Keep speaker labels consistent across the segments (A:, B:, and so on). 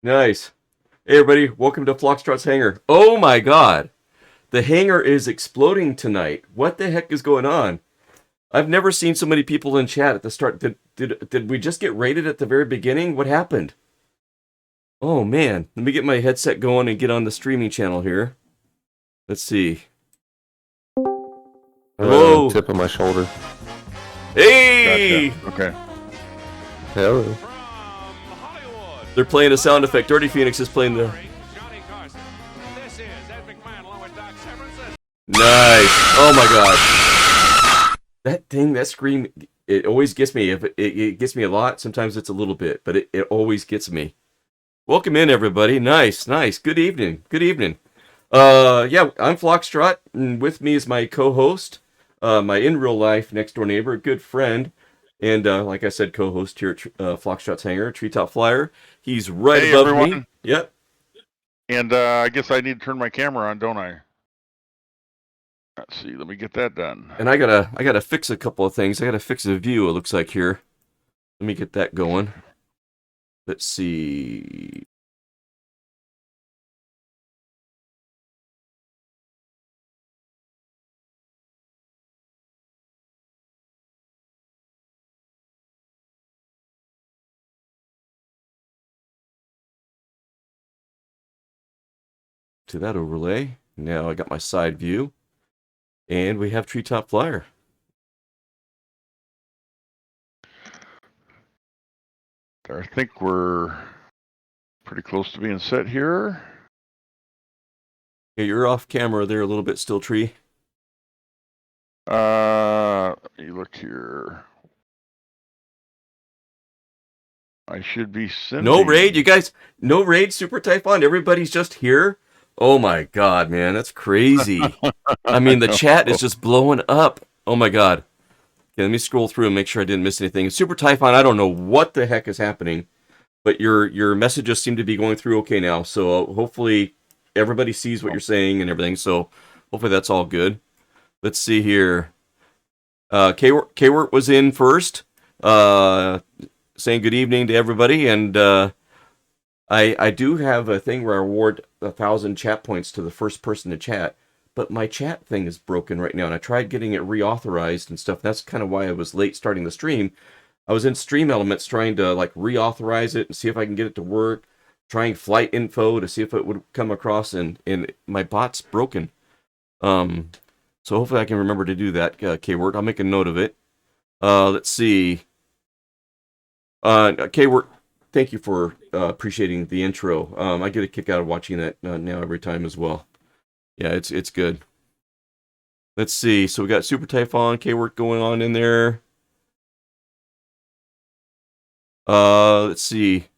A: Nice. Hey everybody, welcome to Flockstrot's Hangar. Oh my god, the hangar is exploding tonight. What the heck is going on? I've never seen so many people in chat at the start. Did we just get raided at the very beginning? What happened? Oh man, let me get my headset going and get on the streaming channel here. Let's see. Hello.
B: Tip of my shoulder.
A: Hey!
C: Gotcha. Okay.
B: Hello.
A: They're playing a sound effect. Dirty Phoenix is playing the... Nice. Oh my god. That thing, that scream, it always gets me. If it gets me a lot, sometimes it's a little bit, but it always gets me. Welcome in, everybody. Nice. Good evening. Yeah, I'm Flockstrot, and with me is my co-host, my in real life next door neighbor, good friend, and like I said, co-host here at Flockstrot's Hangar, Treetop Flyer. He's right above
C: everyone.
A: me. Yep.
C: And I guess I need to turn my camera on, don't I? Let's see. Let me get that done.
A: And I gotta fix a couple of things. I gotta fix the view, it looks like here. Let me get that going. Let's see. To that overlay. Now I got my side view. And we have Treetop Flyer.
C: I think we're pretty close to being set here.
A: Yeah, you're off camera there a little bit still, Tree.
C: You look here. I should be sending.
A: No raid, you guys. No raid, Super Typhon. Everybody's just here. Oh my god, man, that's crazy. I mean, the chat is just blowing up. Oh my god. Okay, let me scroll through and make sure I didn't miss anything. Super Typhon, I don't know what the heck is happening, but your messages seem to be going through okay now. So hopefully everybody sees what you're saying and everything. So hopefully that's all good. Let's see here. Kwort was in first, saying good evening to everybody, and I do have a thing where I award 1,000 chat points to the first person to chat, but my chat thing is broken right now, and I tried getting it reauthorized and stuff. That's kind of why I was late starting the stream. I was in Stream Elements trying to like reauthorize it and see if I can get it to work, trying flight info to see if it would come across, and my bot's broken. So hopefully I can remember to do that, Kwort. I'll make a note of it. Let's see. Kwort, thank you for appreciating the intro. I get a kick out of watching that now every time as well. Yeah, it's good. Let's see. So we got Super Typhon, Kwort going on in there. Let's see.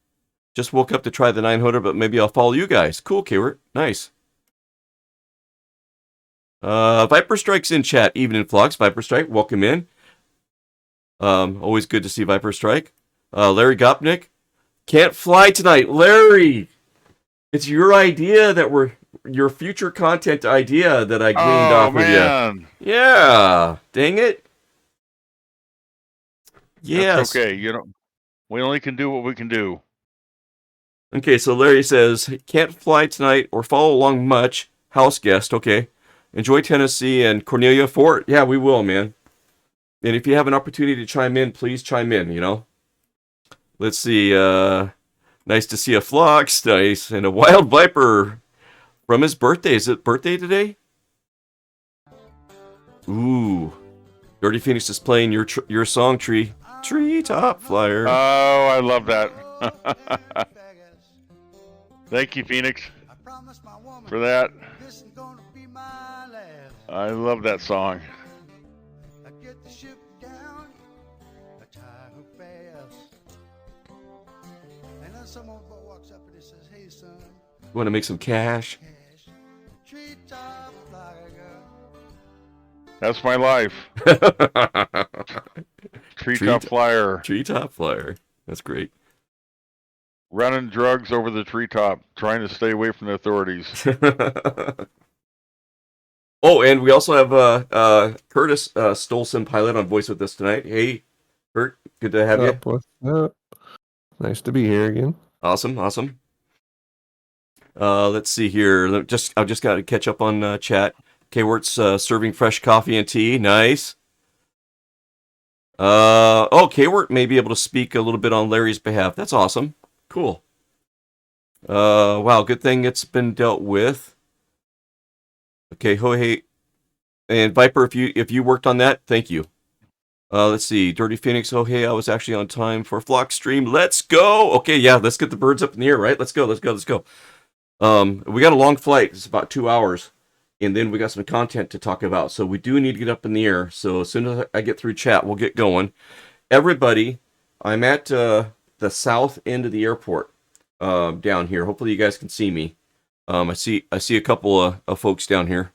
A: Just woke up to try the 900, but maybe I'll follow you guys. Cool, Kwort. Nice. Viper Strike's in chat. Evening Flux. Viper Strike, welcome in. Always good to see Viper Strike. Larry Gopnik. Can't fly tonight. Larry! It's your idea that your future content idea that I gleaned off of you. Yeah. Dang it. Yes.
C: That's okay. We only can do what we can do.
A: Okay, so Larry says, can't fly tonight or follow along much. House guest. Okay. Enjoy Tennessee and Cornelia Fort. Yeah, we will, man. And if you have an opportunity to chime in, please chime in, you know. Let's see. Nice to see a Phlox. Nice. And a Wild Viper from his birthday. Is it birthday today? Ooh. Dirty Phoenix is playing your song, Treetop Flyer.
C: Oh, I love that. Thank you, Phoenix, for that. I love that song.
A: Want to make some cash?
C: That's my life. Treetop Flyer.
A: Treetop Flyer. That's great.
C: Running drugs over the treetop, trying to stay away from the authorities.
A: Oh, and we also have Curtis Stolson pilot on voice with us tonight. Hey, Kurt, good to have you.
B: What's up? Nice to be here again.
A: Awesome. Let's see here. I've just got to catch up on chat. K-Wort's serving fresh coffee and tea. Nice. K-Wort may be able to speak a little bit on Larry's behalf. That's awesome. Cool. Wow, good thing it's been dealt with. Okay, hey, and Viper, if you worked on that, thank you. Let's see, Dirty Phoenix. Oh, hey, I was actually on time for Flock stream. Let's go. Okay, yeah, let's get the birds up in the air, right? Let's go. We got a long flight. It's about 2 hours, and then we got some content to talk about. So we do need to get up in the air. So as soon as I get through chat, we'll get going. Everybody, I'm at the south end of the airport down here. Hopefully, you guys can see me. I see a couple of folks down here,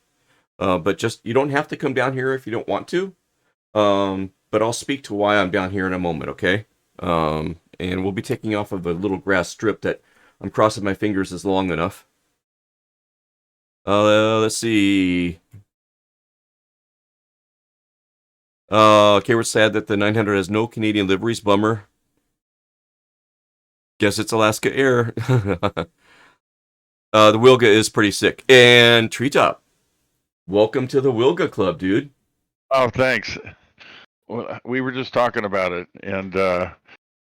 A: but just you don't have to come down here if you don't want to. But I'll speak to why I'm down here in a moment, okay? And we'll be taking off of a little grass strip that I'm crossing my fingers is long enough. Let's see. Okay, we're sad that the 900 has no Canadian liveries. Bummer. Guess it's Alaska Air. The Wilga is pretty sick. And Treetop, welcome to the Wilga Club, dude.
C: Oh, thanks. Well, we were just talking about it, and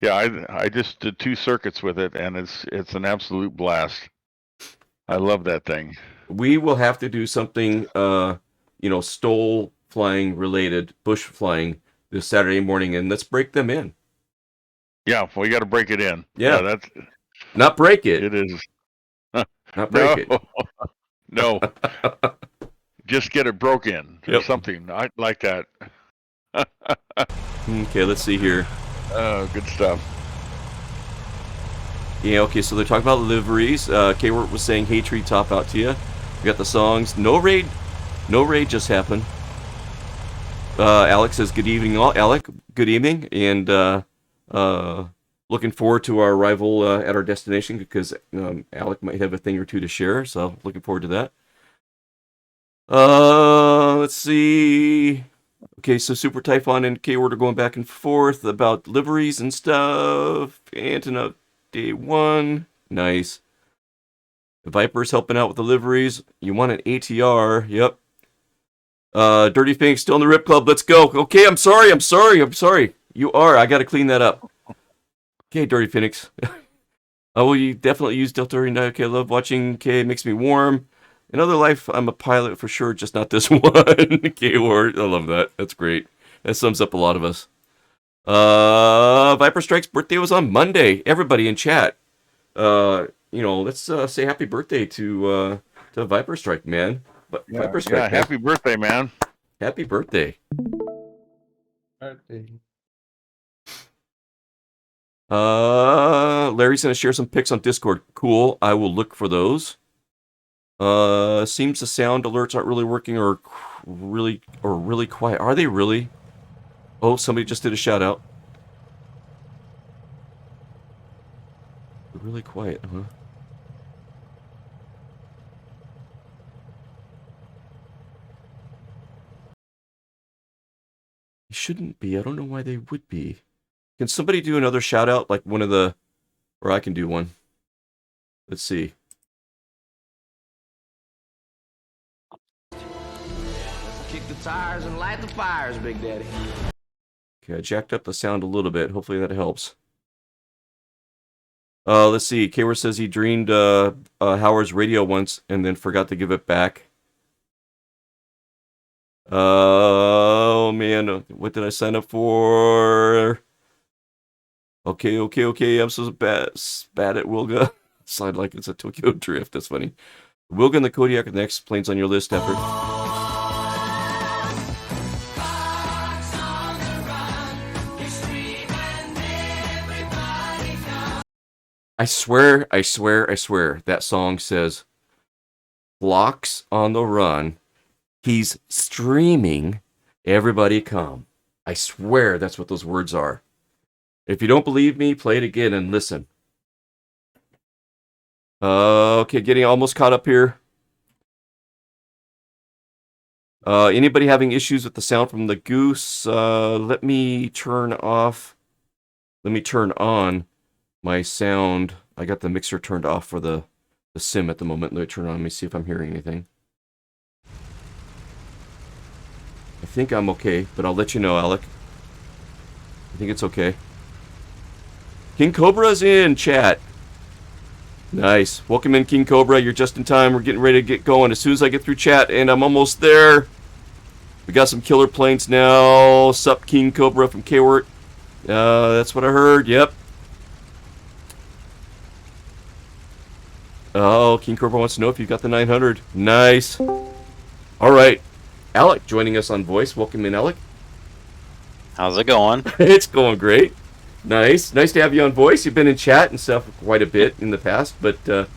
C: yeah, I just did 2 circuits with it, and it's an absolute blast. I love that thing.
A: We will have to do something, stole flying related, bush flying this Saturday morning, and let's break them in.
C: Yeah, we got to break it in.
A: Yeah,
C: that's
A: not break it.
C: It is
A: not break it.
C: No, just get it broke in or something. I like that.
A: Okay, let's see here.
C: Oh, good stuff.
A: Yeah, okay, so they're talking about liveries. K-Wort was saying, hey, Treetop, out to you. We got the songs. No raid just happened. Alex says, good evening, all. Alec, good evening. And looking forward to our arrival at our destination because Alec might have a thing or two to share. So looking forward to that. Let's see. Okay, so Super Typhon and K-Word are going back and forth about liveries and stuff. Antonov Day 1. Nice. Viper's helping out with the liveries. You want an ATR. Yep. Dirty Phoenix still in the Rip Club. Let's go. Okay, I'm sorry. You are. I got to clean that up. Okay, Dirty Phoenix. Oh, well, you definitely use Deltorian. Okay, I love watching K. It makes me warm. In other life, I'm a pilot for sure, just not this one. K-Word. I love that. That's great. That sums up a lot of us. Viper Strike's birthday was on Monday. Everybody in chat. Let's say happy birthday to Viper Strike, man. Viper Strike.
C: Yeah, happy birthday, man.
A: Happy birthday. Larry's gonna share some pics on Discord. Cool. I will look for those. Seems the sound alerts aren't really working or really quiet. Are they really? Oh, somebody just did a shout out. Really quiet, huh? They shouldn't be. I don't know why they would be. Can somebody do another shout out like one of the, or I can do one. Let's see.
D: Kick the tires and light the fires, Big Daddy.
A: Okay, I jacked up the sound a little bit. Hopefully that helps. Let's see. K-Word says he dreamed Howard's radio once and then forgot to give it back. Oh, man. What did I sign up for? Okay. I'm so bad at Wilga. Slide like it's a Tokyo Drift. That's funny. Wilga and the Kodiak are the next planes on your list, effort. I swear, that song says, Flocks on the Run. He's streaming, everybody come. I swear that's what those words are. If you don't believe me, play it again and listen. Okay, getting almost caught up here. Anybody having issues with the sound from the Goose? Let me turn on my sound. I got the mixer turned off for the sim at the moment. Let me turn on. Let me see if I'm hearing anything. I think I'm okay, but I'll let you know, Alec. I think it's okay. King Cobra's in chat. Nice. Welcome in, King Cobra. You're just in time. We're getting ready to get going as soon as I get through chat, and I'm almost there. We got some killer planes now. Sup, King Cobra from Kwart. That's what I heard. Yep. Oh, King Cobra wants to know if you've got the 900. Nice. All right. Alec joining us on voice. Welcome in, Alec.
E: How's it going?
A: It's going great. Nice. Nice to have you on voice. You've been in chat and stuff quite a bit in the past, but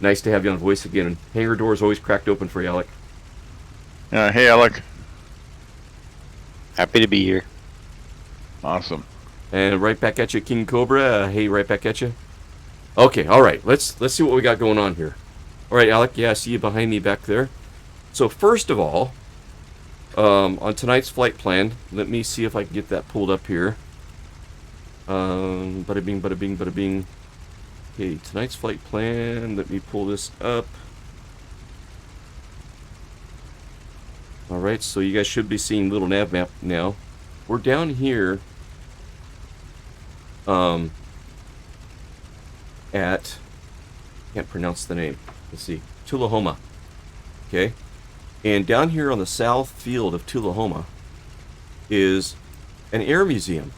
A: nice to have you on voice again. And hangar door is always cracked open for you, Alec.
C: Hey, Alec.
E: Happy to be here.
C: Awesome.
A: And right back at you, King Cobra. Hey, right back at you. Okay, all right. Let's see what we got going on here. All right, Alec. Yeah, I see you behind me back there. So first of all, on tonight's flight plan, let me see if I can get that pulled up here. Bada bing, bada bing, bada bing. Okay, tonight's flight plan. Let me pull this up. All right, so you guys should be seeing little nav map now. We're down here. At, can't pronounce the name. Let's see, Tullahoma. Okay, and down here on the south field of Tullahoma is an air museum.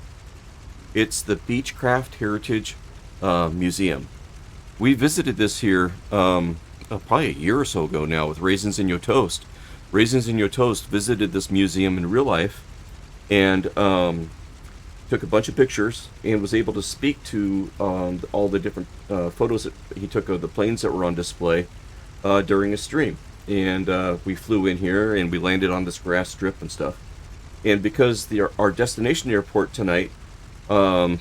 A: It's the Beechcraft Heritage Museum. We visited this here probably a year or so ago now with Raisins in Your Toast. Raisins in Your Toast visited this museum in real life and took a bunch of pictures and was able to speak to all the different photos that he took of the planes that were on display during a stream. And we flew in here and we landed on this grass strip and stuff. And because our destination airport tonight, Cornelia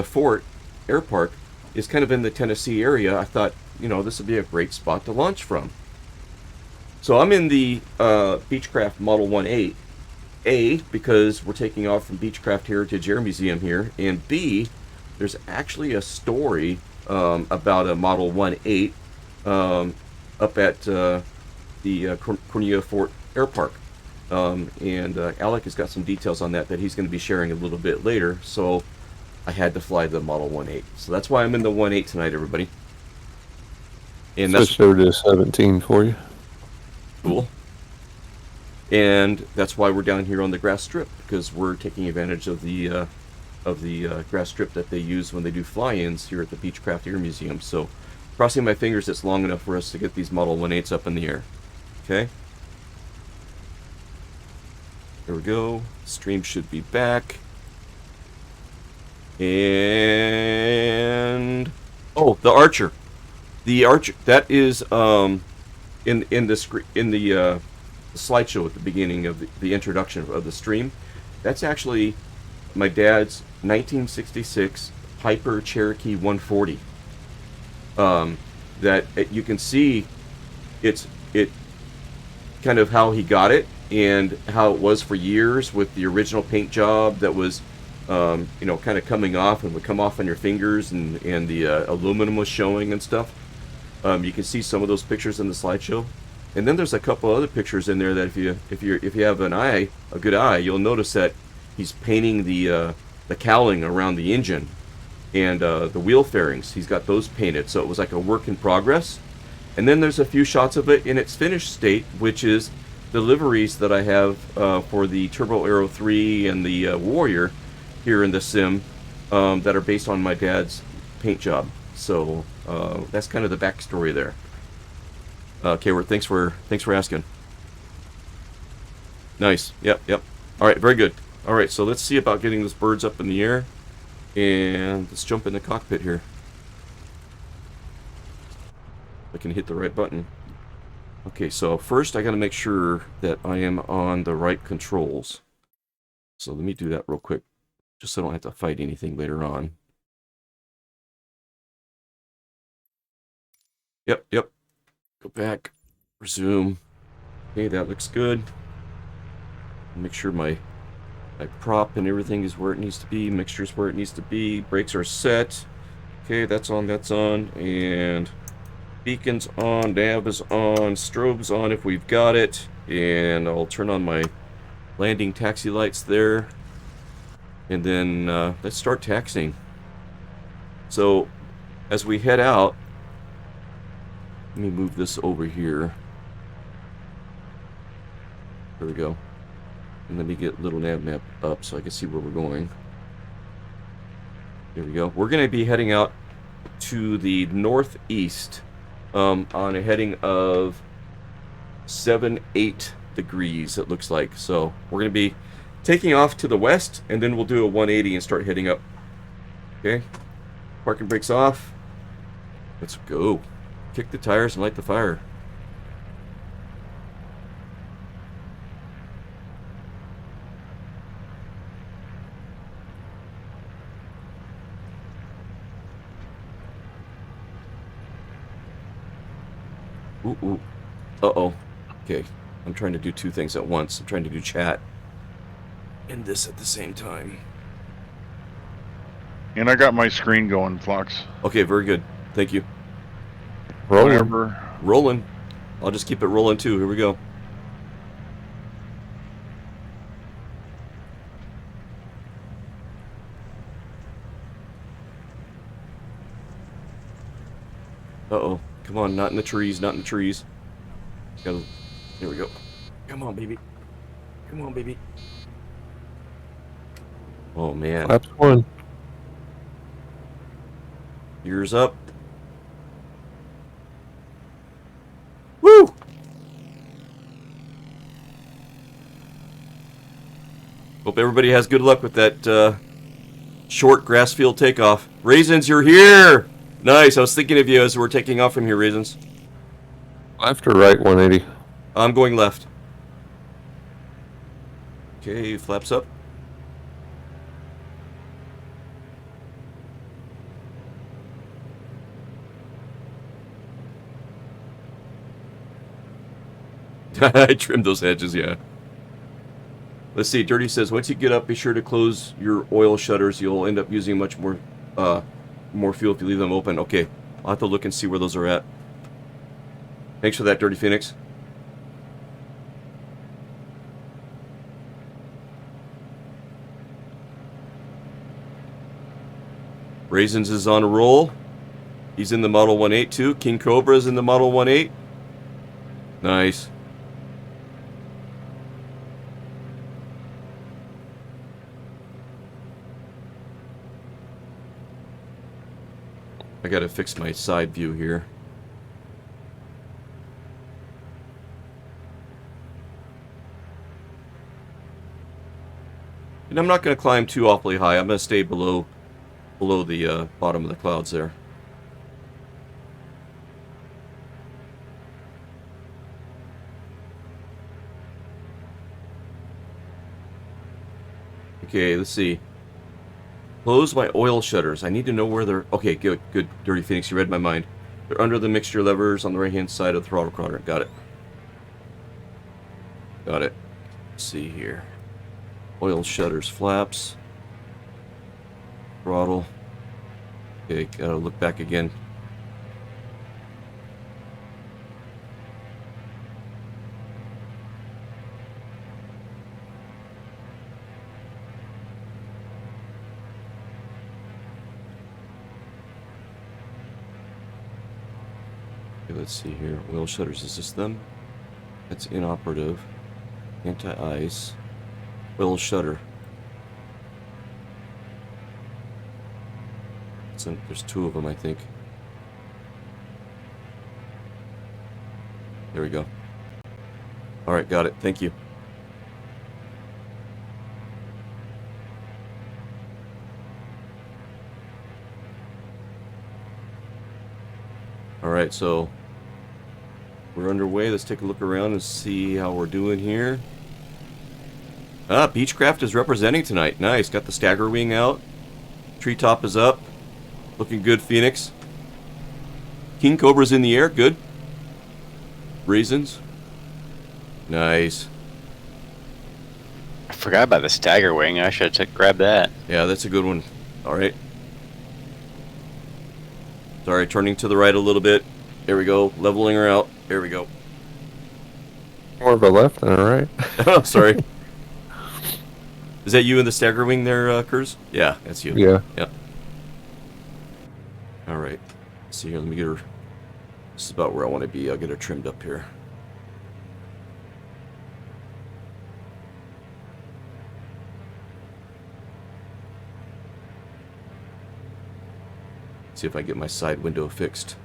A: Fort Airpark, is kind of in the Tennessee area, I thought, this would be a great spot to launch from. So I'm in the Beechcraft Model 1-8. A, because we're taking off from Beechcraft Heritage Air Museum here, and B, there's actually a story about a Model 1-8 up at the Cornelia Fort Airpark. And Alec has got some details on that he's going to be sharing a little bit later, so I had to fly the Model 1-8. So that's why I'm in the 1-8 tonight, everybody. And that's
B: Switched over to 17 for you.
A: cool. And that's why we're down here on the grass strip, because we're taking advantage of the grass strip that they use when they do fly-ins here at the Beechcraft Air Museum. So, crossing my fingers, it's long enough for us to get these Model 1-8s up in the air. Okay. There we go. Stream should be back. And oh, the Archer. The Archer, that is in the slideshow at the beginning of the introduction of the stream. That's actually my dad's 1966 Piper Cherokee 140. That you can see it kind of how he got it and how it was for years with the original paint job that was kind of coming off and would come off on your fingers, and the aluminum was showing and stuff. You can see some of those pictures in the slideshow. And then there's a couple other pictures in there that if you have a good eye, you'll notice that he's painting the cowling around the engine and the wheel fairings. He's got those painted, so it was like a work in progress. And then there's a few shots of it in its finished state, which is the liveries that I have for the Turbo Aero 3 and the Warrior here in the sim that are based on my dad's paint job. So that's kind of the backstory there. Okay, thanks for asking. Nice. Yep. All right, very good. All right, so let's see about getting those birds up in the air, and let's jump in the cockpit here. I can hit the right button. Okay, so first I got to make sure that I am on the right controls. So let me do that real quick, just so I don't have to fight anything later on. Yep. Go back, resume. Okay, that looks good. Make sure my prop and everything is where it needs to be. Mixture's where it needs to be. Brakes are set. Okay, that's on, and Beacon's on, nav is on, strobe's on if we've got it, and I'll turn on my landing taxi lights there, and then let's start taxiing. So, as we head out, let me move this over here. There we go. And let me get little nav map up so I can see where we're going. There we go. We're going to be heading out to the northeast on a heading of 7-8 degrees, it looks like. So we're going to be taking off to the west, and then we'll do a 180 and start heading up. Okay. Parking brakes off. Let's go. Kick the tires and light the fire. Ooh, ooh. Uh-oh. Okay. I'm trying to do two things at once. I'm trying to do chat and this at the same time.
C: And I got my screen going, Flux.
A: Okay, very good. Thank you.
B: Rolling.
C: Whatever.
A: Rolling. I'll just keep it rolling too. Here we go. Uh-oh. Come on, not in the trees, not in the trees. Gotta, there we go. Come on, baby. Come on, baby. Oh, man.
B: Flaps 1.
A: Ears up. Woo! Hope everybody has good luck with that short grass field takeoff. Raisins, you're here! Nice, I was thinking of you as we're taking off from here, Raisins.
B: Left or right 180?
A: I'm going left. Okay, flaps up. I trimmed those edges, yeah. Let's see, Dirty says, once you get up, be sure to close your oil shutters. You'll end up using much more fuel if you leave them open. Okay, I'll have to look and see where those are at. Thanks for that, Dirty Phoenix. Raisins is on a roll. He's in the Model 1.8 too. King Cobra is in the Model 1.8. Nice. I gotta fix my side view here. And I'm not gonna climb too awfully high. I'm gonna stay below the bottom of the clouds there. Okay, let's see. Close my oil shutters. I need to know where they're... Okay, good, good. Dirty Phoenix, you read my mind. They're under the mixture levers on the right-hand side of the throttle quadrant. Got it. Got it. Let's see here. Oil shutters, flaps. Throttle. Okay, gotta look back again. Let's see here. Oil shutters, is this them? That's inoperative. Anti-ice. Oil shutter. There's two of them, I think. There we go. Alright, got it. Thank you. Alright, so we're underway. Let's take a look around and see how we're doing here. Ah, Beechcraft is representing tonight. Nice. Got the stagger wing out. Treetop is up. Looking good, Phoenix. King Cobra's in the air. Good. Raisins. Nice.
E: I forgot about the stagger wing. I should have grabbed that.
A: Yeah, that's a good one. Alright. Sorry, turning to the right a little bit. There we go. Leveling her out. There we go.
B: More of a left than a right.
A: Oh, sorry. Is that you in the stagger wing there, Kurz? Yeah, that's you.
B: Yeah.
A: Yep. All right. Let's see here. Let me get her. This is about where I want to be. I'll get her trimmed up here. See if I get my side window fixed.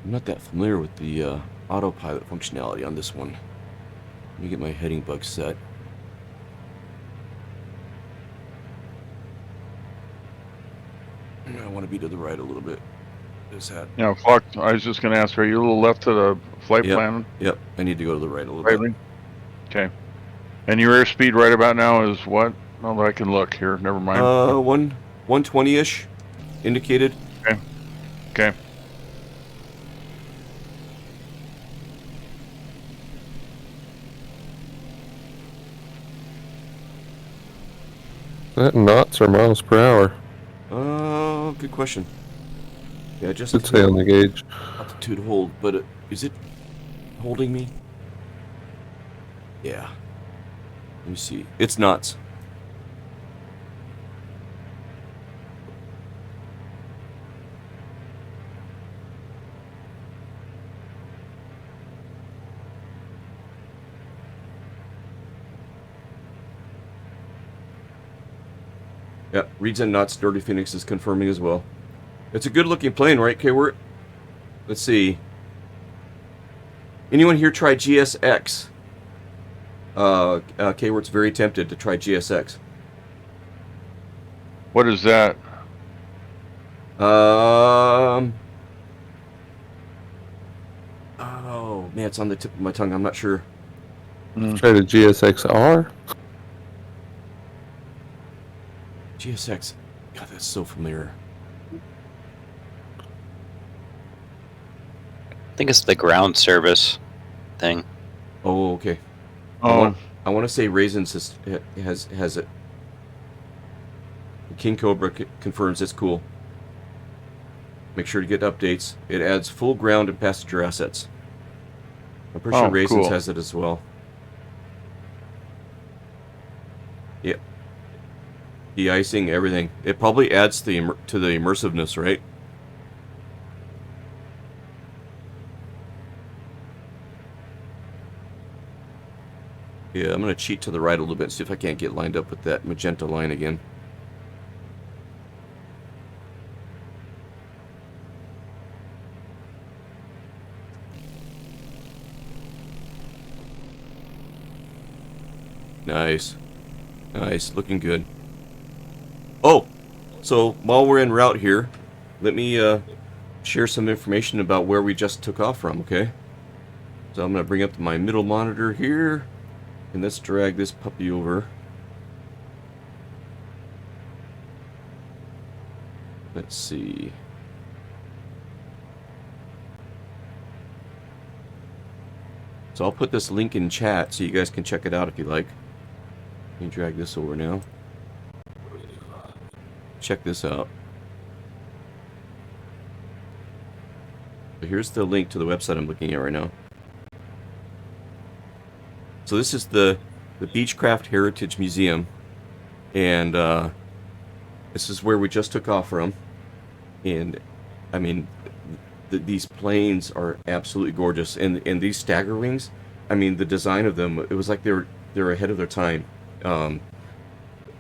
A: I'm not that familiar with the autopilot functionality on this one. Let me get my heading bug set. I want to be to the right a little bit. This hat.
C: You know, Clark, I was just going to ask, are you a little left to the flight
A: Yep.
C: plan?
A: Yep, I need to go to the right a little
C: Right,
A: bit.
C: Lee? Okay. And your airspeed right about now is what? Oh, I can look here. Never mind.
A: 120-ish indicated.
C: Okay.
B: Is that knots or miles per hour?
A: Good question. Yeah, just
B: Should say on the gauge.
A: altitude hold, but is it holding me? Yeah. Let me see. It's knots. Yeah, reads and knots. Dirty Phoenix is confirming as well. It's a good-looking plane, right, K-Word? Let's see. Anyone here try GSX? K-Word's very tempted to try GSX.
C: What is that?
A: Oh man, it's on the tip of my tongue. I'm not sure.
B: Try the GSX-R.
A: GSX. God, that's so familiar.
E: I think it's the ground service thing.
A: Oh, okay.
C: Oh,
A: I want to say Raisins has it. King Cobra confirms it's cool. Make sure to get updates. It adds full ground and passenger assets. I'm pretty sure Raisins
C: cool.
A: has it as well. Yeah. De-icing, everything. It probably adds to the immersiveness, right? Yeah, I'm going to cheat to the right a little bit and see if I can't get lined up with that magenta line again. Nice. Nice. Looking good. Oh! So, while we're en route here, let me share some information about where we just took off from, okay? So I'm going to bring up my middle monitor here. And let's drag this puppy over. Let's see. So I'll put this link in chat so you guys can check it out if you like. Let me drag this over now. Check this out. So here's the link to the website I'm looking at right now. So this is the Beechcraft Heritage Museum, and this is where we just took off from. And I mean, these planes are absolutely gorgeous, and these stagger wings. I mean, the design of them, it was like they're ahead of their time.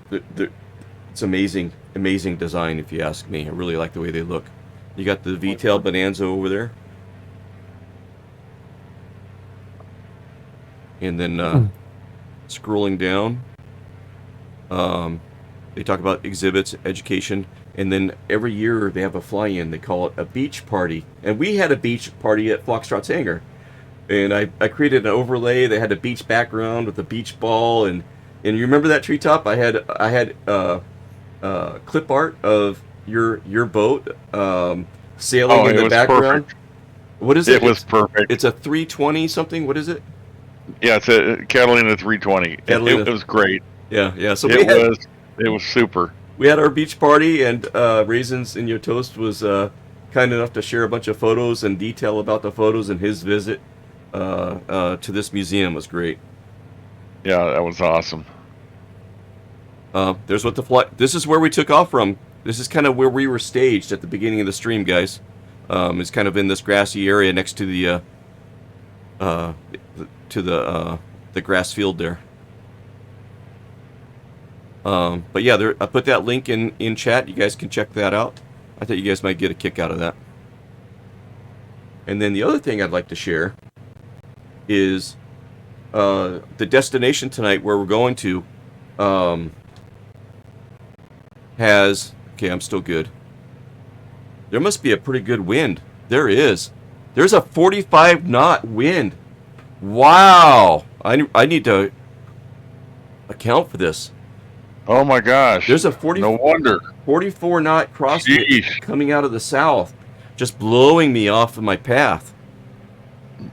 A: It's amazing design, if you ask me. I really like the way they look. You got the V-tail Bonanza over there. And then scrolling down, they talk about exhibits, education, and then every year they have a fly-in. They call it a beach party. And we had a beach party at Foxtrot's hangar. And I created an overlay that had a beach background with a beach ball. And you remember that treetop? I had clip art of your boat sailing
C: Oh,
A: in
C: it
A: the
C: was
A: background.
C: perfect.
A: What is it?
C: It was perfect.
A: It's a 320 something. What is it?
C: Yeah, it's a Catalina 320.
A: Catalina.
C: It was great.
A: Yeah. So
C: It was super.
A: we had our beach party, and Raisins in Your Toast was kind enough to share a bunch of photos and detail about the photos, and his visit to this museum was great.
C: Yeah, that was awesome.
A: There's what the flight. This is where we took off from. This is kind of where we were staged at the beginning of the stream, guys. It's kind of in this grassy area next to the grass field there. But yeah, I put that link in chat. You guys can check that out. I thought you guys might get a kick out of that. And then the other thing I'd like to share is the destination tonight where we're going to has... Okay, I'm still good. There must be a pretty good wind. There is. There's a 45 knot wind. Wow. I need to account for this.
C: Oh my gosh.
A: There's a 40,
C: no wonder.
A: 44 knot crosswind
C: Jeez.
A: coming out of the south, just blowing me off of my path.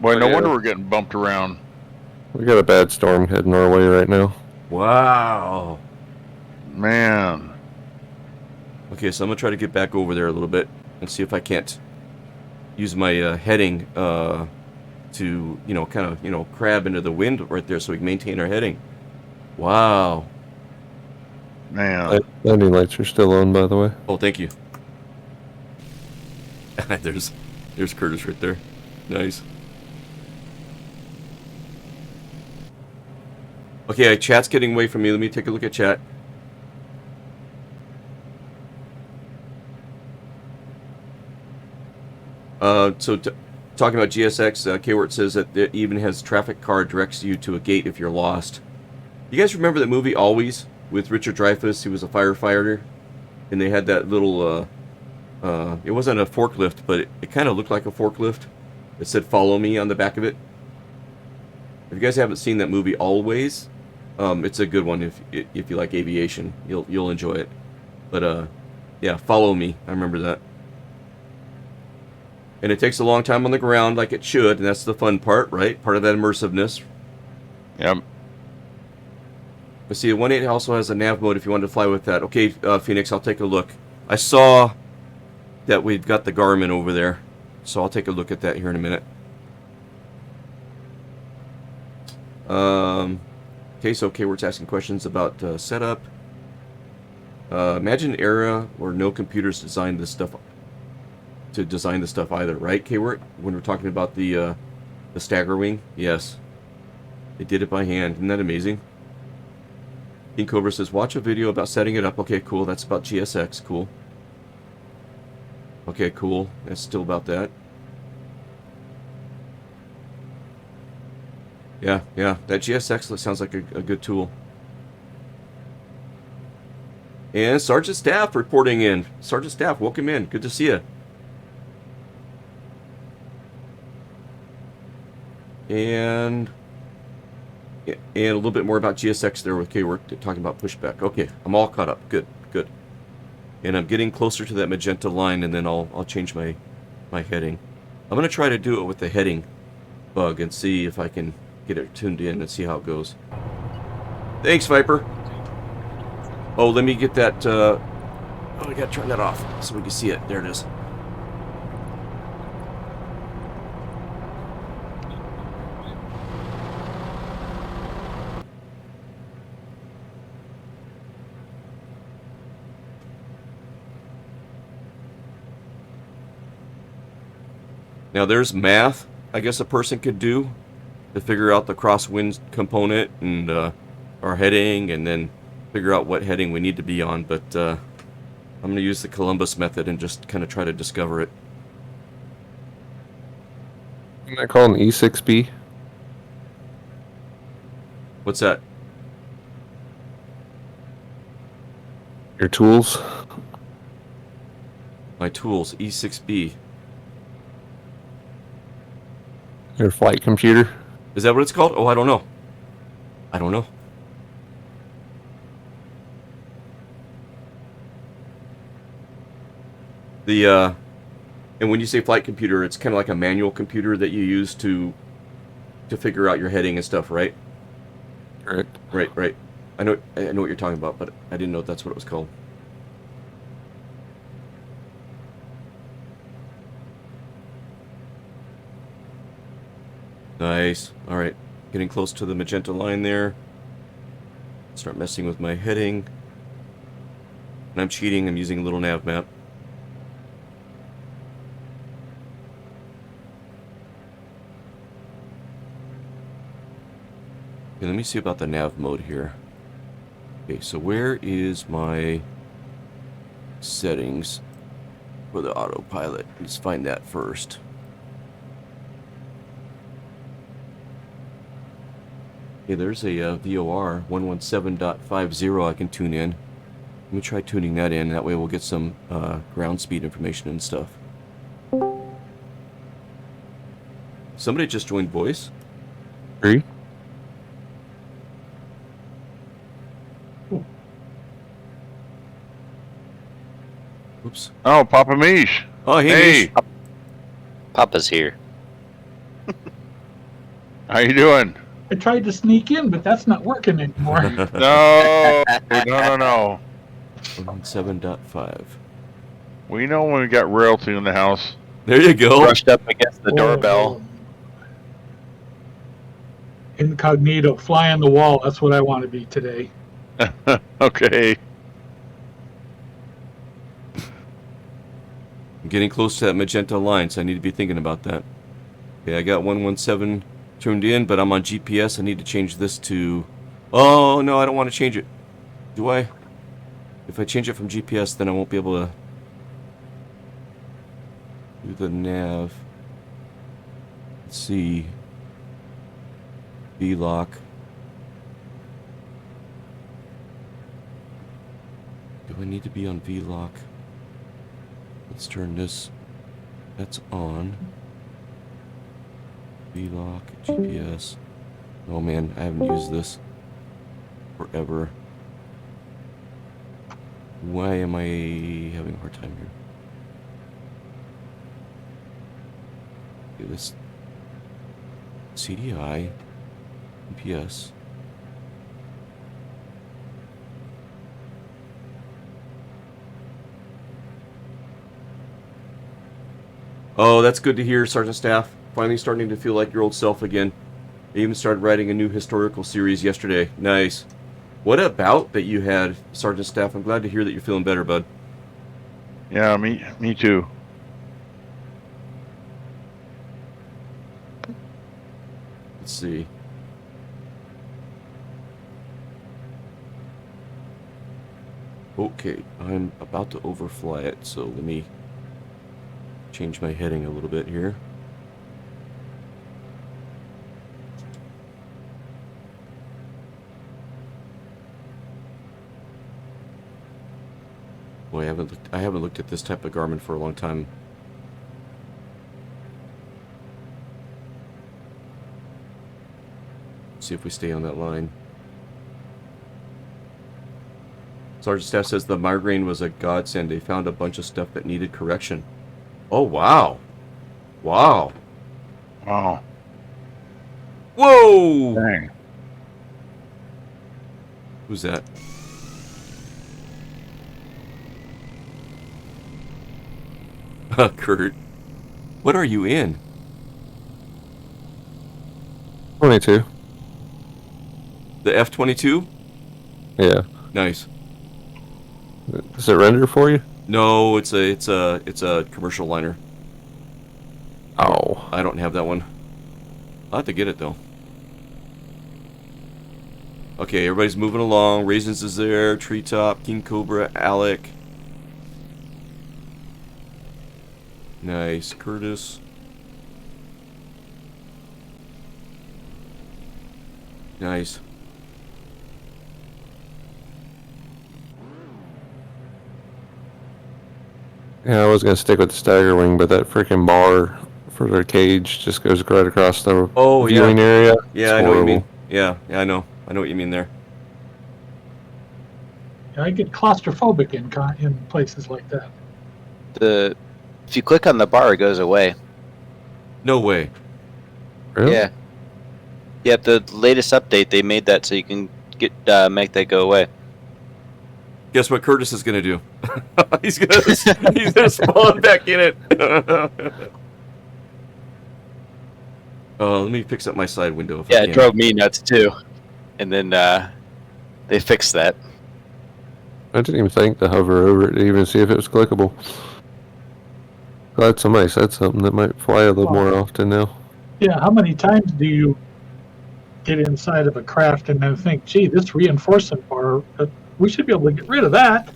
C: Boy, no
B: Yeah.
C: wonder we're getting bumped around.
B: We got a bad storm heading our way right now.
A: Wow.
C: Man.
A: Okay, so I'm going to try to get back over there a little bit and see if I can't use my heading to, kind of, crab into the wind right there so we can maintain our heading. Wow.
C: Man.
B: Landing lights are still on, by the way.
A: Oh, thank you. There's Curtis right there. Nice. Okay, chat's getting away from me. Let me take a look at chat. Talking about GSX, K-Wort says that it even has traffic car directs you to a gate if you're lost. You guys remember that movie Always with Richard Dreyfuss? He was a firefighter, and they had that little. It wasn't a forklift, but it kind of looked like a forklift. It said "Follow me" on the back of it. If you guys haven't seen that movie Always, it's a good one. If you like aviation, you'll enjoy it. But yeah, "Follow me." I remember that. And it takes a long time on the ground, like it should, and that's the fun part, right? Part of that immersiveness.
C: Yep.
A: But see, 1.8 also has a nav mode if you wanted to fly with that. Okay, Phoenix, I'll take a look. I saw that we've got the Garmin over there, so I'll take a look at that here in a minute. Okay, so K-Word's asking questions about setup. Imagine an era where no computers designed this stuff either, right, K-Word? When we're talking about the stagger wing, yes, they did it by hand. Isn't that amazing? King Cobra says, watch a video about setting it up. Okay, cool. That's about GSX. Cool. Okay, cool. That's still about that. Yeah. That GSX sounds like a good tool. And Sergeant Staff reporting in. Sergeant Staff, welcome in. Good to see you. And a little bit more about GSX there with K. We're talking about pushback. Okay, I'm all caught up. Good. And I'm getting closer to that magenta line, and then I'll change my heading. I'm going to try to do it with the heading bug and see if I can get it tuned in and see how it goes. Thanks, Viper. Oh, let me get that... I got to turn that off so we can see it. There it is. Now there's math I guess a person could do to figure out the crosswind component and our heading, and then figure out what heading we need to be on, but I'm going to use the Columbus method and just kind of try to discover it.
B: Isn't that called an E6B?
A: What's that?
B: Your tools?
A: My tools, E6B.
B: Your flight computer?
A: Is that what it's called? Oh, I don't know. I don't know. And when you say flight computer, it's kind of like a manual computer that you use to figure out your heading and stuff, right?
B: Correct.
A: Right. I know what you're talking about, but I didn't know that's what it was called. Nice. All right, getting close to the magenta line there. Start messing with my heading. And I'm cheating. I'm using a little nav map. Okay, let me see about the nav mode here. Okay, so where is my settings for the autopilot? Let's find that first. Okay, there's a VOR 117.50 I can tune in. Let me try tuning that in. That way we'll get some ground speed information and stuff. Somebody just joined voice.
B: Three.
A: Oops.
C: Oh, Papa Mish.
A: Oh, hey,
C: Hey,
A: Mish.
E: Papa's here.
C: how you doing?
F: I tried to sneak in, but that's not working anymore.
C: No, no.
A: 117.5.
C: We know when we got royalty in the house.
A: There you go.
E: Brushed up against the doorbell.
F: Incognito, fly on the wall. That's what I want to be today.
C: Okay.
A: I'm getting close to that magenta line, so I need to be thinking about that. Okay, I got 117 tuned in, but I'm on GPS. I need to change this to... Oh, no, I don't want to change it. Do I? If I change it from GPS, then I won't be able to do the nav. Let's see. V-lock. Do I need to be on V-lock? Let's turn this. That's on. V-lock, GPS. Oh man, I haven't used this forever. Why am I having a hard time here? Okay, this CDI, GPS. Oh, that's good to hear, Sergeant Staff. Finally starting to feel like your old self again. I even started writing a new historical series yesterday. Nice. What a bout that you had, Sergeant Staff. I'm glad to hear that you're feeling better, bud.
C: Yeah, me too.
A: Let's see. Okay, I'm about to overfly it, so let me change my heading a little bit here. Boy, I haven't looked at this type of Garmin for a long time. Let's see if we stay on that line. Sergeant Staff says the migraine was a godsend. They found a bunch of stuff that needed correction. Oh, wow. Wow.
C: Wow.
A: Whoa!
C: Dang.
A: Who's that? Kurt. What are you in?
B: 22.
A: The F-22?
B: Yeah.
A: Nice.
B: Does it render for you?
A: No, it's a commercial liner.
B: Oh.
A: I don't have that one. I'll have to get it though. Okay, everybody's moving along. Raisins is there. Treetop, King Cobra, Alec. Nice. Curtis. Nice.
B: Yeah, I was gonna stick with the stagger wing, but that freaking bar for their cage just goes right across the viewing area.
A: Yeah,
B: It's
A: I know what you mean.
B: horrible.
A: Yeah, I know. I know what you mean there.
F: I get claustrophobic in places like that.
E: If you click on the bar, it goes away.
A: No way.
B: Really?
E: Yeah. Yeah, the latest update, they made that so you can make that go away.
A: Guess what Curtis is gonna do? he's gonna spawn back in it. Oh, let me fix up my side window. If I
E: Yeah, it
A: can.
E: drove me nuts too. And then they fixed that.
B: I didn't even think to hover over it to even see if it was clickable. Glad somebody said something that might fly a little more often now.
F: Yeah, how many times do you get inside of a craft and then think, gee, this reinforcement bar, we should be able to get rid of that.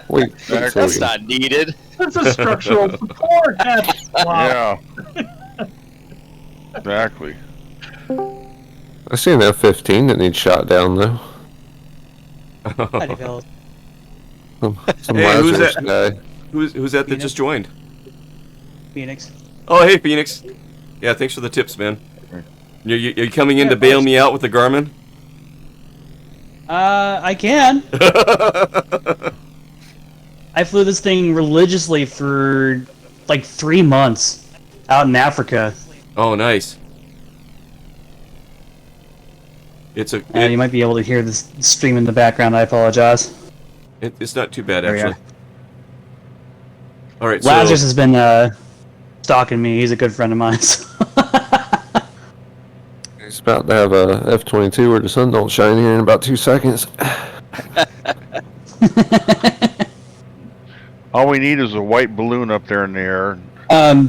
B: Wait,
E: That's not needed.
F: That's a structural support. That's wow.
C: Yeah. Exactly.
B: I see an F-15 that needs shot down though. Some
A: Hey, who's
B: Lazarus
A: that?
B: guy.
A: Who's that just joined?
G: Phoenix.
A: Oh, hey, Phoenix. Yeah, thanks for the tips, man. You're coming in to bail me out with the Garmin?
G: I can. I flew this thing religiously for like 3 months out in Africa.
A: Oh, nice.
G: You might be able to hear this stream in the background. I apologize.
A: It's not too bad,
G: There we
A: actually. All right,
G: Lazarus
A: so
G: has been stalking me. He's a good friend of mine.
B: He's about to have a F-22 where the sun don't shine here in about 2 seconds.
C: All we need is a white balloon up there in the air.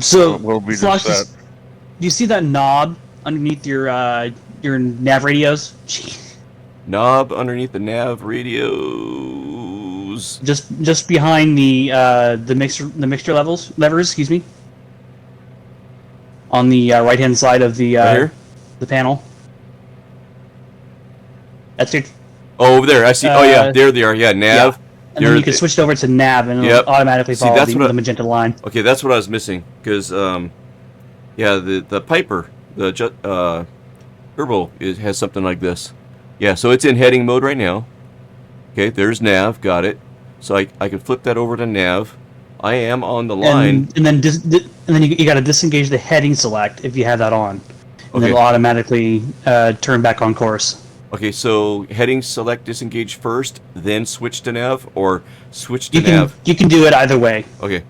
G: So
C: We'll be
G: Slosh,
C: just set.
G: do you see that knob underneath your nav radios?
A: knob underneath the nav radios.
G: Just behind the mixture levers. Excuse me. On the right hand side of the
A: Right here?
G: the panel. That's it.
A: Oh, over there. I see. Oh, yeah. There they are. Yeah, nav.
G: And then you can switch it over to nav, and it'll automatically
A: See,
G: follow
A: that's
G: the
A: what I-
G: magenta line.
A: Okay, that's what I was missing. Because, yeah, the Piper, the Turbo, has something like this. Yeah, so it's in heading mode right now. Okay, there's nav. Got it. So I can flip that over to nav. I am on the line.
G: And then you got to disengage the heading select if you have that on, and
A: Okay.
G: it'll automatically turn back on course.
A: Okay, so heading select disengage first, then switch to nav, or switch to nav.
G: You can do it either way.
A: Okay.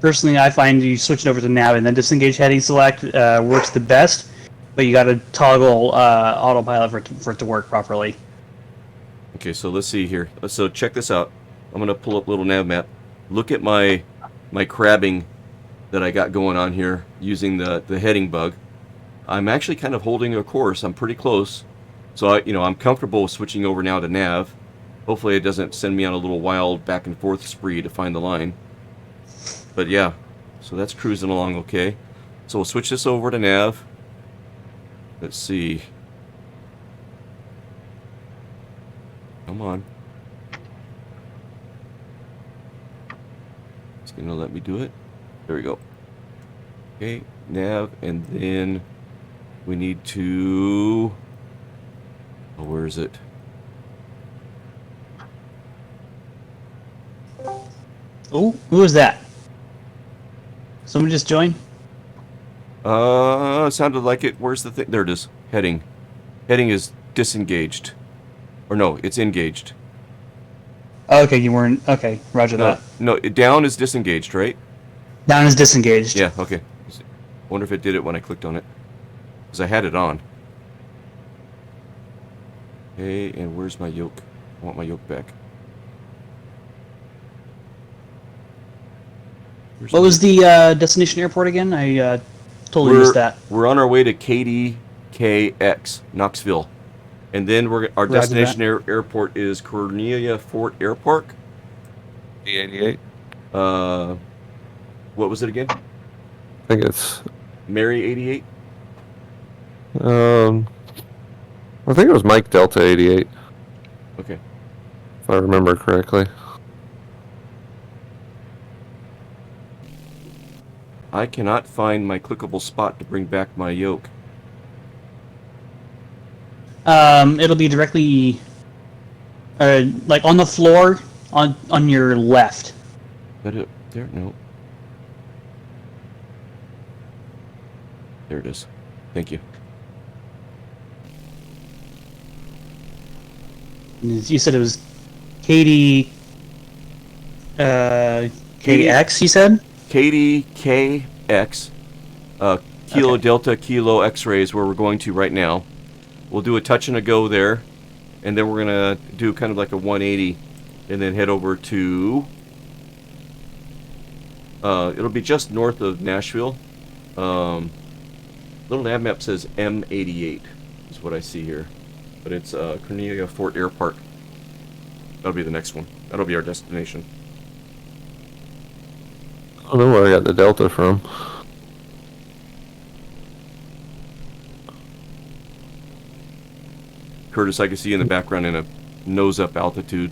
G: Personally, I find you switch it over to nav and then disengage heading select works the best, but you got to toggle autopilot for it to work properly.
A: Okay, so let's see here. So check this out. I'm gonna pull up a little nav map. Look at my crabbing that I got going on here using the heading bug. I'm actually kind of holding a course. I'm pretty close. So I'm comfortable switching over now to nav. Hopefully it doesn't send me on a little wild back and forth spree to find the line. But yeah, so that's cruising along okay. So we'll switch this over to nav. Let's see. Come on. It's gonna let me do it. There we go. Okay, nav, and then we need to... Oh, where is it?
G: Oh, who is that? Someone just joined?
A: Sounded like it. Where's the thing? There it is. Heading. Heading is disengaged. Or no, it's engaged.
G: Oh, okay, you weren't. Okay, roger that.
A: No, down is disengaged, right?
G: Down is disengaged.
A: Yeah, okay. Wonder if it did it when I clicked on it. Because I had it on. Okay, and where's my yoke? I want my yoke back.
G: What was the destination airport again? I totally missed that.
A: We're on our way to KDKX, Knoxville. And then our destination airport is Cornelia Fort Airpark.
B: D88.
A: What was it again?
B: I think it's...
A: Mary 88?
B: I think it was Mike Delta 88,
A: Okay.
B: if I remember correctly.
A: I cannot find my clickable spot to bring back my yoke.
G: It'll be directly, like on the floor on your left.
A: Got it there? No. There it is. Thank you.
G: You said it was Katie. KX. You said.
A: Katie KX. Kilo
G: Okay.
A: Delta Kilo X-ray is where we're going to right now. We'll do a touch and a go there, and then we're gonna do kind of like a 180, and then head over to. It'll be just north of Nashville. Little nav map says M88 is what I see here, but it's Cornelia Fort Airpark. That'll be the next one. That'll be our destination.
B: I don't know where I got the Delta from.
A: Curtis, I can see you in the background in a nose-up altitude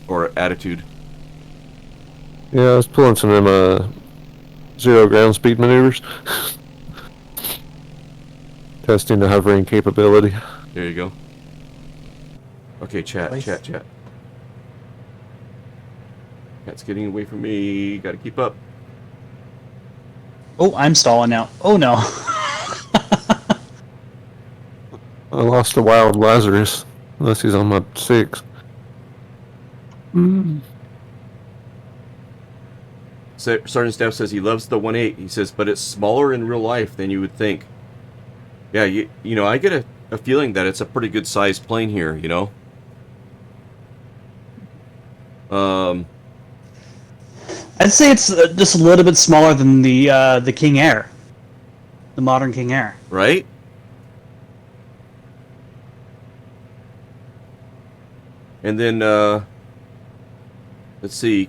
A: or attitude.
B: Yeah, I was pulling some of them 0 ground speed maneuvers. Testing the hovering capability.
A: There you go. Okay, chat. Cat's getting away from me. Got to keep up.
G: Oh, I'm stalling now. Oh no.
B: I lost a wild Lazarus, unless he's on my 6.
A: Sergeant Staff says he loves the 1.8. He says, but it's smaller in real life than you would think. Yeah, you know, I get a feeling that it's a pretty good sized plane here, you know?
G: I'd say it's just a little bit smaller than the King Air, the modern King Air.
A: Right? And then, let's see.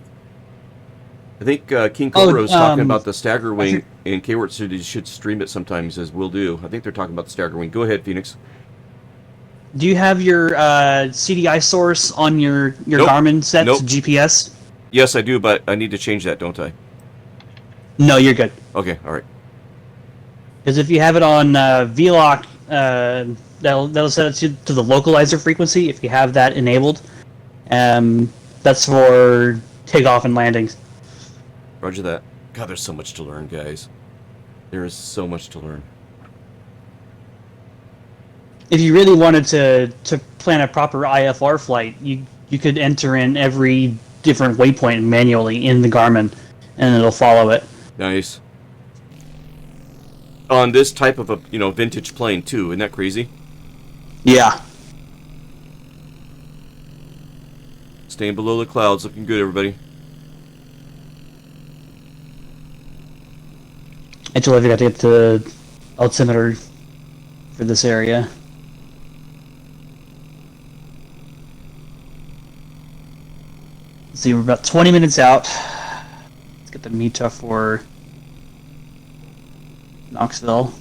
A: I think King Cobra was talking about the Stagger Wing, and Kwart said he should stream it sometime. He says, will do. I think they're talking about the Stagger Wing. Go ahead, Phoenix.
G: Do you have your CDI source on your
A: Nope.
G: Garmin set
A: Nope.
G: to GPS?
A: Yes, I do, but I need to change that, don't I?
G: No, you're good.
A: Okay, all right.
G: Because if you have it on VLOC, that'll set it to the localizer frequency. If you have that enabled, that's for takeoff and landings.
A: Roger that. God, there's so much to learn, guys. There is so much to learn.
G: If you really wanted to plan a proper IFR flight, you could enter in every different waypoint manually in the Garmin, and it'll follow it.
A: Nice. On this type of a vintage plane too, isn't that crazy?
G: Yeah.
A: Staying below the clouds, looking good, everybody.
G: Actually, I got to get the altimeter for this area. Let's see, we're about 20 minutes out. Let's get the META for Knoxville.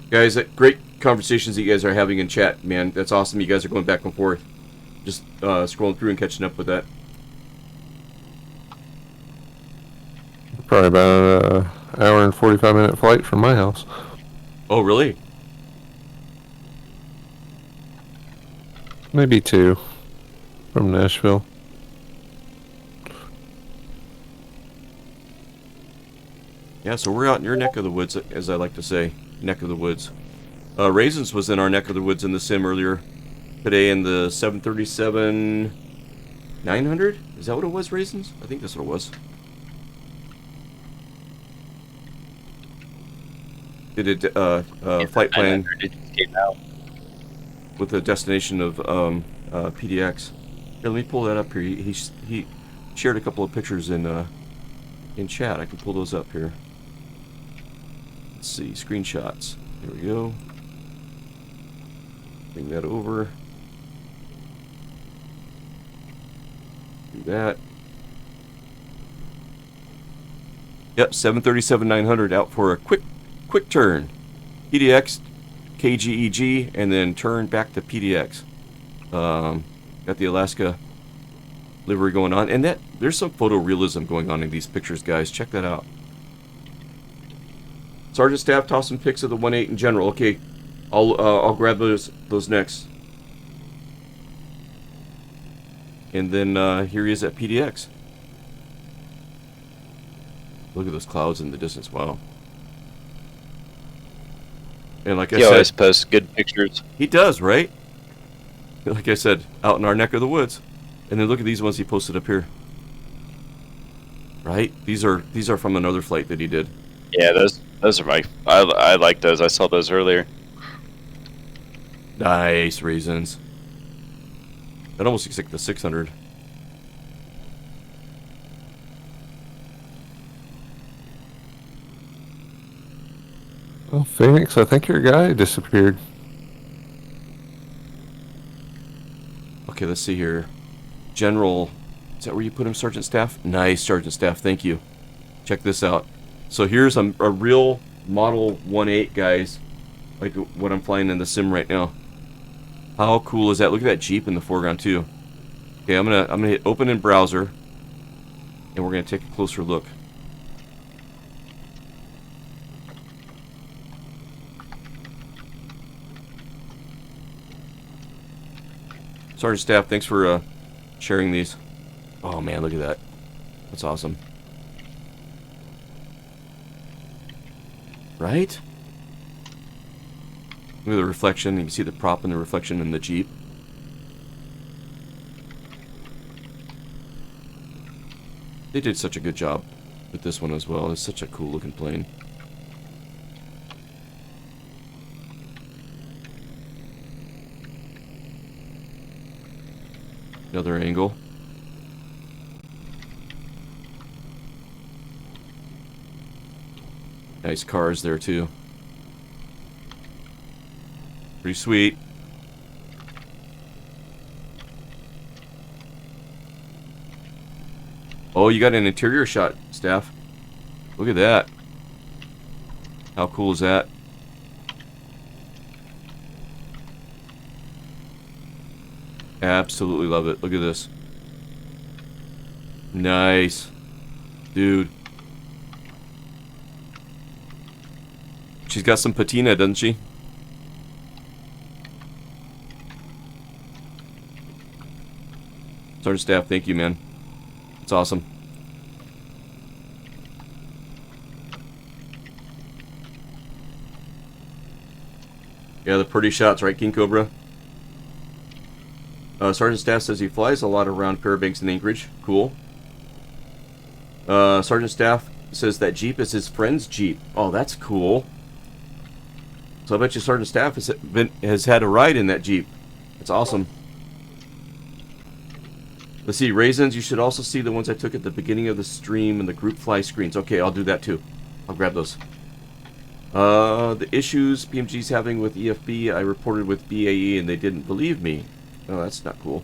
A: Guys, great conversations that you guys are having in chat, man. That's awesome. You guys are going back and forth. Just scrolling through and catching up with that.
B: Probably about an hour and 45-minute flight from my house.
A: Oh, really?
B: Maybe 2 from Nashville.
A: Yeah, so we're out in your neck of the woods, as I like to say. Neck of the woods. Raisins was in our neck of the woods in the sim earlier today in the 737-900? Is that what it was, Raisins? I think that's what it was. Did a flight plan with a destination of PDX. Here, let me pull that up here. He shared a couple of pictures in chat. I can pull those up here. Let's see, screenshots. Here we go. Bring that over. Do that. Yep, 737-900 out for a quick turn. PDX, KGEG, and then turn back to PDX. Got the Alaska livery going on, and there's some photorealism going on in these pictures, guys. Check that out. Sergeant Staff, toss some pics of the 1.8 in general. Okay, I'll grab those next. And then here he is at PDX. Look at those clouds in the distance. Wow. And like I
E: He always
A: said,
E: posts good pictures.
A: he does, right? Like I said, out in our neck of the woods. And then look at these ones he posted up here. Right? These are from another flight that he did.
E: Yeah, those are my. I like those. I saw those earlier.
A: Nice raisins. That almost looks like the 600.
B: Well, Phoenix, I think your guy disappeared.
A: Okay, let's see here. General, is that where you put him, Sergeant Staff? Nice, Sergeant Staff, thank you. Check this out. So here's a real Model 1.8, guys. Like what I'm flying in the sim right now. How cool is that? Look at that Jeep in the foreground too. Okay, I'm gonna hit open in browser, and we're gonna take a closer look. Sergeant Staff, thanks for sharing these. Oh man, look at that. That's awesome. Right? Look at the reflection. You can see the prop and the reflection in the Jeep. They did such a good job with this one as well. It's such a cool looking plane. Another angle. Nice cars there too. Pretty sweet. Oh, you got an interior shot, Staff. Look at that. How cool is that? Absolutely love it. Look at this. Nice. Dude. She's got some patina, doesn't she? Sergeant Staff, thank you, man. It's awesome. Yeah, the pretty shots, right, King Cobra? Sergeant Staff says he flies a lot around Fairbanks and Anchorage. Cool. Sergeant Staff says that Jeep is his friend's Jeep. Oh, that's cool. So I bet you Sergeant Staff has had a ride in that Jeep. That's awesome. Let's see, Raisins, you should also see the ones I took at the beginning of the stream and the group fly screens. Okay, I'll do that too. I'll grab those. The issues PMG's having with EFB, I reported with BAE and they didn't believe me. Oh, that's not cool.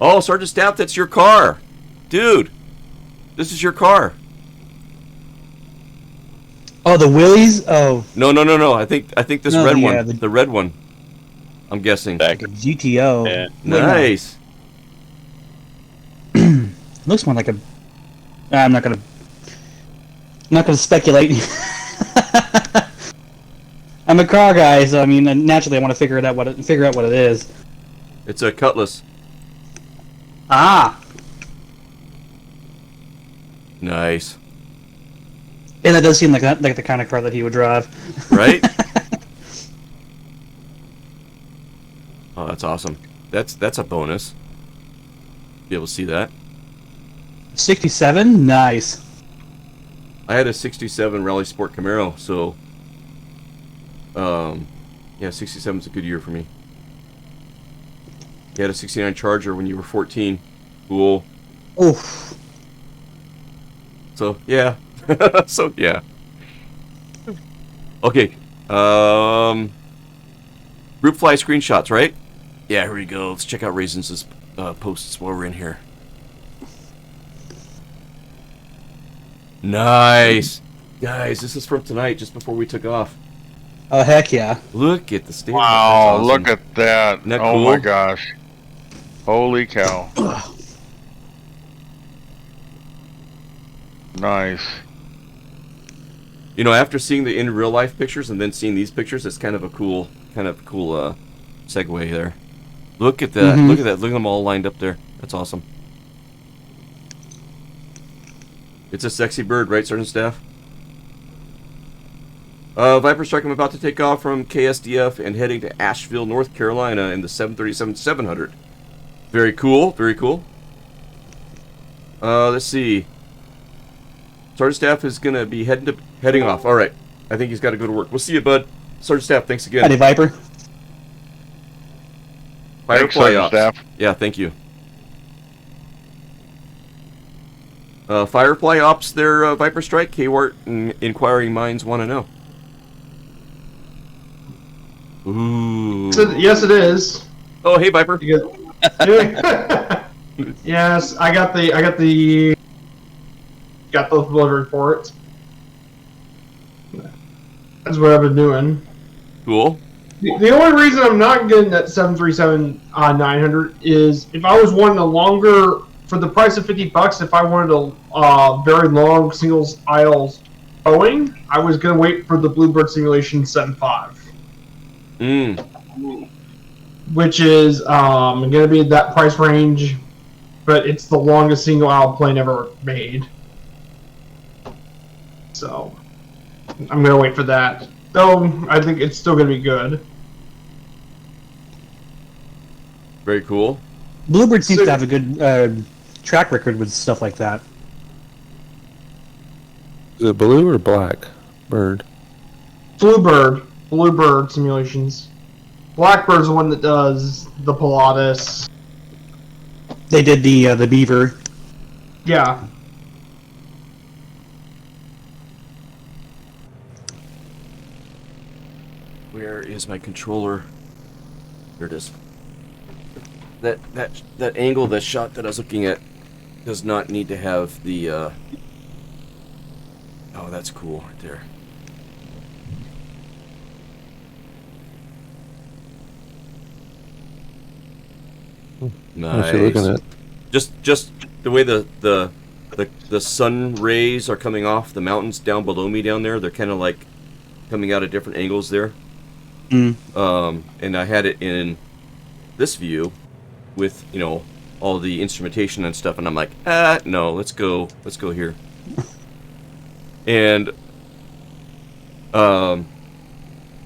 A: Oh, Sergeant Staff, that's your car. Dude, this is your car.
G: Oh, the Willies? Oh,
A: No. I think this
G: No,
A: red
G: the,
A: one. The red one. I'm guessing.
E: Back.
G: the GTO.
E: Yeah.
G: Wait, no.
A: Nice.
G: Looks more like a. I'm not gonna speculate. I'm a car guy, so I mean, naturally, I want to figure out what it is.
A: It's a Cutlass.
G: Ah,
A: Nice.
G: and that does seem like the kind of car that he would drive.
A: Right? Oh, that's awesome. That's a bonus. Be able to see that.
G: 67, nice.
A: I had a 67 Rally Sport Camaro, so yeah, 67's a good year for me. You had a 69 Charger when you were 14. Cool.
G: Oof.
A: So, yeah. So, yeah. Okay. Group fly screenshots, right? Yeah, here we go. Let's check out Raisins' posts while we're in here. Nice. Guys, this is from tonight, just before we took off.
G: Oh, heck yeah.
A: Look at the state.
C: Wow, look at that.
A: Isn't that
C: Oh
A: cool?
C: my gosh. Holy cow. Nice.
A: You know, after seeing the in real life pictures and then seeing these pictures, it's kind of a cool segue there. Look at that.
G: Mhm.
A: Look at that. Look at them all lined up there. That's awesome. It's a sexy bird, right, Sergeant Staff? Viper Strike, I'm about to take off from KSDF and heading to Asheville, North Carolina in the 737-700. Very cool, very cool. Let's see. Sergeant Staff is going to be heading off. All right. I think he's got to go to work. We'll see you, bud. Sergeant Staff, thanks again.
G: Howdy, Viper.
C: Thanks,
A: Firefly
C: Sergeant
A: Ops.
C: Staff.
A: Yeah, thank you. Firefly Ops, their Viper Strike. K-Wart and Inquiring Minds want to know. Ooh.
H: Yes, it is.
A: Oh, hey, Viper.
H: Yes, I got those blood reports. That's what I've been doing.
A: Cool.
H: The only reason I'm not getting that 737-900 is if I was wanting a longer, for the price of $50, if I wanted a very long singles aisle Boeing, I was going to wait for the Bluebird Simulation 7.5. Which is going to be that price range, but it's the longest single aisle plane ever made. So I'm going to wait for that. Though I think it's still going to be good.
A: Very cool.
G: Bluebird seems to have a good track record with stuff like that.
B: Is it blue or black bird?
H: Bluebird simulations. Blackbird's the one that does the Pilatus.
G: They did the Beaver.
H: Yeah.
A: Where is my controller? Here it is. That angle, that shot that I was looking at, does not need to have the. Oh, that's cool right there. Nice.
B: What you looking at?
A: Just the way the sun rays are coming off the mountains down below me down there. They're kind of like coming out at different angles there. And I had it in this view with, you know, all the instrumentation and stuff, and I'm like, no, let's go here. And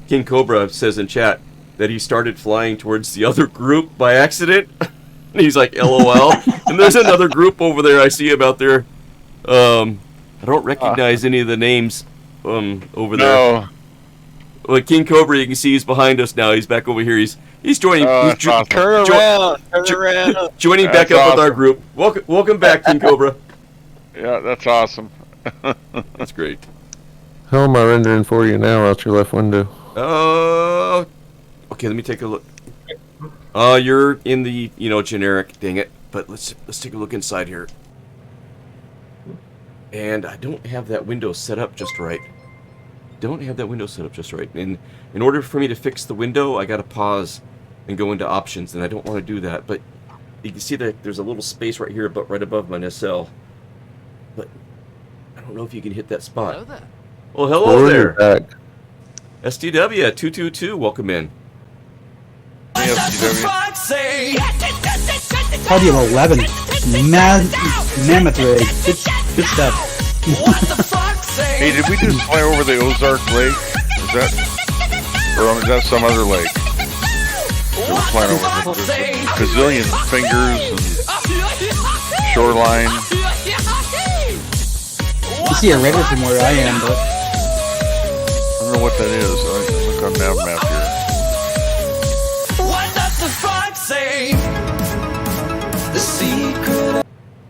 A: King Cobra says in chat that he started flying towards the other group by accident. And he's like, LOL. And there's another group over there I see him out there. I don't recognize any of the names over there.
C: No.
A: Well, King Cobra, you can see he's behind us now. He's back over here. He's joining. He's
C: awesome.
E: Turn around.
A: joining back
C: That's
A: up with our
C: awesome.
A: group. Welcome back, King Cobra.
C: Yeah, that's awesome.
A: That's great.
B: How am I rendering for you now out your left window?
A: Okay, let me take a look. You're in the, generic, dang it. But let's take a look inside here. And I don't have that window set up just right. And in order for me to fix the window, I gotta pause and go into options, and I don't want to do that. But you can see that there's a little space right here, but right above my nacelle. But I don't know if you can hit that spot.
D: Hello there.
A: Well, hello
B: Forward or
A: there.
B: back?
A: STW 222, welcome in.
G: Probably an 11. Mammoth rig. Good stuff.
C: Hey, did we just fly over the Ozark Lake? Or is that some other lake? We're flying over there's a gazillion fingers and shoreline.
G: You see a river from where I am, but
C: I don't know what that is. I look on map here.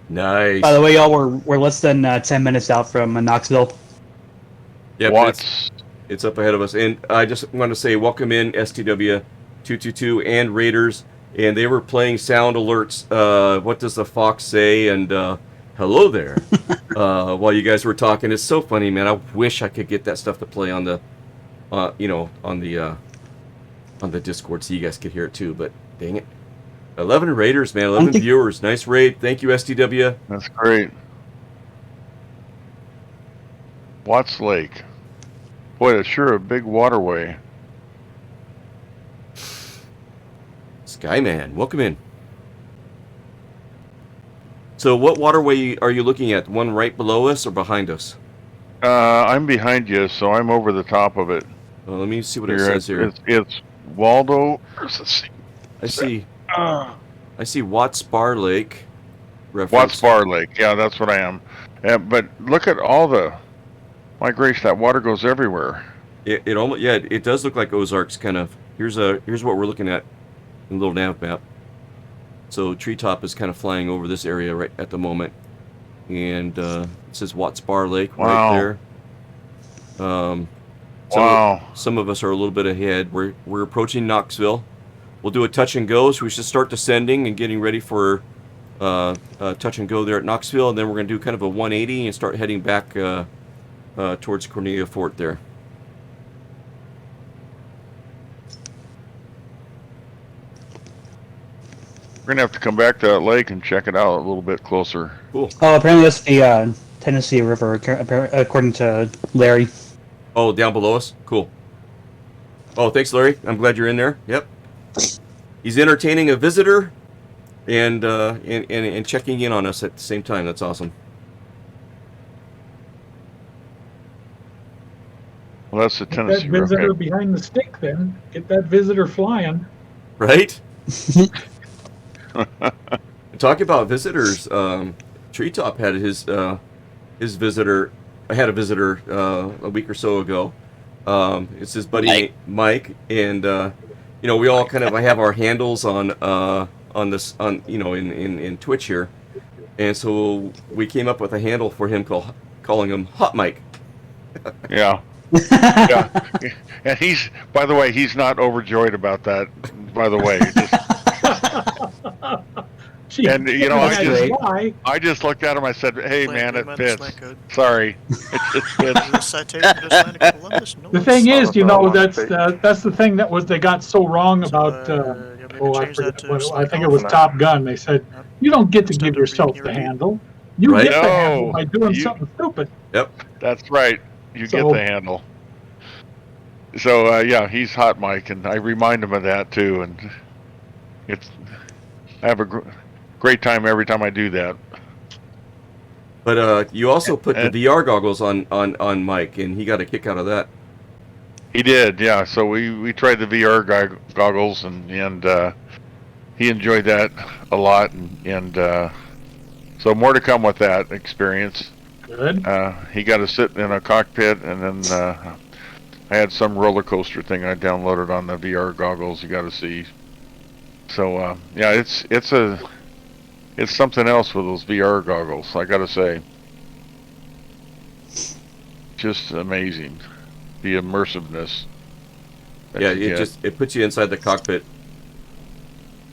A: Nice.
G: by the way, y'all, we're less than 10 minutes out from Knoxville.
A: Yep,
C: Watts.
A: it's up ahead of us. And I just want to say welcome in STW 222 and Raiders. And they were playing sound alerts. What does the fox say? And hello there. While you guys were talking, it's so funny, man. I wish I could get that stuff to play on the, on the Discord, so you guys could hear it too. But dang it, 11 Raiders, man. 11 viewers. Nice raid. Thank you, STW.
C: That's great. Watts Lake. Boy, it's sure a big waterway.
A: Skyman, welcome in. So what waterway are you looking at? The one right below us or behind us?
C: I'm behind you, so I'm over the top of it.
A: Well, let me see what it says here.
C: It's Waldo. Where's the sea?
A: I see Watts Bar Lake. Reference.
C: Watts Bar Lake. Yeah, that's what I am. But look at all the. My grace, that water goes everywhere.
A: It almost it does look like Ozarks kind of. Here's what we're looking at in a little nav map. So Treetop is kind of flying over this area right at the moment, and it says Watts Bar Lake right there. Some of us are a little bit ahead. We're approaching Knoxville. We'll do a touch and go, so we should start descending and getting ready for touch and go there at Knoxville, and then we're going to do kind of a 180 and start heading back towards Cornelia Fort there.
C: We're gonna have to come back to that lake and check it out a little bit closer.
A: Cool.
G: Oh, apparently that's the Tennessee River, according to Larry.
A: Oh, down below us? Cool. Oh, thanks, Larry. I'm glad you're in there. Yep. He's entertaining a visitor and checking in on us at the same time. That's awesome.
C: Well, that's the
F: Get
C: Tennessee
F: that
C: River.
F: visitor behind the stick, then. Get that visitor flying.
A: Right? Talk about visitors. Treetop had his visitor. I had a visitor a week or so ago. It's his buddy Mike, and we all kind of have our handles on this in Twitch here, and so we came up with a handle for him calling him Hot Mike.
C: Yeah. Yeah. And by the way, he's not overjoyed about that. By the way,
F: Gee,
C: and
F: why?
C: I just looked at him. I said, "Hey, man, it fits." Sorry, it fits.
F: The thing is, that's the thing that they got so wrong about. I forget I think it was Top Gun. They said you don't get to give yourself the handle. You get the handle by doing something stupid.
A: Yep,
C: that's right. You get the handle. So yeah, he's Hot Mike, and I remind him of that too. And I have a great time every time I do that.
A: But you also put the VR goggles on Mike, and he got a kick out of that.
C: He did, yeah. So we tried the VR goggles, and he enjoyed that a lot, and so more to come with that experience.
F: Good.
C: He got to sit in a cockpit, and then I had some roller coaster thing I downloaded on the VR goggles. You got to see. So yeah, it's something else with those VR goggles. I got to say, just amazing, the immersiveness.
A: Yeah, it puts you inside the cockpit.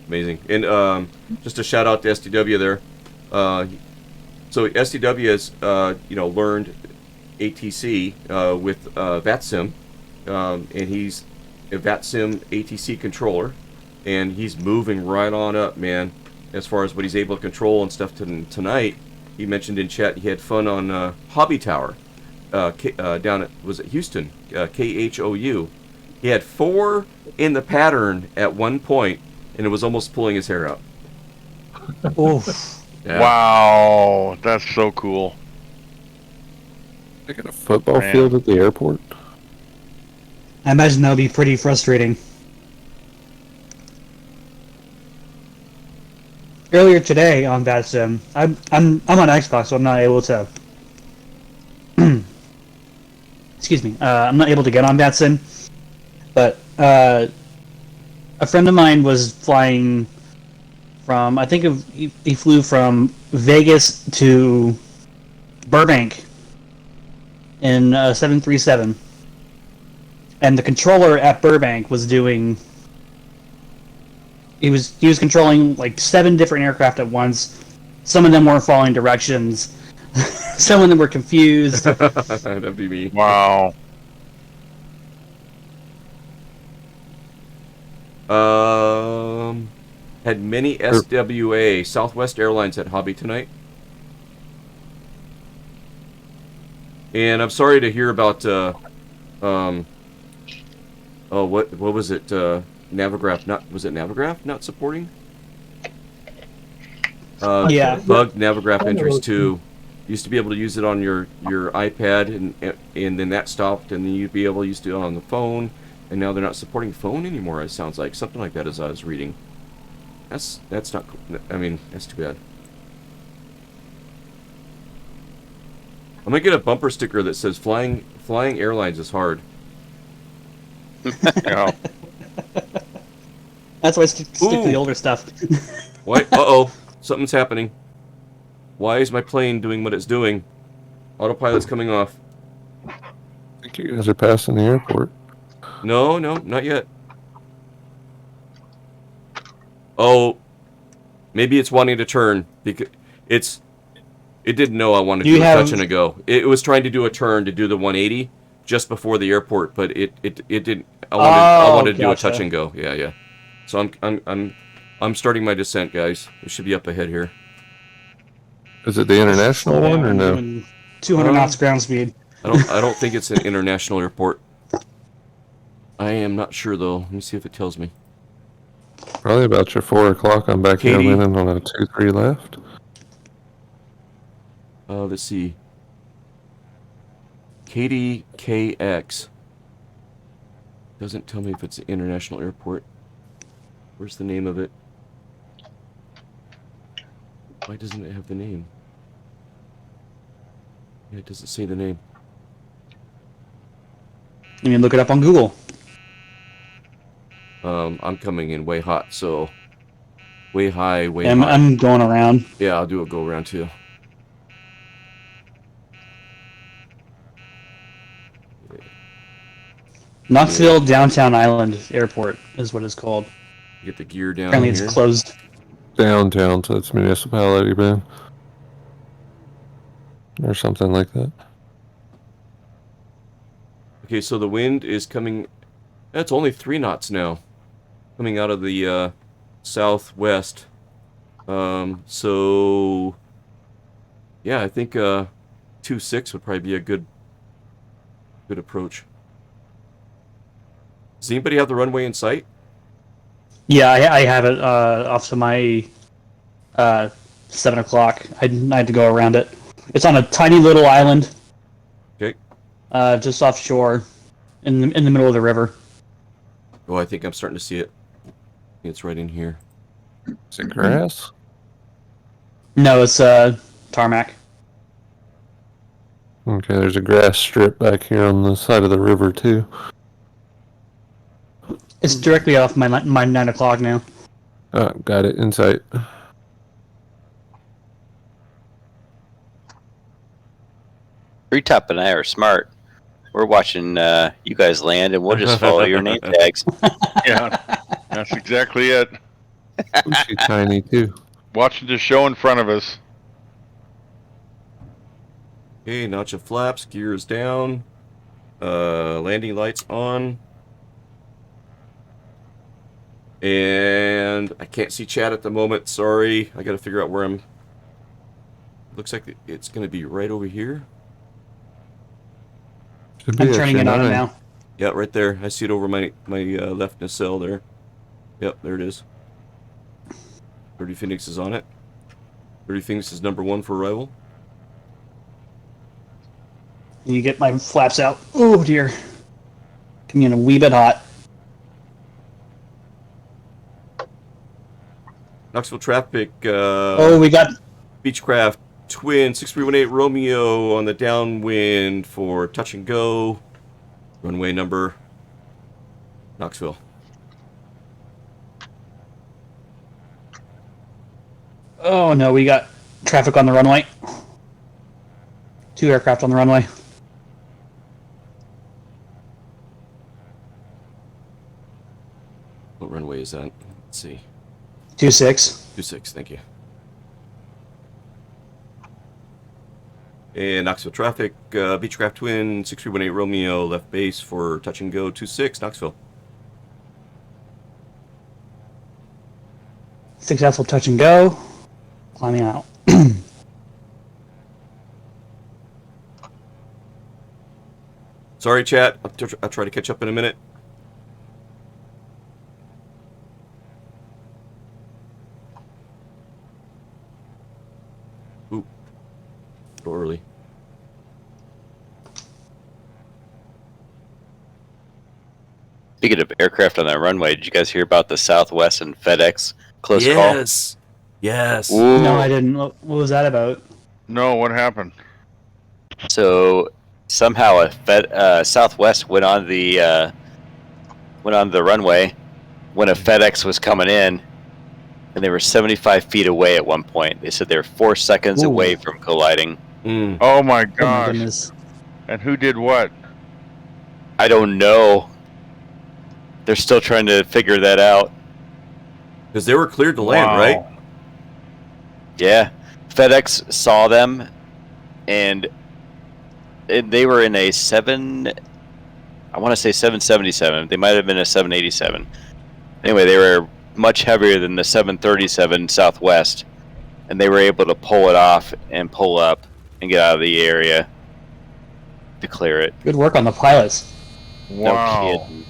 A: Amazing. And just a shout out to SDW there. So SDW has learned ATC with VATSIM, and he's a VATSIM ATC controller, and he's moving right on up, man, as far as what he's able to control and stuff. Tonight, he mentioned in chat he had fun on Hobby Tower down at, was it Houston, KHOU. He had 4 in the pattern at one point, and it was almost pulling his hair out.
G: Oof.
A: Yeah.
C: Wow, that's so cool.
B: They got a football field at the airport.
G: I imagine that would be pretty frustrating. Earlier today on VATSIM, I'm on Xbox, so I'm not able to. Excuse me. I'm not able to get on VATSIM, but a friend of mine was flying from. I think he flew from Vegas to Burbank in a 737, and the controller at Burbank was doing. He was controlling like 7 different aircraft at once. Some of them weren't following directions. Some of them were confused.
A: That'd be me.
C: Wow.
A: Had many SWA Southwest Airlines at Hobby tonight. And I'm sorry to hear about what was it? Navigraph not supporting?
G: Yeah.
A: Bug Navigraph entries too. Used to be able to use it on your iPad, and then that stopped, and then you'd be able to use it on the phone, and now they're not supporting phone anymore. It sounds like something like that as I was reading. That's not cool. I mean, that's too bad. I'm gonna get a bumper sticker that says flying airlines is hard.
C: Yeah.
G: That's why I stick to the
A: Ooh.
G: older stuff.
A: Why? Uh-oh. Something's happening. Why is my plane doing what it's doing? Autopilot's coming off.
B: I think you guys are passing the airport.
A: No, not yet. Oh, maybe it's wanting to turn because it didn't know I wanted to do a touch and a go. It was trying to do a turn to do the 180 just before the airport, but it didn't. I wanted to do a touch and go. Yeah. So I'm starting my descent, guys. We should be up ahead here.
B: Is it the international one or no?
G: 200 knots ground speed.
A: I don't think it's an international airport. I am not sure though. Let me see if it tells me.
B: Probably about your 4 o'clock. I'm back here
A: Katie?
B: running on a 2-3 left.
A: Let's see. KDKX. Doesn't tell me if it's an international airport. Where's the name of it? Why doesn't it have the name? Yeah, it doesn't say the name.
G: You mean look it up on Google?
A: I'm coming in way hot, so way high, way
G: I'm,
A: hot.
G: I'm going around.
A: Yeah, I'll do a go around too.
G: Knoxville Downtown Island Airport is what it's called.
A: Get the gear down
G: Apparently
A: here.
G: it's closed.
B: Downtown, so it's municipality, Ben. Or something like that.
A: Okay, so the wind is coming. That's only 3 knots now, coming out of the southwest. So yeah, I think 2.6 would probably be a good approach. Does anybody have the runway in sight?
G: Yeah, I have it off to my 7 o'clock. I had to go around it. It's on a tiny little island.
A: Okay.
G: Just offshore, in the middle of the river.
A: Oh, I think I'm starting to see it. I think it's right in here.
B: Is it grass?
G: No, it's tarmac.
B: Okay, there's a grass strip back here on the side of the river, too.
G: It's directly off my 9 o'clock now.
B: Got it. Insight.
E: Treetop and I are smart. We're watching you guys land, and we'll just follow your name tags.
C: Yeah, that's exactly it.
B: She's tiny, too.
C: Watching the show in front of us.
A: Okay, notch of flaps, gears down, landing lights on. And I can't see chat at the moment, sorry. I gotta figure out where I'm. Looks like it's gonna be right over here.
B: Should be
G: I'm
B: at
G: turning
B: your
G: it on
B: 9.
G: now.
A: Yeah, right there. I see it over my left nacelle there. Yep, there it is. 30 Phoenix is on it. 30 Phoenix is number 1 for arrival.
G: You get my flaps out. Oh dear. Coming in a wee bit hot.
A: Knoxville traffic.
G: We got
A: Beechcraft Twin 6318 Romeo on the downwind for touch and go. Runway number Knoxville.
G: Oh no, we got traffic on the runway. 2 aircraft on the runway.
A: What runway is that? Let's see.
G: 26.
A: 26, thank you. And Knoxville traffic, Beechcraft Twin 6318 Romeo left base for touch and go 26 Knoxville.
G: Successful touch and go. Climbing out.
A: Sorry, chat. I'll try to catch up in a minute. Ooh. Go early.
E: Speaking of aircraft on that runway, did you guys hear about the Southwest and FedEx close call?
A: Yes. Yes.
E: Ooh.
G: No, I didn't. What was that about?
C: No, what happened?
E: So somehow Southwest went on the runway when a FedEx was coming in, and they were 75 feet away at one point. They said they were 4 seconds
G: Ooh.
E: away from colliding.
A: Mm.
C: Oh my
G: Oh my
C: gosh!
G: goodness.
C: And who did what?
E: I don't know. They're still trying to figure that out.
A: Because they were cleared to land, right?
E: Yeah, FedEx saw them, and they were in a I want to say 777. They might have been a 787. Anyway, they were much heavier than the 737 Southwest, and they were able to pull it off and pull up and get out of the area to clear it.
G: Good work on the pilots.
C: Wow.
E: No kidding.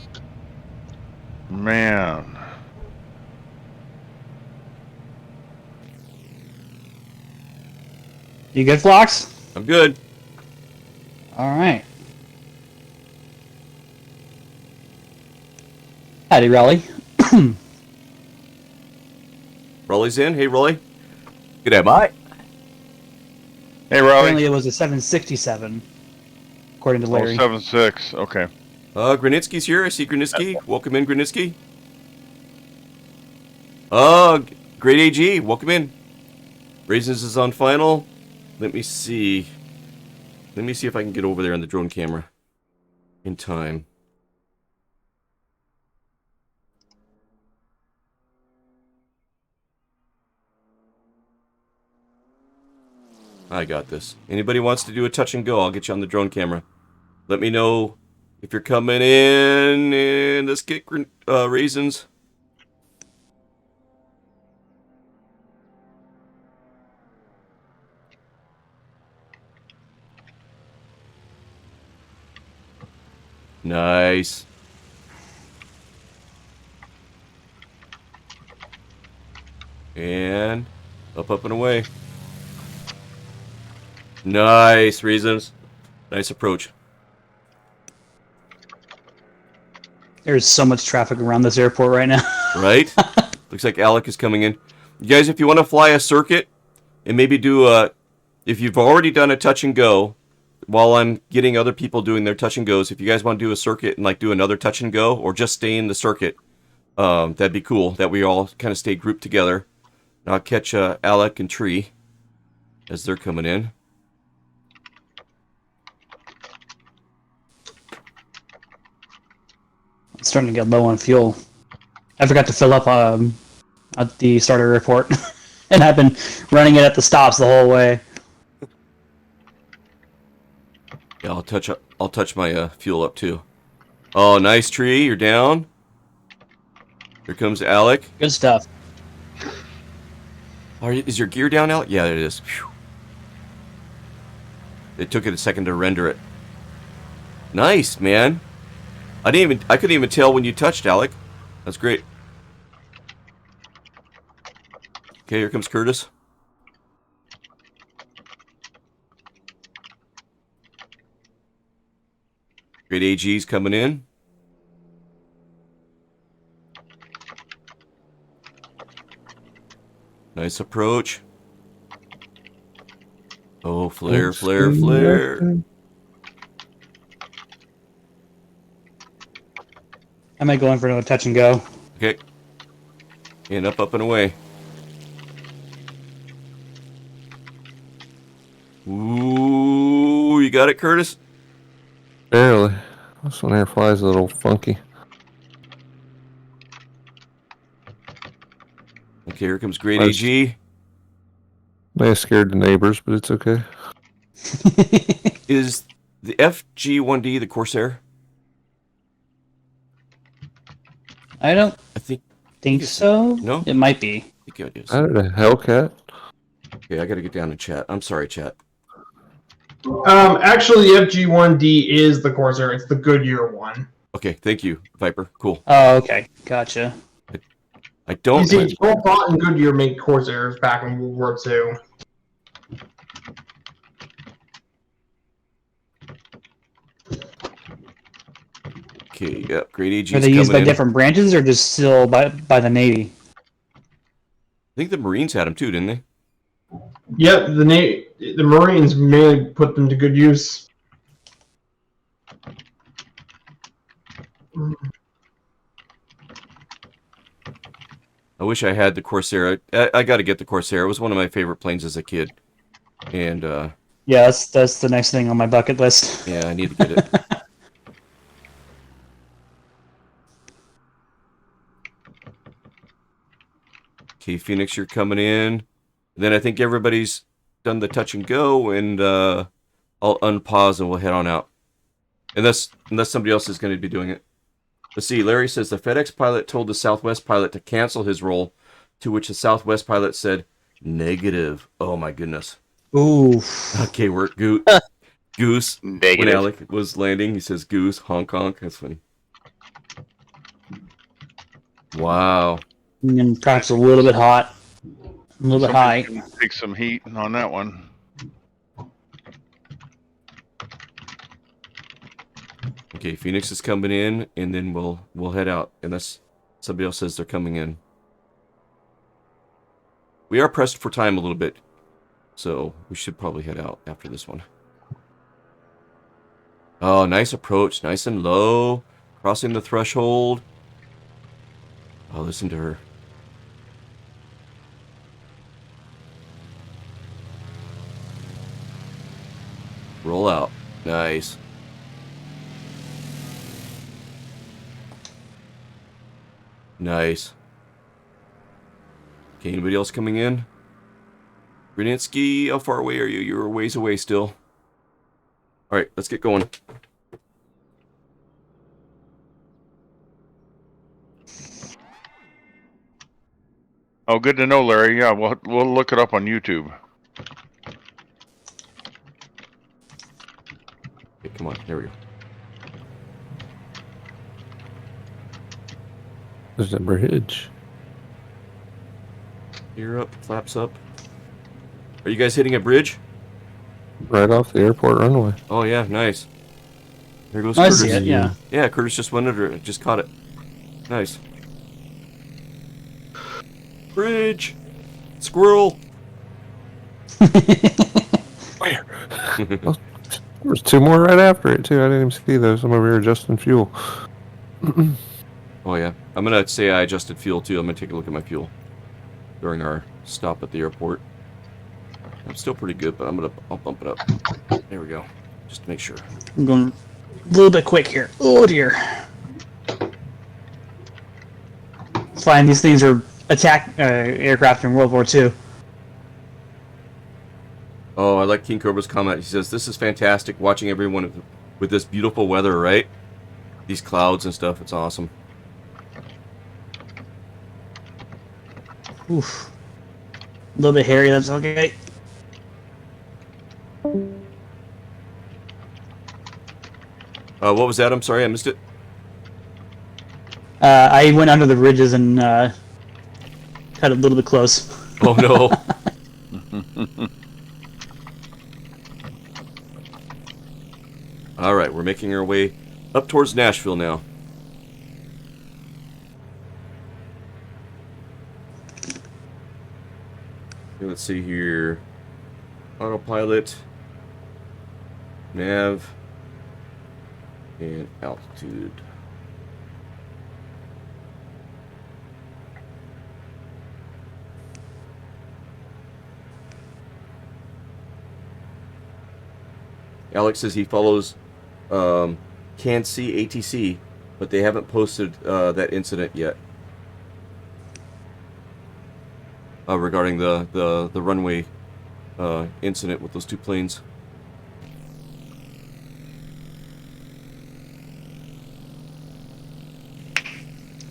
C: Man.
G: You good, Phlox?
A: I'm good.
G: All right. Howdy, Raleigh.
A: Raleigh's in. Hey, Raleigh. G'day, mate.
C: Hey, Raleigh.
G: Apparently it was a 767, according to Larry.
C: 76. Okay.
A: Granitsky's here. I see Granitsky. Welcome in, Granitsky. Great AG. Welcome in. Raisins is on final. Let me see. Let me see if I can get over there on the drone camera in time. I got this. Anybody wants to do a touch and go, I'll get you on the drone camera. Let me know if you're coming in, and let's get raisins. Nice. And up, up, and away. Nice, Reasons. Nice approach.
G: There's so much traffic around this airport right now.
A: Right? Looks like Alec is coming in. You guys, if you want to fly a circuit and maybe do if you've already done a touch and go, while I'm getting other people doing their touch and goes, if you guys want to do a circuit and like do another touch and go, or just stay in the circuit, that'd be cool. That we all kind of stay grouped together. And I'll catch Alec and Tree as they're coming in.
G: It's starting to get low on fuel. I forgot to fill up at the starter airport, and I've been running it at the stops the whole way.
A: Yeah, I'll touch my fuel up too. Oh, nice, Tree. You're down. Here comes Alec.
G: Good stuff.
A: Is your gear down, Alec? Yeah, it is. Phew. It took it a second to render it. Nice, man. I couldn't even tell when you touched, Alec. That's great. Okay, here comes Curtis. Great AG's coming in. Nice approach. Oh, flare, flare, flare.
G: I might go in for another touch and go.
A: Okay. And up, up, and away. Ooh, you got it, Curtis?
B: Barely. This one here flies a little funky.
A: Okay, here comes Great AG.
B: May have scared the neighbors, but it's okay.
A: Is the FG-1D the Corsair?
G: I don't
A: I
G: think so.
A: No?
G: It might be.
A: I think it is.
B: I had a Hellcat.
A: Okay, I gotta get down to chat. I'm sorry, chat.
H: Actually, the FG-1D is the Corsair. It's the Goodyear one.
A: Okay, thank you, Viper. Cool.
G: Oh, okay. Gotcha.
A: I don't...
H: You see, DuPont and Goodyear made Corsairs back in World War II.
A: Okay, yep. Grade AG
G: Are
A: is
G: they used by
A: coming in.
G: different branches or just still by the Navy?
A: I think the Marines had them too, didn't they?
H: Yep, the Marines mainly put them to good use.
A: I wish I had the Corsair. I got to get the Corsair. It was one of my favorite planes as a kid. And,
G: Yeah, that's the next thing on my bucket list.
A: yeah, I need to get it. Okay, Phoenix, you're coming in. Then I think everybody's done the touch and go, and I'll unpause and we'll head on out. Unless somebody else is going to be doing it. Let's see. Larry says the FedEx pilot told the Southwest pilot to cancel his role, to which the Southwest pilot said, negative. Oh my goodness.
G: Ooh.
A: Okay, we're Goose.
E: Negative.
A: When Alec was landing, he says goose, honk honk. That's funny. Wow.
G: And perhaps a little bit hot. A little bit high.
C: Somebody can take some heat on that one.
A: Okay, Phoenix is coming in, and then we'll head out unless somebody else says they're coming in. We are pressed for time a little bit, so we should probably head out after this one. Oh, nice approach, nice and low, crossing the threshold. Oh, listen to her. Roll out, nice. Nice. Okay, anybody else coming in? Grunitzky, how far away are you? You're a ways away still. Alright, let's get going.
C: Oh, good to know, Larry. Yeah, we'll look it up on YouTube.
A: Okay, come on, there we go.
B: There's that bridge.
A: Gear up, flaps up. Are you guys hitting a bridge?
B: Right off the airport runway.
A: Oh yeah, nice. There goes
G: I
A: Curtis.
G: see it, yeah.
A: Yeah, Curtis just went under it, just caught it. Nice. Bridge! Squirrel!
B: Where? Well, there was two more right after it too. I didn't even see those. I'm over here adjusting fuel.
A: Oh yeah, I'm gonna say I adjusted fuel too. I'm gonna take a look at my fuel during our stop at the airport. I'm still pretty good, but I'll bump it up. There we go, just to make sure.
G: I'm going a little bit quick here. Oh dear. It's fine. These things are attack aircraft in World War II.
A: Oh, I like King Cobra's comment. He says, "This is fantastic watching everyone with this beautiful weather, right? These clouds and stuff. It's awesome."
G: Oof. A little bit hairy. That's okay.
A: What was that? I'm sorry, I missed it.
G: I went under the ridges and cut a little bit close.
A: Oh no. All right, we're making our way up towards Nashville now. Okay, let's see here. Autopilot, nav, and altitude. Alex says he follows Can See ATC, but they haven't posted that incident yet regarding the runway incident with those two planes.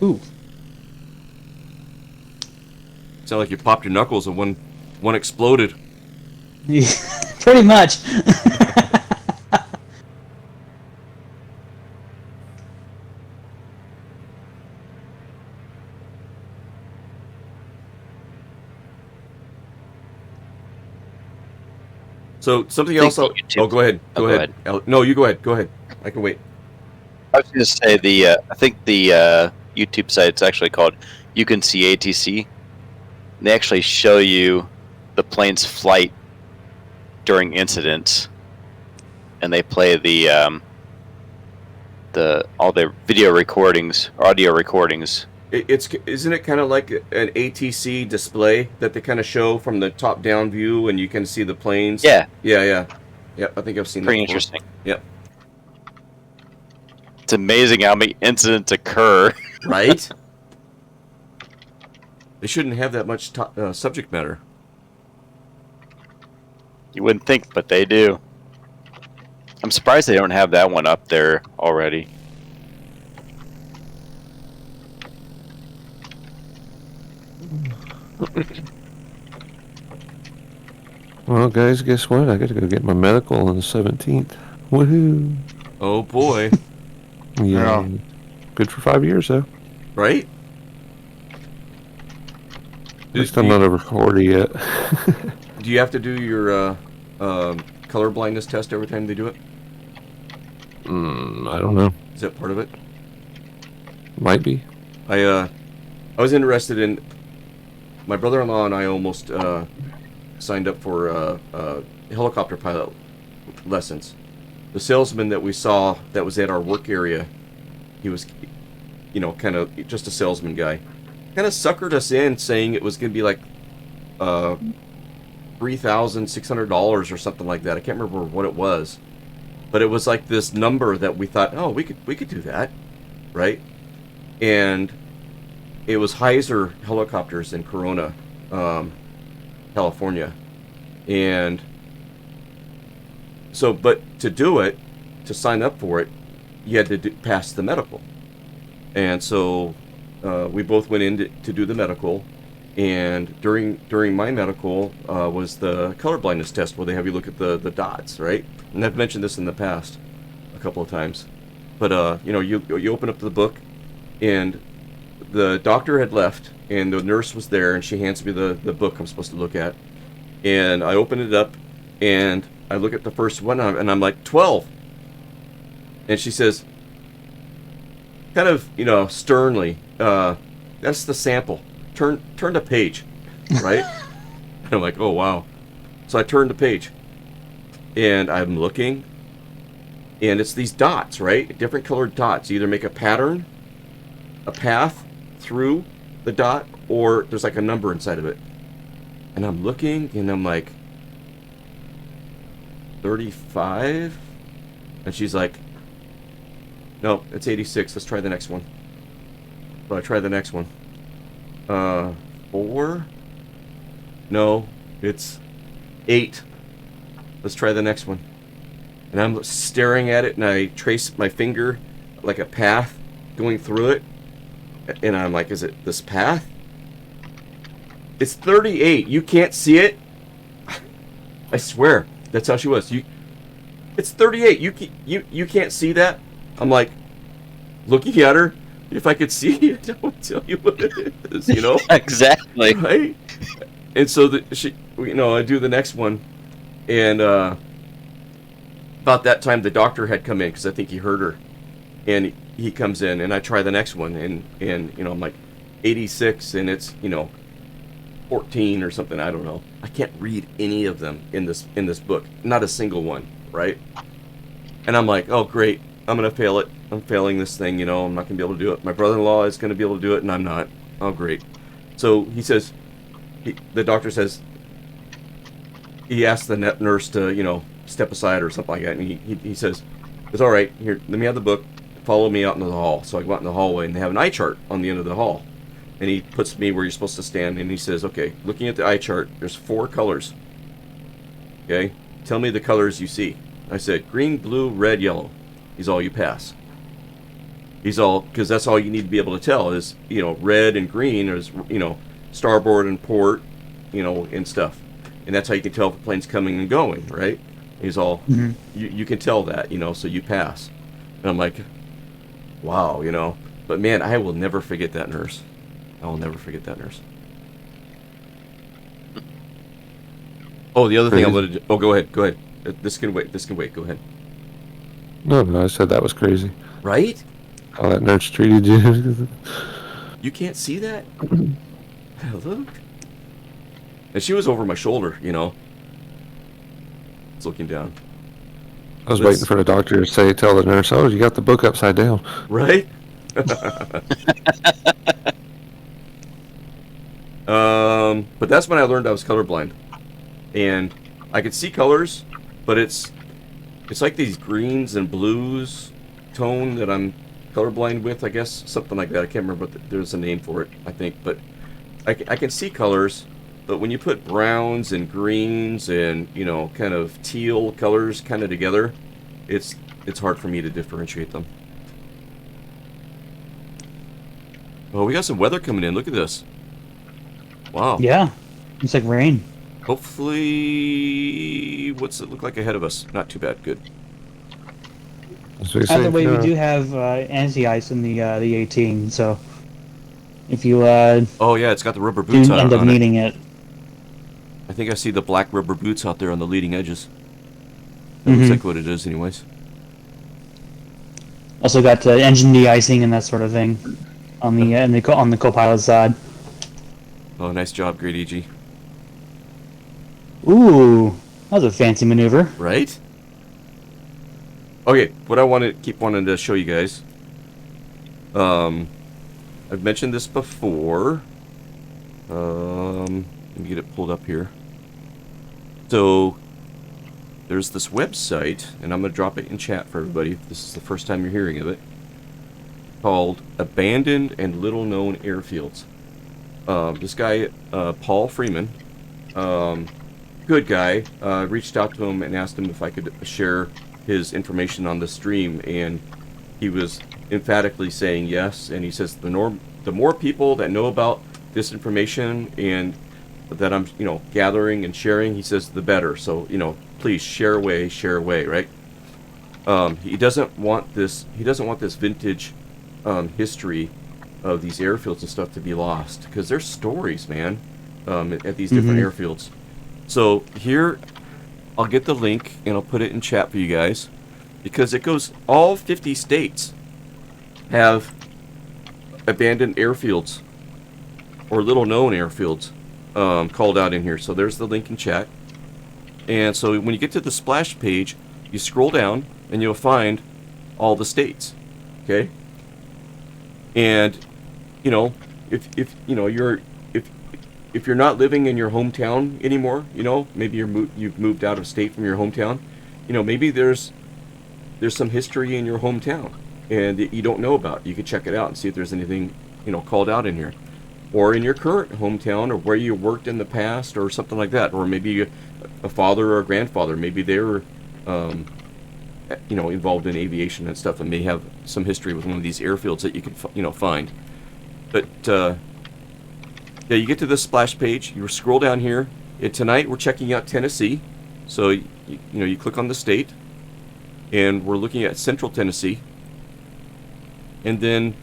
G: Ooh.
A: Sound like you popped your knuckles and one exploded.
G: Pretty much.
A: So something else.
E: Think we'll get to-
A: Oh, go ahead. Go
E: go
A: ahead. No, you go ahead. Go ahead. I can wait.
E: I was going to say I think the YouTube site's actually called You Can See ATC. They actually show you the plane's flight during incidents, and they play all their video recordings, audio recordings.
A: Isn't it kind of like an ATC display that they kind of show from the top down view, and you can see the planes?
E: Yeah.
A: Yeah. I think I've seen that.
E: Pretty
A: before.
E: interesting.
A: Yep.
E: It's amazing how many incidents occur.
A: Right? They shouldn't have that much subject matter.
E: You wouldn't think, but they do. I'm surprised they don't have that one up there already.
B: Well, guys, guess what? I got to go get my medical on the 17th. Woohoo!
A: Oh boy.
B: Yeah. Good for 5 years, though.
A: Right?
B: At least I'm not over 40 yet.
A: Do you have to do your color blindness test every time they do it?
B: I don't know.
A: Is that part of it?
B: Might be.
A: I was interested in. My brother-in-law and I almost signed up for helicopter pilot lessons. The salesman that we saw that was at our work area, he was, kind of just a salesman guy. Kind of suckered us in, saying it was going to be like $3,600 or something like that. I can't remember what it was, but it was like this number that we thought, oh, we could do that, right? And it was Heiser helicopters in Corona, California, and so, but to do it, to sign up for it, you had to pass the medical, and so we both went in to do the medical. And during my medical was the color blindness test, where they have you look at the dots, right? And I've mentioned this in the past a couple of times, but you open up the book, and the doctor had left, and the nurse was there, and she hands me the book I'm supposed to look at, and I open it up, and I look at the first one, and I'm like 12, and she says, kind of sternly, that's the sample. Turn the page, right? And I'm like, oh wow. So I turned the page, and I'm looking, and it's these dots, right? Different colored dots. You either make a pattern, a path through the dot, or there's like a number inside of it. And I'm looking, and I'm like, 35? And she's like, no, it's 86. Let's try the next one. So I try the next one. 4? No, it's 8. Let's try the next one. And I'm staring at it, and I trace my finger like a path going through it, and I'm like, is it this path? It's 38. You can't see it? I swear, that's how she was. It's 38. You can't see that? I'm like, looking at her. If I could see it, I would tell you what it is,
E: Exactly.
A: Right? And so I do the next one, and about that time the doctor had come in, because I think he heard her, and he comes in, and I try the next one, and I'm like 86, and it's 14 or something. I don't know. I can't read any of them in this book, not a single one, right? And I'm like, oh great, I'm gonna fail it. I'm failing this thing, I'm not going to be able to do it. My brother-in-law is going to be able to do it, and I'm not. Oh, great. So he says, the doctor says, he asked the nurse to, step aside or something like that, and he says, it's all right, here, let me have the book, follow me out into the hall. So I go out in the hallway, and they have an eye chart on the end of the hall. And he puts me where you're supposed to stand, and he says, okay, looking at the eye chart, there's 4 colors. Okay? Tell me the colors you see. I said, green, blue, red, yellow. He's all, you pass. He's all, because that's all you need to be able to tell is, red and green is, starboard and port, and stuff. And that's how you can tell if a plane's coming and going, right? He's all, you can tell that, so you pass. And I'm like, wow, But man, I will never forget that nurse. I will never forget that nurse. Oh, the other thing I wanted to, go ahead. This can wait, go ahead.
B: No, I said that was crazy.
A: Right?
B: How that nurse treated you.
A: You can't see that? Look. And she was over my shoulder, you know. It's looking down.
B: I was waiting for the doctor to tell the nurse, "Oh, you got the book upside down."
A: Right? But that's when I learned I was colorblind. And I could see colors, but it's like these greens and blues tone that I'm colorblind with, I guess. Something like that. I can't remember, but there's a name for it, I think. But I can see colors, but when you put browns and greens and, you know, kind of teal colors kind of together, it's hard for me to differentiate them. Oh, we got some weather coming in. Look at this. Wow.
G: Yeah. It's like rain.
A: Hopefully, what's it look like ahead of us? Not too bad. Good.
G: Either way, we do have anti-ice in the 18, so if you
A: oh yeah, it's got the rubber boots
G: do end up needing it.
A: I think I see the black rubber boots out there on the leading edges. That looks like what it is, anyways.
G: Also got engine de-icing and that sort of thing on the on the co-pilot side.
A: Oh, nice job, great EG.
G: Ooh, that was a fancy maneuver.
A: Right? Okay, what I keep wanting to show you guys. I've mentioned this before. Let me get it pulled up here. So, there's this website, and I'm going to drop it in chat for everybody if this is the first time you're hearing of it, called Abandoned and Little Known Airfields. This guy, Paul Freeman, good guy, reached out to him and asked him if I could share his information on the stream, and he was emphatically saying yes. And he says the more people that know about this information and that I'm, you know, gathering and sharing, he says the better. So, you know, please share away, right? He doesn't want this vintage history of these airfields and stuff to be lost, because there's stories, man, at these different airfields. So here, I'll get the link and I'll put it in chat for you guys, because it goes, all 50 states have abandoned airfields or little known airfields called out in here. So there's the link in chat. And so when you get to the splash page, you scroll down and you'll find all the states. Okay? And you know, if you know if you're not living in your hometown anymore, you know, maybe you've moved out of state from your hometown, you know, maybe there's some history in your hometown and that you don't know about. You could check it out and see if there's anything, you know, called out in here, or in your current hometown, or where you worked in the past, or something like that. Or maybe a father or a grandfather, maybe they were you know, involved in aviation and stuff, and may have some history with one of these airfields that you can, you know, find. But yeah, you get to this splash page, you scroll down here, and tonight we're checking out Tennessee. So you know, you click on the state, and we're looking at Central Tennessee, and then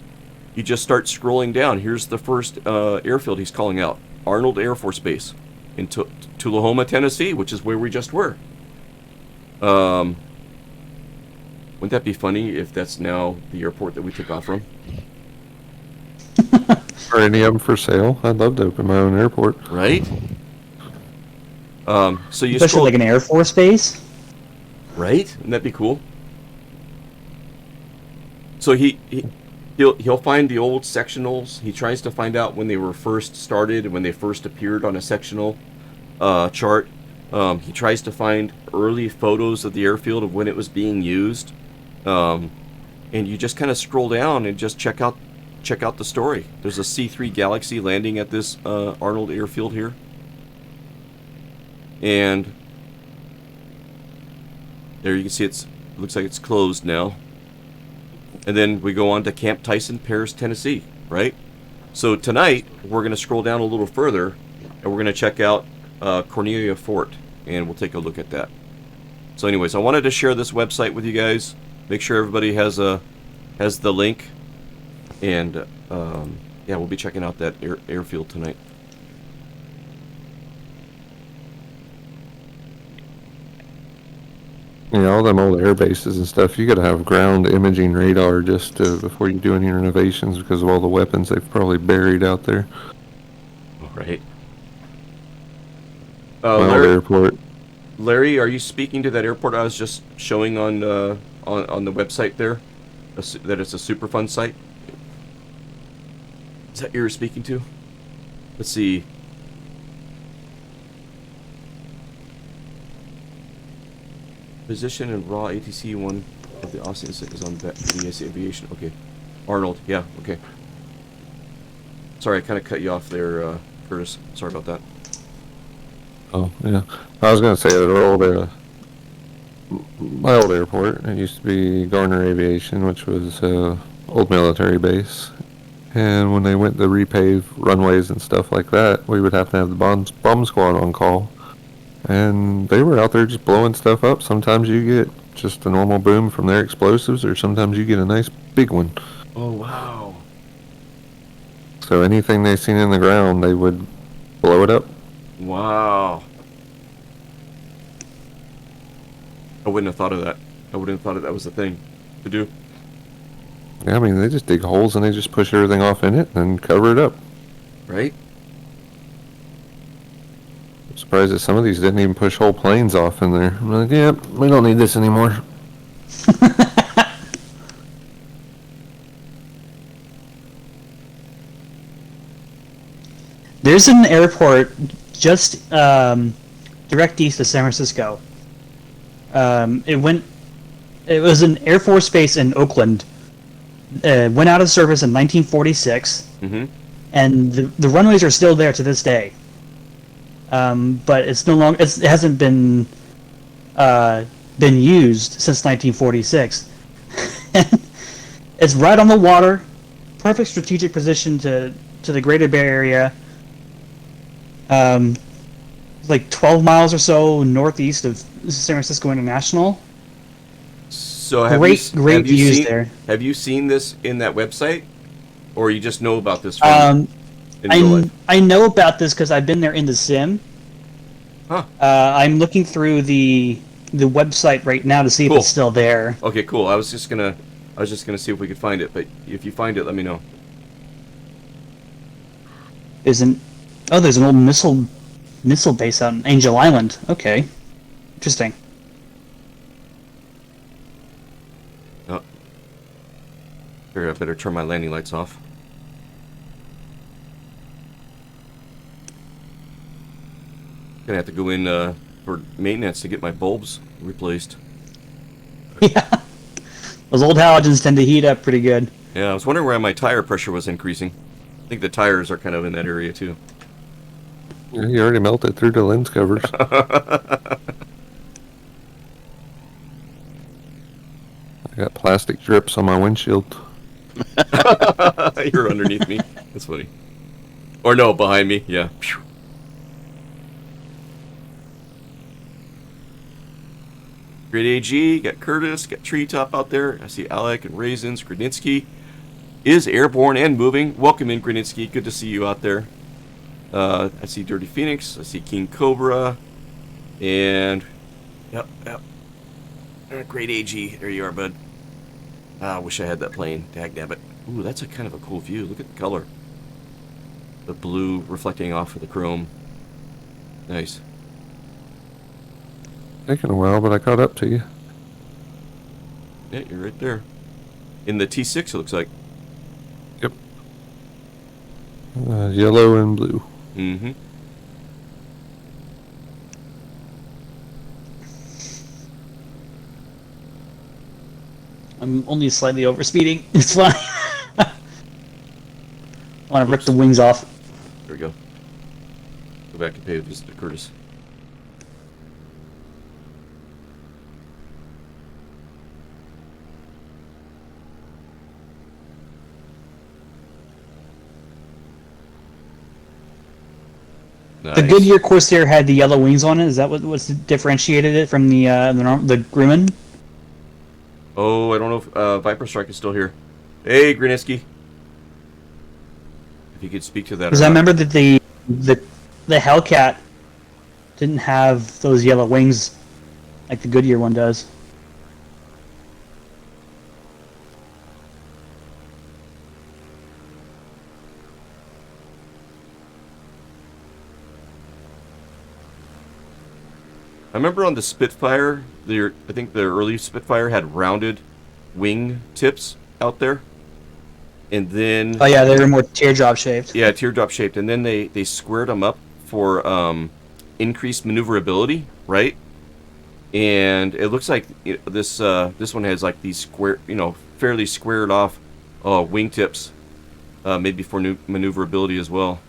A: you just start scrolling down. Here's the first airfield he's calling out, Arnold Air Force Base in Tullahoma, Tennessee, which is where we just were. Wouldn't that be funny if that's now the airport that we took off from?
B: Are any of them for sale? I'd love to open my own airport.
A: Right? So you
G: Especially
A: scroll,
G: like an Air Force base.
A: right? Wouldn't that be cool? So he'll find the old sectionals. He tries to find out when they were first started and when they first appeared on a sectional chart. He tries to find early photos of the airfield of when it was being used. And you just kind of scroll down and just check out the story. There's a C-3 Galaxy landing at this Arnold airfield here. And there you can see it looks like it's closed now. And then we go on to Camp Tyson, Paris, Tennessee, right? So tonight, we're going to scroll down a little further, and we're going to check out Cornelia Fort, and we'll take a look at that. So anyways, I wanted to share this website with you guys. Make sure everybody has the link. And yeah, we'll be checking out that airfield tonight.
B: all them old air bases and stuff, you gotta have ground imaging radar just before you do any renovations because of all the weapons they've probably buried out there.
A: Right.
B: My old
A: Larry,
B: airport.
A: Larry, are you speaking to that airport I was just showing on the website there? That it's a Superfund site? Is that you're speaking to? Let's see. Position and raw ATC one of the Austin is on VS Aviation. Okay. Arnold, yeah, okay. Sorry, I kind of cut you off there, Curtis. Sorry about that.
B: Oh, yeah. I was gonna say that my old airport, it used to be Garner Aviation, which was old military base. And when they went to repave runways and stuff like that, we would have to have the bomb squad on call. And they were out there just blowing stuff up. Sometimes you get just a normal boom from their explosives, or sometimes you get a nice big one.
A: Oh, wow.
B: So anything they seen in the ground, they would blow it up.
A: Wow. I wouldn't have thought of that. I wouldn't have thought that was the thing to do.
B: Yeah, I mean, they just dig holes and they just push everything off in it and cover it up.
A: Right?
B: I'm surprised that some of these didn't even push whole planes off in there. I'm like, yeah, we don't need this anymore.
G: There's an airport just direct east of San Francisco. It was an Air Force base in Oakland. Went out of service in 1946, and the runways are still there to this day. But it's no longer. It hasn't been used since 1946. It's right on the water, perfect strategic position to the Greater Bay Area. Like 12 miles or so northeast of San Francisco International.
A: So
G: great views there.
A: Have you seen this in that website, or you just know about this from in real life?
G: I know about this because I've been there in the sim.
A: Huh.
G: I'm looking through the website right now to see if it's still there.
A: Okay, cool. I was just gonna see if we could find it, but if you find it, let me know.
G: There's an old missile base out in Angel Island. Okay, interesting.
A: Oh, figured I better turn my landing lights off. Gonna have to go in for maintenance to get my bulbs replaced.
G: Yeah, those old halogens tend to heat up pretty good.
A: Yeah, I was wondering why my tire pressure was increasing. I think the tires are kind of in that area too.
B: Yeah, you already melted through the lens covers. I got plastic drips on my windshield.
A: You're underneath me. That's funny. Or no, behind me. Yeah. Great AG, got Curtis, got Treetop out there. I see Alec and Raisins. Grunitzky is airborne and moving. Welcome in, Grunitzky. Good to see you out there. I see Dirty Phoenix. I see King Cobra. And, yep. Great AG. There you are, bud. I wish I had that plane. Dagnabbit. Ooh, that's a kind of a cool view. Look at the color. The blue reflecting off of the chrome. Nice.
B: Taking a while, but I caught up to you.
A: Yeah, you're right there. In the T6, it looks like.
B: Yep. Yellow and blue.
A: Mm-hmm.
G: I'm only slightly overspeeding. It's fine. I want to rip the wings off.
A: There we go. Go back and pay a visit to Curtis. Nice.
G: The Goodyear Corsair had the yellow wings on it. Is that what differentiated it from the Grumman?
A: Oh, I don't know if Viper Strike is still here. Hey, Grunitzky. If you could speak to that.
G: Because I remember that the Hellcat didn't have those yellow wings like the Goodyear one does.
A: I remember on the Spitfire, I think the early Spitfire had rounded wing tips out there. And then...
G: Oh yeah, they were more teardrop shaped.
A: Yeah, teardrop shaped. And then they squared them up for increased maneuverability, right? And it looks like this one has like these square, fairly squared off wingtips, maybe for new maneuverability as well.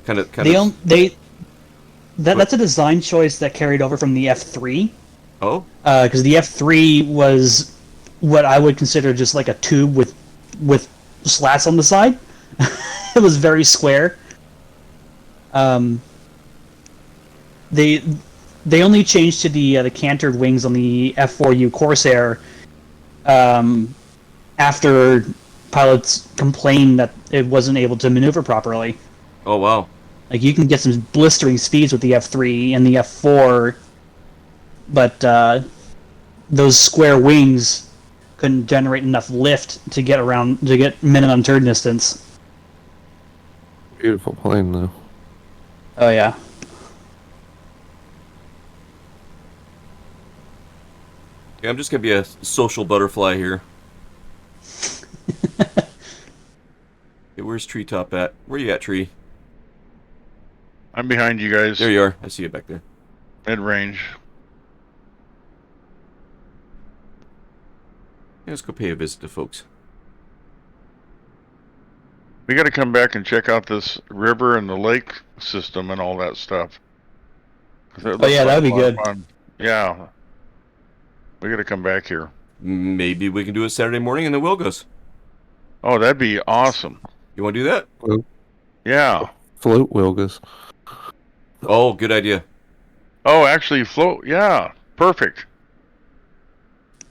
G: That's a design choice that carried over from the F3.
A: Oh.
G: Because the F3 was what I would consider just like a tube with slats on the side. It was very square. They only changed to the cantered wings on the F4U Corsair after pilots complained that it wasn't able to maneuver properly.
A: Oh wow!
G: Like you can get some blistering speeds with the F3 and the F4, but those square wings couldn't generate enough lift to get minimum turn distance.
B: Beautiful plane, though.
G: Oh yeah.
A: Yeah, I'm just gonna be a social butterfly here. Okay, where's Treetop at? Where you at, Tree?
C: I'm behind you guys.
A: There you are. I see you back there.
C: Mid range.
A: Yeah, let's go pay a visit to folks.
C: We got to come back and check out this river and the lake system and all that stuff.
G: Oh yeah, that'd be good.
C: Yeah. We got to come back here.
A: Maybe we can do it Saturday morning in the Wilgos.
C: Oh, that'd be awesome.
A: You want to do that?
B: Float.
C: Yeah.
B: Float Wilgas.
A: Oh, good idea.
C: Oh, actually, float. Yeah, perfect.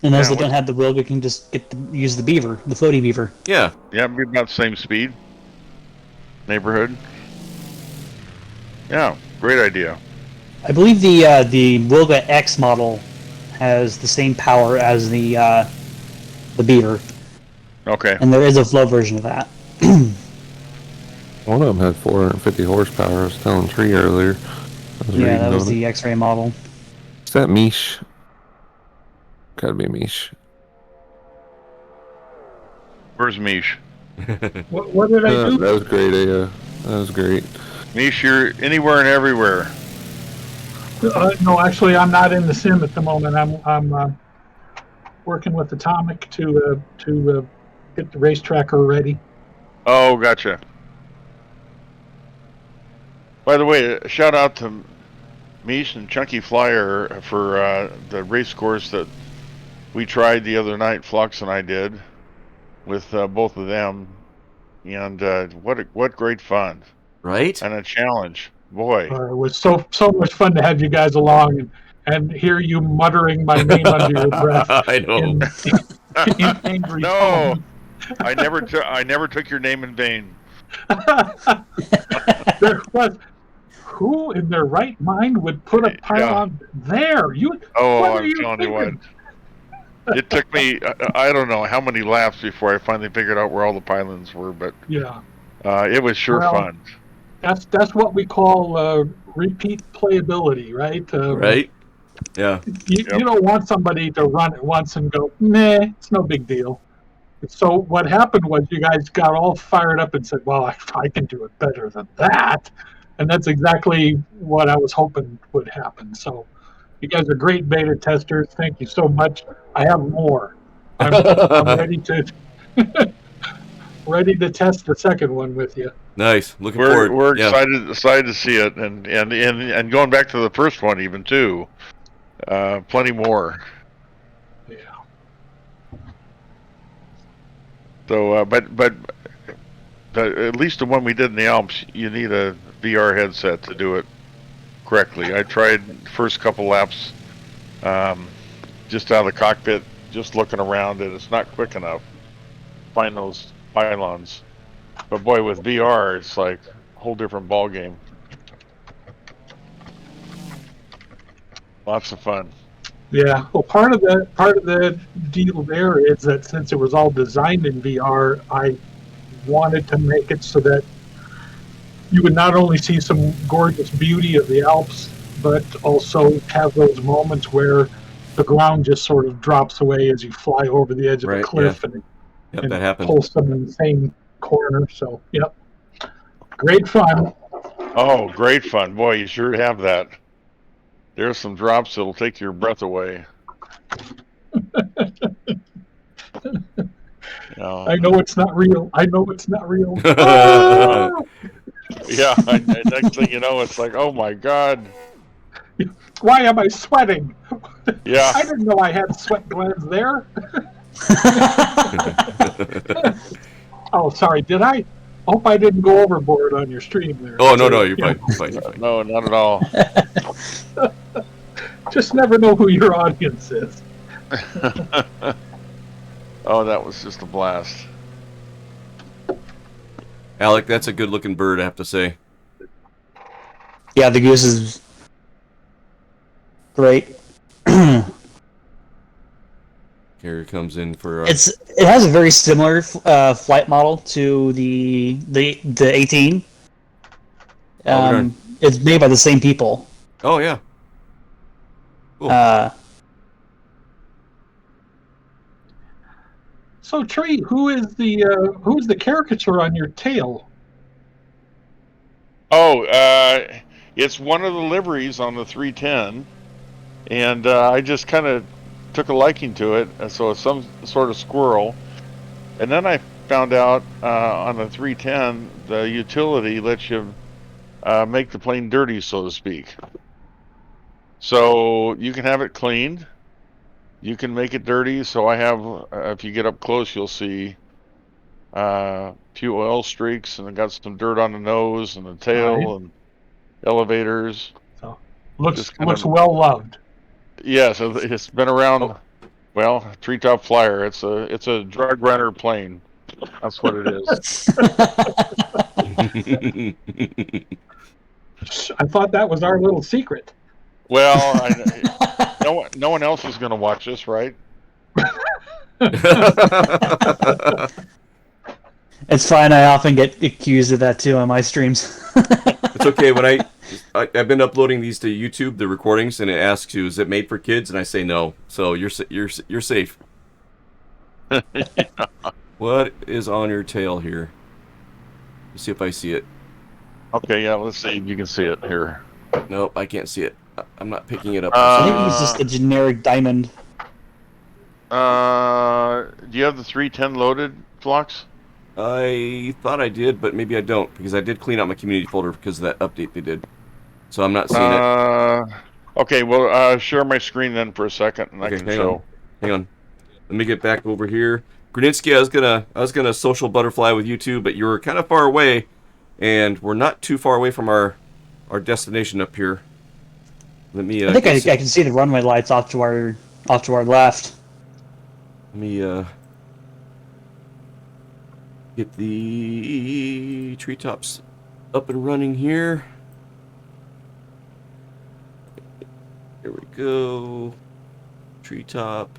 G: And those that don't have the wheel, we can just use the beaver, the floaty beaver.
A: Yeah.
C: Yeah, be about the same speed. Neighborhood. Yeah, great idea.
G: I believe the Wilga X model has the same power as the beaver.
C: Okay.
G: And there is a flow version of that.
B: One of them had 450 horsepower. I was telling Tree earlier.
G: Yeah, that was the X-ray model.
B: Is that Mish? Gotta be Mish.
C: Where's Mish?
F: What did I do?
B: That was great, That was great.
C: Mish, you're anywhere and everywhere.
F: No, actually, I'm not in the sim at the moment. I'm working with Atomic to get the race tracker ready.
C: Oh, gotcha. By the way, a shout out to Mish and Chunky Flyer for the race course that we tried the other night. Flux and I did with both of them, and what great fun!
A: Right?
C: And a challenge, boy.
F: It was so much fun to have you guys along and hear you muttering my name under your breath.
A: I know.
F: In angry
C: No,
F: tone.
C: I never took your name in vain.
F: There was. Who in their right mind would put a pylon there?
C: Oh, I'm telling you what. It took me, I don't know how many laps before I finally figured out where all the pylons were, but
F: yeah,
C: it was sure fun.
F: That's what we call repeat playability, right?
A: Right? Yeah.
F: You don't want somebody to run it once and go, nah, it's no big deal. So what happened was you guys got all fired up and said, well, I can do it better than that. And that's exactly what I was hoping would happen. So you guys are great beta testers. Thank you so much. I have more. I'm ready to test the second one with you.
A: Nice. Looking forward.
C: We're excited to see it, and going back to the first one even too. Plenty more.
F: Yeah.
C: So, but at least the one we did in the Alps, you need a VR headset to do it correctly. I tried the first couple laps just out of the cockpit, just looking around, and it's not quick enough to find those pylons. But boy, with VR, it's like a whole different ball game. Lots of fun.
F: Yeah. Well, part of the deal there is that since it was all designed in VR, I wanted to make it so that you would not only see some gorgeous beauty of the Alps, but also have those moments where the ground just sort of drops away as you fly over the edge of a cliff and
A: that happened.
F: pull some insane corner. So, yep. Great fun.
C: Oh, great fun. Boy, you sure have that. There's some drops that'll take your breath away.
F: I know it's not real. I know it's not real.
C: Yeah, next thing you know, it's like, oh my God.
F: Why am I sweating?
C: Yeah.
F: I didn't know I had sweat glands there. Oh, sorry. Did I? Hope I didn't go overboard on your stream there.
A: Oh, no, you're fine. You're fine.
C: No, not at all.
F: Just never know who your audience is.
C: Oh, that was just a blast.
A: Alec, that's a good-looking bird, I have to say.
G: Yeah, the goose is great.
A: Here it comes in for.
G: It has a very similar flight model to the 18. It's made by the same people.
A: Oh yeah. Cool.
F: So Tree, who's the caricature on your tail?
C: Oh, it's one of the liveries on the 310, and I just kind of took a liking to it. So it's some sort of squirrel, and then I found out on the 310 the utility lets you make the plane dirty, so to speak. So you can have it cleaned, you can make it dirty. So I have, if you get up close, you'll see a few oil streaks, and I got some dirt on the nose and the tail and elevators.
F: So looks well loved.
C: Yeah, so it's been around. Well, Treetop Flyer. It's a drug runner plane. That's what it is.
F: I thought that was our little secret.
C: Well, no one else is going to watch this, right?
G: It's fine. I often get accused of that too on my streams.
A: It's okay. When I've been uploading these to YouTube, the recordings, and it asks you, "Is it made for kids?" And I say no. So you're safe. What is on your tail here? Let's see if I see it.
C: Okay, yeah. Let's see if you can see it here.
A: Nope, I can't see it. I'm not picking it up.
G: I think it's just a generic diamond.
C: Do you have the 310 loaded, Flux?
A: I thought I did, but maybe I don't, because I did clean out my community folder because of that update they did. So I'm not seeing it.
C: Okay, well, share my screen then for a second, and
A: Okay,
C: I can show.
A: Hang on. Let me get back over here. Gruninsky, I was gonna social butterfly with you too, but you were kind of far away, and we're not too far away from our destination up here. Let me.
G: I think I can see the runway lights off to our left.
A: Let me get the treetops up and running here. Here we go. Treetop.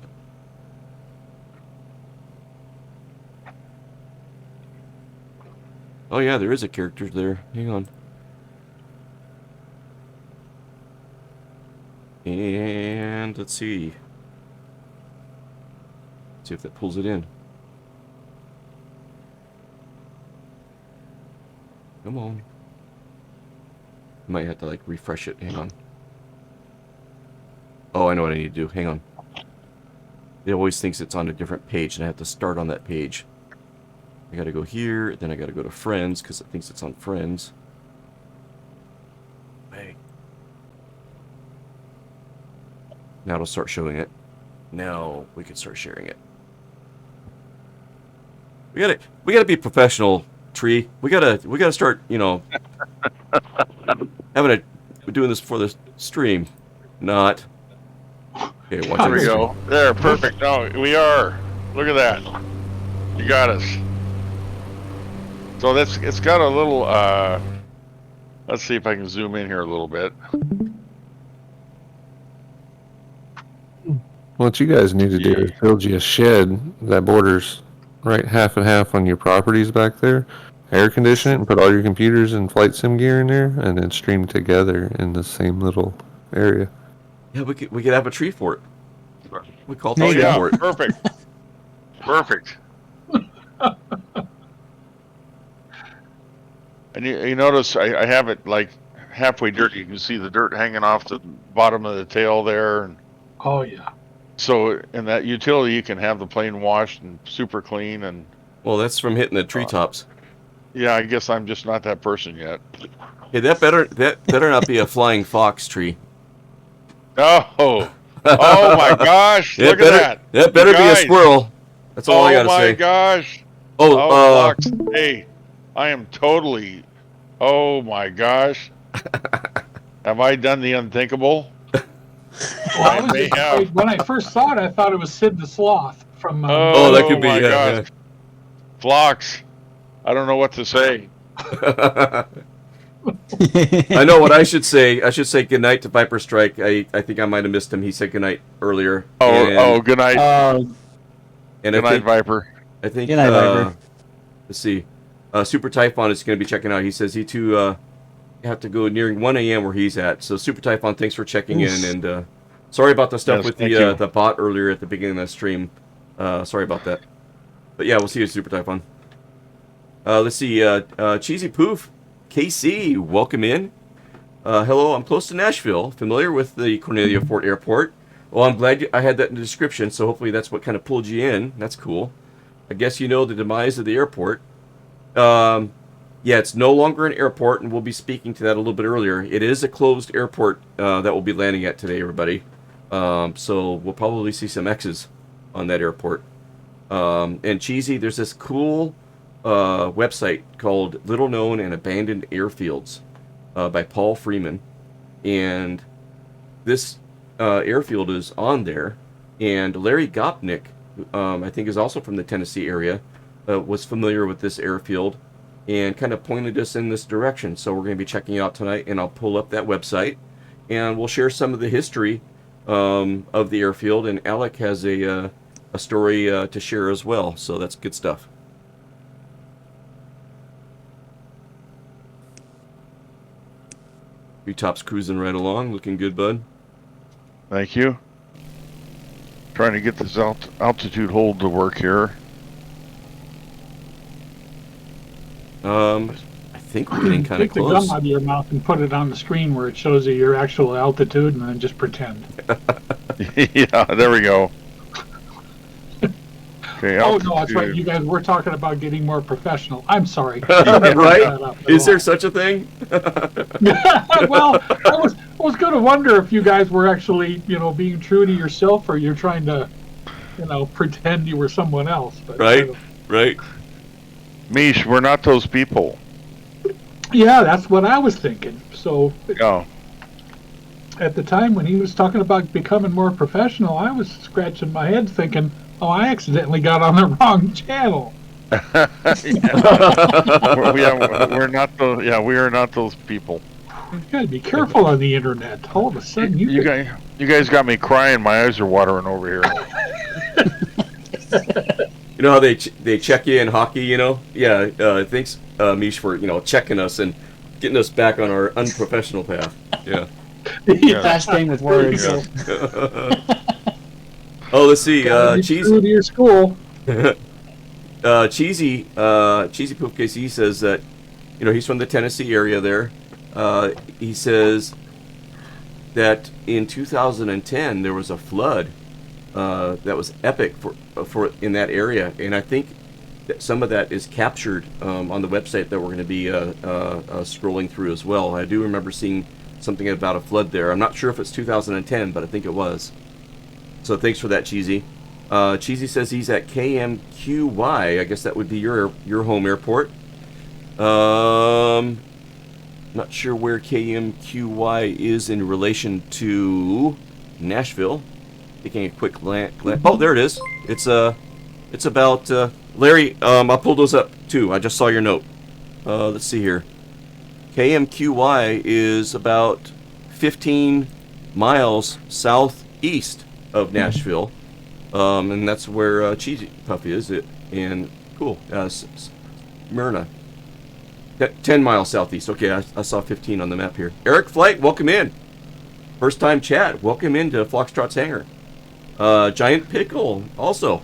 A: Oh yeah, there is a character there. Hang on. And let's see. See if that pulls it in. Come on. Might have to like refresh it. Hang on. Oh, I know what I need to do. Hang on. It always thinks it's on a different page, and I have to start on that page. I gotta go here, then I gotta go to Friends, because it thinks it's on Friends. Hey. Now it'll start showing it. Now we can start sharing it. We gotta be professional, Tree. We gotta start, doing this for the stream, not. Okay, watch
C: There we go. There, perfect. No, we are. Look at that. You got us. So it's got a little. Let's see if I can zoom in here a little bit.
B: What you guys need to do is build you a shed that borders right half and half on your properties back there. Air condition it and put all your computers and flight sim gear in there, and then stream together in the same little area.
A: Yeah, we could have a tree fort. We call it
C: Oh
A: a tree
C: yeah,
A: fort.
C: perfect. Perfect. And you notice I have it like halfway dirt. You can see the dirt hanging off the bottom of the tail there. And
F: Oh yeah.
C: so in that utility, you can have the plane washed and super clean. And
A: Well, that's from hitting the treetops.
C: yeah, I guess I'm just not that person yet.
A: Hey, that better not be a flying fox tree.
C: Oh, oh my gosh! Look at that.
A: That better
C: You
A: be a
C: guys.
A: squirrel. That's all I gotta
C: Oh my
A: say.
C: gosh!
A: Oh,
C: Oh, Fox. Hey, I am totally. Oh my gosh! Have I done the unthinkable?
F: Well, when I first saw it, I thought it was Sid the Sloth from.
A: Oh, that could be,
C: my
A: yeah,
C: gosh. Phlox. I don't know what to say.
A: I know what I should say. I should say goodnight to Viper Strike. I think I might have missed him. He said goodnight earlier.
C: Oh, good night.
A: And
C: Good night, Viper.
A: I think.
G: Good night, Viper.
A: Let's see. Super Typhon is going to be checking out. He says he too have to go nearing 1 a.m. where he's at. So Super Typhon, thanks for checking in. And sorry about the stuff
C: Yes,
A: with
C: thank you.
A: the bot earlier at the beginning of the stream. Sorry about that. But yeah, we'll see you, Super Typhon. Let's see. Cheesy Poof, KC, welcome in. Hello, I'm close to Nashville, familiar with the Cornelia Fort Airport. Well, I'm glad I had that in the description, so hopefully that's what kind of pulled you in. That's cool. I guess you know the demise of the airport. Yeah, it's no longer an airport, and we'll be speaking to that a little bit earlier. It is a closed airport that we'll be landing at today, everybody. So we'll probably see some X's on that airport. And Cheesy, there's this cool website called Little Known and Abandoned Airfields by Paul Freeman. And this airfield is on there. And Larry Gopnik, I think is also from the Tennessee area, was familiar with this airfield and kind of pointed us in this direction. So we're going to be checking it out tonight, and I'll pull up that website and we'll share some of the history of the airfield. And Alec has a story to share as well, so that's good stuff. Top's cruising right along, looking good, bud.
C: Thank you. Trying to get this altitude hold to work here.
A: I think we're getting kind of
F: Take the
A: close.
F: gum out of your mouth and put it on the screen where it shows you your actual altitude, and then just pretend.
C: Yeah, there we go. Okay,
F: Oh no, that's right. You guys were talking about getting more professional. I'm sorry.
A: Right? Is there such a thing?
F: Well, I was going to wonder if you guys were actually, being true to yourself, or you're trying to, pretend you were someone else. But,
A: Right.
C: Mish, we're not those people.
F: Yeah, that's what I was thinking. So
C: Oh.
F: at the time when he was talking about becoming more professional, I was scratching my head thinking, oh, I accidentally got on the wrong channel.
C: We're not those. Yeah, we are not those people.
F: You gotta be careful on the internet. All of a sudden,
C: You guys got me crying. My eyes are watering over here.
A: You know how they check you in hockey, Yeah, thanks, Mish, for, checking us and getting us back on our unprofessional path. Yeah.
G: Fast game with words.
A: Oh, let's see. Cheesy.
F: True to your school.
A: Cheesy Poof KC says that, he's from the Tennessee area there. He says that in 2010 there was a flood that was epic for in that area, and I think that some of that is captured on the website that we're going to be scrolling through as well. I do remember seeing something about a flood there. I'm not sure if it's 2010, but I think it was. So thanks for that, Cheesy. Cheesy says he's at KMQY. I guess that would be your home airport. Not sure where KMQY is in relation to Nashville. Taking a quick glance. Oh, there it is. It's about Larry. I pulled those up too. I just saw your note. Let's see here. KMQY is about 15 miles southeast of Nashville, and that's where Cheesy Puff is. And cool. Smyrna. 10 miles southeast. Okay, I saw 15 on the map here. Eric Flight, welcome in. First time chat. Welcome into Foxtrot's Hangar. Giant Pickle also.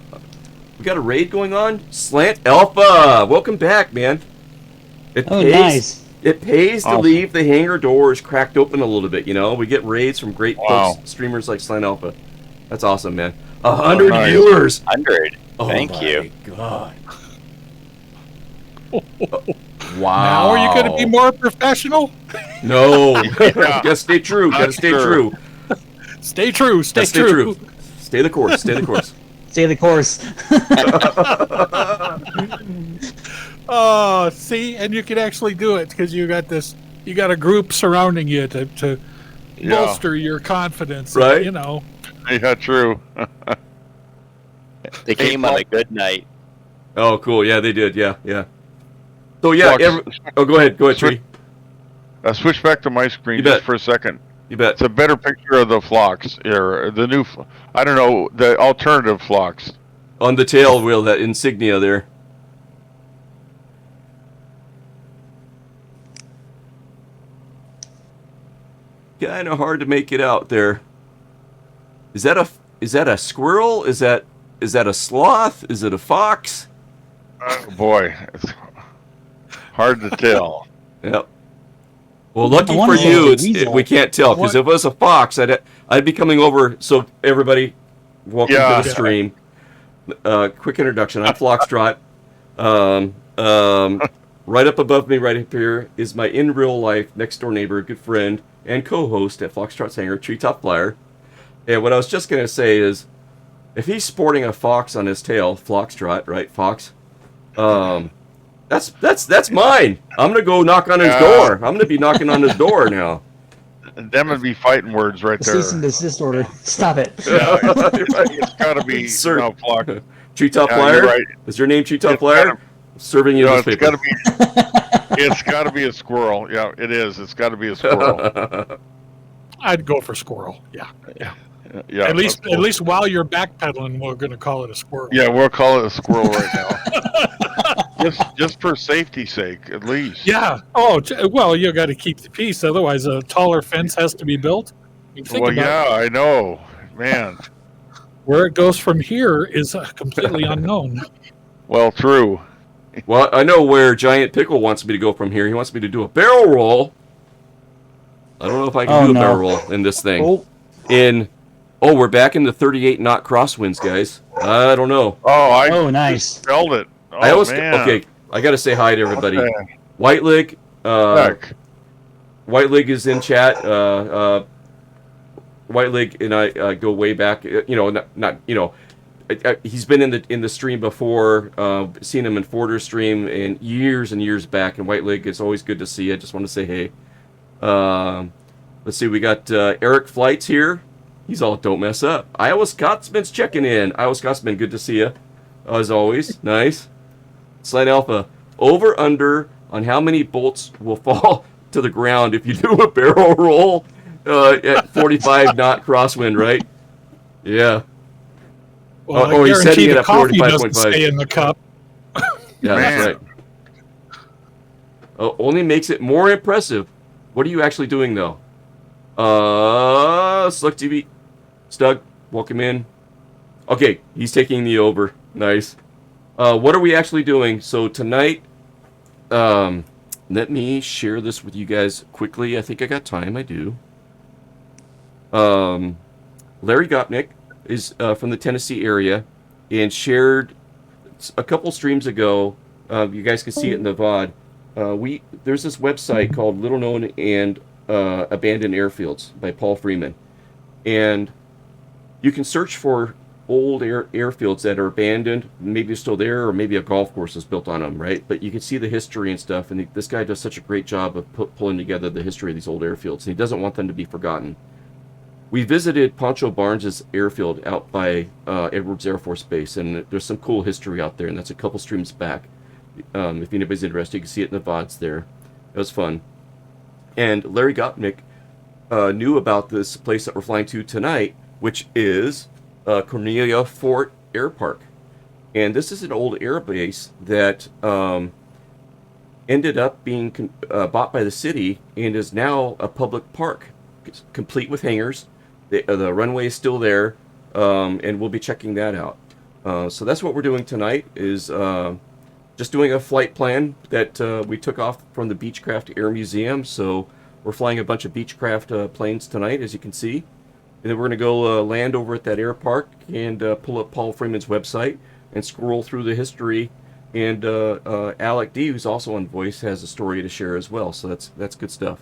A: We got a raid going on. Slant Alpha. Welcome back, man.
G: Nice.
A: It pays to leave the hangar doors cracked open a little bit, you know? We get raids from great folks, streamers like Slant Alpha. That's awesome, man. 100 viewers.
E: 100. Thank you.
A: God. Wow.
I: Now are you going to be more professional?
A: No. Gotta stay true. Gotta stay true.
I: Stay true. Stay true.
A: Stay the course. Stay the course.
G: Stay the course.
I: Oh, see, and you can actually do it because you got this. You got a group surrounding you to bolster your confidence.
A: Right.
I: You know.
C: Yeah, true.
E: They came on a good night.
A: Oh, cool. Yeah, they did. Yeah. So yeah. Go ahead, Tree.
C: Switch back to my screen just for a second.
A: You bet.
C: It's a better picture of the flocks, or the new. I don't know, the alternative flocks.
A: On the tail wheel, that insignia there. Kind of hard to make it out there. Is that a squirrel? Is that a sloth? Is it a fox?
C: Oh boy, it's hard to tell.
A: Yep. Well, lucky for you, we can't tell, because if it was a fox, I'd be coming over. So everybody, welcome to the stream. Quick introduction. I'm Foxtrot. Right up above me, right up here, is my in real life next door neighbor, good friend, and co-host at Foxtrot's Hangar, Treetop Flyer. And what I was just gonna say is, if he's sporting a fox on his tail, Foxtrot, right, fox? That's mine. I'm gonna go knock on his door. I'm gonna be knocking on his door now.
C: Them would be fighting words right there.
G: Cease and desist order. Stop it.
C: Yeah, it's gotta be flock.
A: Treetop Flyer.
C: Right.
A: Is your name Treetop Flyer? Serving you this paper.
C: It's gotta be a squirrel. Yeah, it is. It's gotta be a squirrel.
I: I'd go for squirrel. Yeah.
C: Yeah.
I: At least while you're backpedaling, we're going to call it a squirrel.
C: Yeah, we'll call it a squirrel right now. just for safety's sake, at least.
I: Yeah. Oh, well, you got to keep the peace. Otherwise, a taller fence has to be built.
C: Well, yeah, I know, man.
I: Where it goes from here is completely unknown.
C: Well, true.
A: Well, I know where Giant Pickle wants me to go from here. He wants me to do a barrel roll. I don't know if I can do a barrel roll in this thing. We're back in the 38 knot crosswinds, guys. I don't know.
G: Nice.
C: Spelled it.
A: Okay, I got to say hi to everybody. Okay. Whiteleg is in chat. Whiteleg and I go way back. He's been in the stream before. Seen him in Forder's stream and years back. And Whiteleg, it's always good to see you. I just want to say hey. Let's see, we got Eric Flights here. He's all don't mess up. Iowa Scotsman's checking in. Iowa Scotsman, good to see you. As always, nice. Slant Alpha, over under on how many bolts will fall to the ground if you do a barrel roll at 45 knot crosswind, right? Yeah.
I: Well,
A: he's setting it at 45.5.
I: Stay in the cup.
A: Yeah, that's right. Only makes it more impressive. What are you actually doing though? Sluck TV, Stug, welcome in. Okay, he's taking the over. Nice. What are we actually doing? So tonight, let me share this with you guys quickly. I think I got time. I do. Larry Gopnik is from the Tennessee area and shared a couple streams ago. You guys can see it in the VOD. There's this website called Little Known and Abandoned Airfields by Paul Freeman, and you can search for old airfields that are abandoned, maybe they're still there, or maybe a golf course is built on them, right? But you can see the history and stuff, and this guy does such a great job of pulling together the history of these old airfields, and he doesn't want them to be forgotten. We visited Pancho Barnes' airfield out by Edwards Air Force Base, and there's some cool history out there, and that's a couple streams back. If anybody's interested, you can see it in the VODs there. It was fun. And Larry Gopnik knew about this place that we're flying to tonight, which is Cornelia Fort Airpark. And this is an old air base that ended up being bought by the city and is now a public park. complete with hangars. The runway is still there, and we'll be checking that out. So that's what we're doing tonight, is just doing a flight plan that we took off from the Beechcraft Air Museum. So we're flying a bunch of Beechcraft planes tonight, as you can see. And then we're going to go land over at that Airpark and pull up Paul Freeman's website and scroll through the history. And Alec D, who's also on voice, has a story to share as well. So that's good stuff.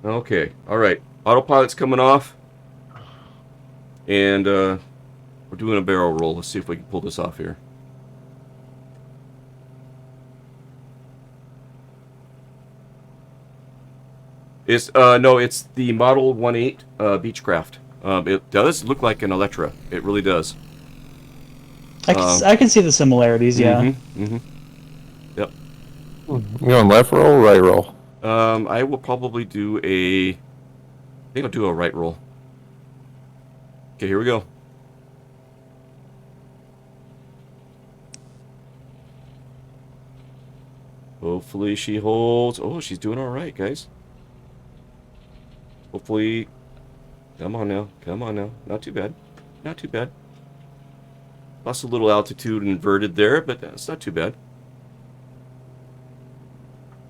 A: Okay, all right. Autopilot's coming off. And we're doing a barrel roll. Let's see if we can pull this off here. It's the Model 1.8 Beechcraft. It does look like an Electra. It really does.
G: I can see the similarities, yeah.
A: Yep.
B: You going left roll, right roll?
A: I will probably do I think I'll do a right roll. Okay, here we go. Hopefully she holds. Oh, she's doing all right, guys. Hopefully. Come on now. Come on now. Not too bad. Not too bad. Lost a little altitude inverted there, but that's not too bad.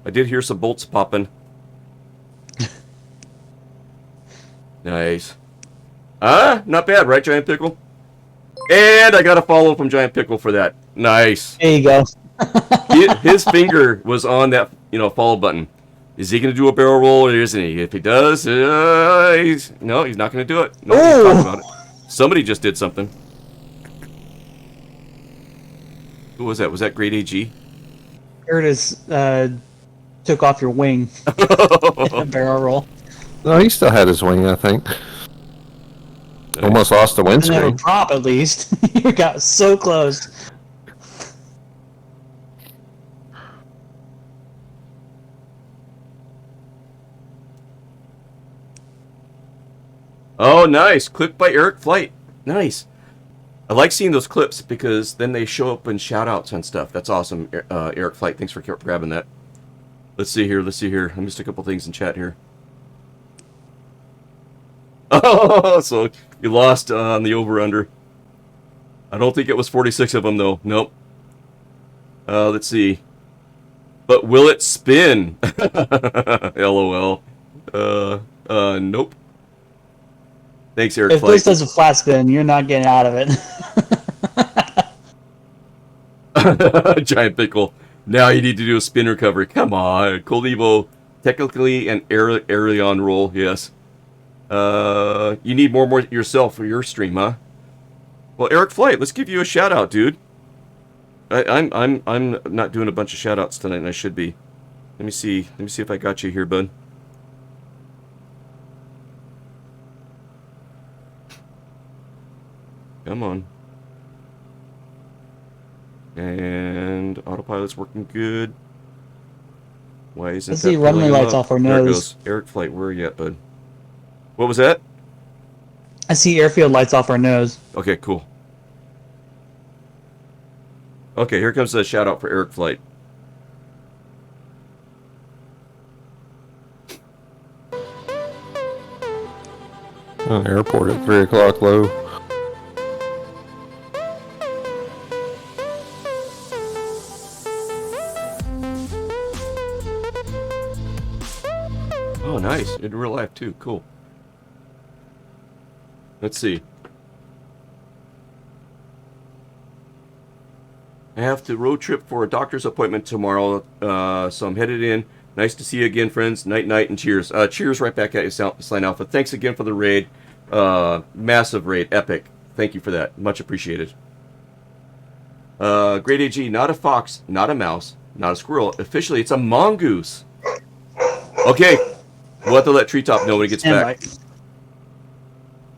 A: I did hear some bolts popping. Nice. Not bad, right, Giant Pickle? And I got a follow from Giant Pickle for that. Nice.
G: There you go.
A: His finger was on that, follow button. Is he going to do a barrel roll or isn't he? If he does, he's not going to do it. No, he's talking about it. Somebody just did something. Who was that? Was that Great AG?
G: Here it is. Took off your wing. A barrel roll.
B: No, he still had his wing, I think. Almost lost the windscreen.
G: No, drop at least. You got so close.
A: Oh, nice. Clip by Eric Flight. Nice. I like seeing those clips because then they show up in shout-outs and stuff. That's awesome, Eric Flight. Thanks for grabbing that. Let's see here. I missed a couple things in chat here. Oh, so you lost on the over-under. I don't think it was 46 of them, though. Nope. Let's see. But will it spin? LOL. Nope. Thanks, Eric
G: If
A: Flight.
G: this does a flat spin, you're not getting out of it.
A: Giant Pickle. Now you need to do a spin recovery. Come on. Cold Evo. Technically an Aerion roll, yes. You need more yourself for your stream, huh? Well, Eric Flight, let's give you a shout out, dude. I'm not doing a bunch of shout outs tonight, and I should be. Let me see if I got you here, bud. Come on. And autopilot's working good. Why isn't
G: Let's
A: that
G: see runway
A: pulling him
G: lights
A: up?
G: off our
A: There it
G: nose.
A: goes. Eric Flight, where are you at, bud? What was that?
G: I see airfield lights off our nose.
A: Okay, cool. Okay, here comes a shout out for Eric Flight.
B: Airport at 3 o'clock low.
A: Oh, nice. In real life, too. Cool. Let's see. I have to road trip for a doctor's appointment tomorrow, so I'm headed in. Nice to see you again, friends. Night, night, and cheers. Cheers right back at you, Slime Alpha. Thanks again for the raid. Massive raid. Epic. Thank you for that. Much appreciated. Great AG, not a fox, not a mouse, not a squirrel. Officially, it's a mongoose. Okay. We'll have to let Treetop know when he gets back.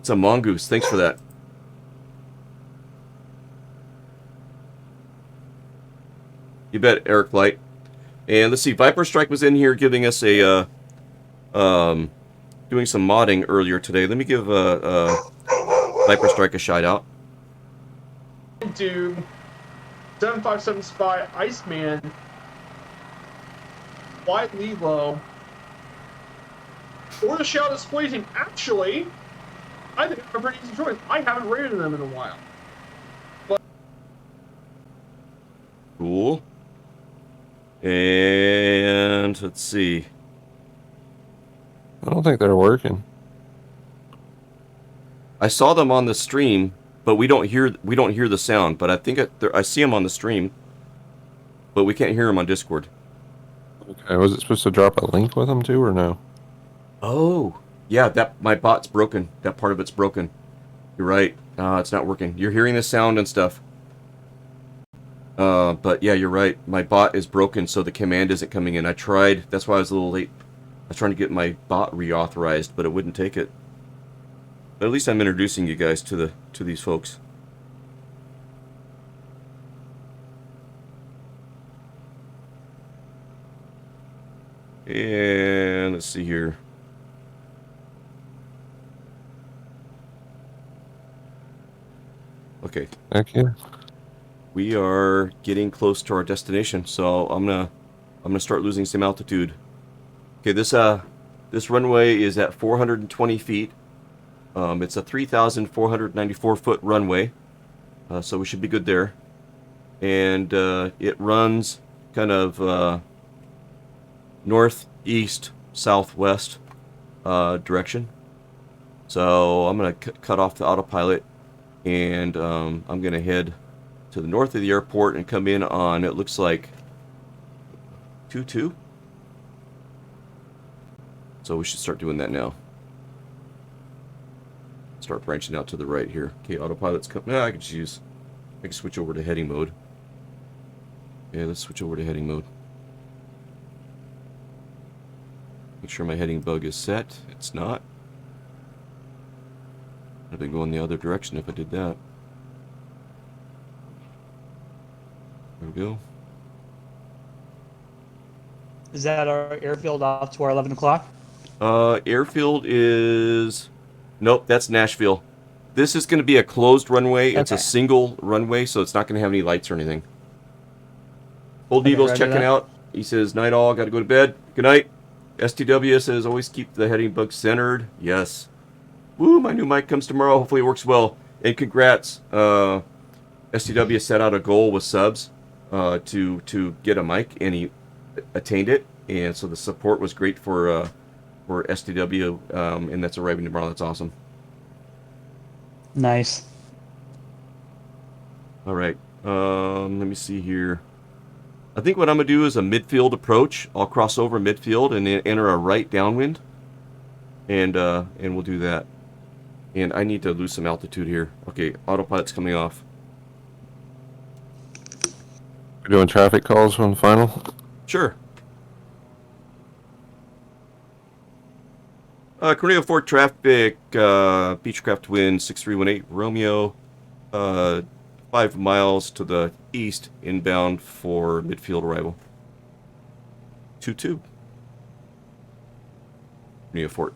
A: It's a mongoose. Thanks for that. You bet, Eric Flight. And let's see, Viper Strike was in here giving us a doing some modding earlier today. Let me give Viper Strike a shout out.
H: To 757 Spy Iceman widely low, or the shout displeasing. Actually, I think they're a pretty easy choice. I haven't rated them in a while.
A: Cool. And let's see.
B: I don't think they're working.
A: I saw them on the stream, but we don't hear the sound. But I think I see them on the stream, but we can't hear them on Discord.
B: Okay, was it supposed to drop a link with them too, or no?
A: Oh, yeah. That my bot's broken. That part of it's broken. You're right. It's not working. You're hearing the sound and stuff. But yeah, you're right. My bot is broken, so the command isn't coming in. I tried. That's why I was a little late. I was trying to get my bot reauthorized, but it wouldn't take it. But at least I'm introducing you guys to these folks. And let's see here. Okay.
B: Heck yeah.
A: We are getting close to our destination, so I'm gonna start losing some altitude. Okay, this runway is at 420 feet. It's a 3,494 foot runway, so we should be good there. And it runs kind of northeast, southwest direction. So I'm gonna cut off the autopilot, and I'm gonna head to the north of the airport and come in on, it looks like 22. So we should start doing that now. Start branching out to the right here. Okay, autopilot's coming. I can switch over to heading mode. Yeah, let's switch over to heading mode. Make sure my heading bug is set. It's not. I'd be going the other direction if I did that. There we go.
G: Is that our airfield off to our 11 o'clock?
A: Airfield is... Nope, that's Nashville. This is going to be a closed runway. It's a single runway, so it's not going to have any lights or anything. Old Evil's checking out. He says, night all, got to go to bed. Good night. STW says, always keep the heading bug centered. Yes. Woo, my new mic comes tomorrow. Hopefully it works well. And congrats. STW set out a goal with subs to get a mic, and he attained it. And so the support was great for STW, and that's arriving tomorrow. That's awesome.
G: Nice.
A: All right. Let me see here. I think what I'm going to do is a midfield approach. I'll cross over midfield and then enter a right downwind. And we'll do that. And I need to lose some altitude here. Okay, autopilot's coming off.
B: We're doing traffic calls from the final?
A: Sure. Cornelia Fort traffic, Beechcraft wind 6318 Romeo, 5 miles to the east, inbound for midfield arrival. 22. Cornelia Fort.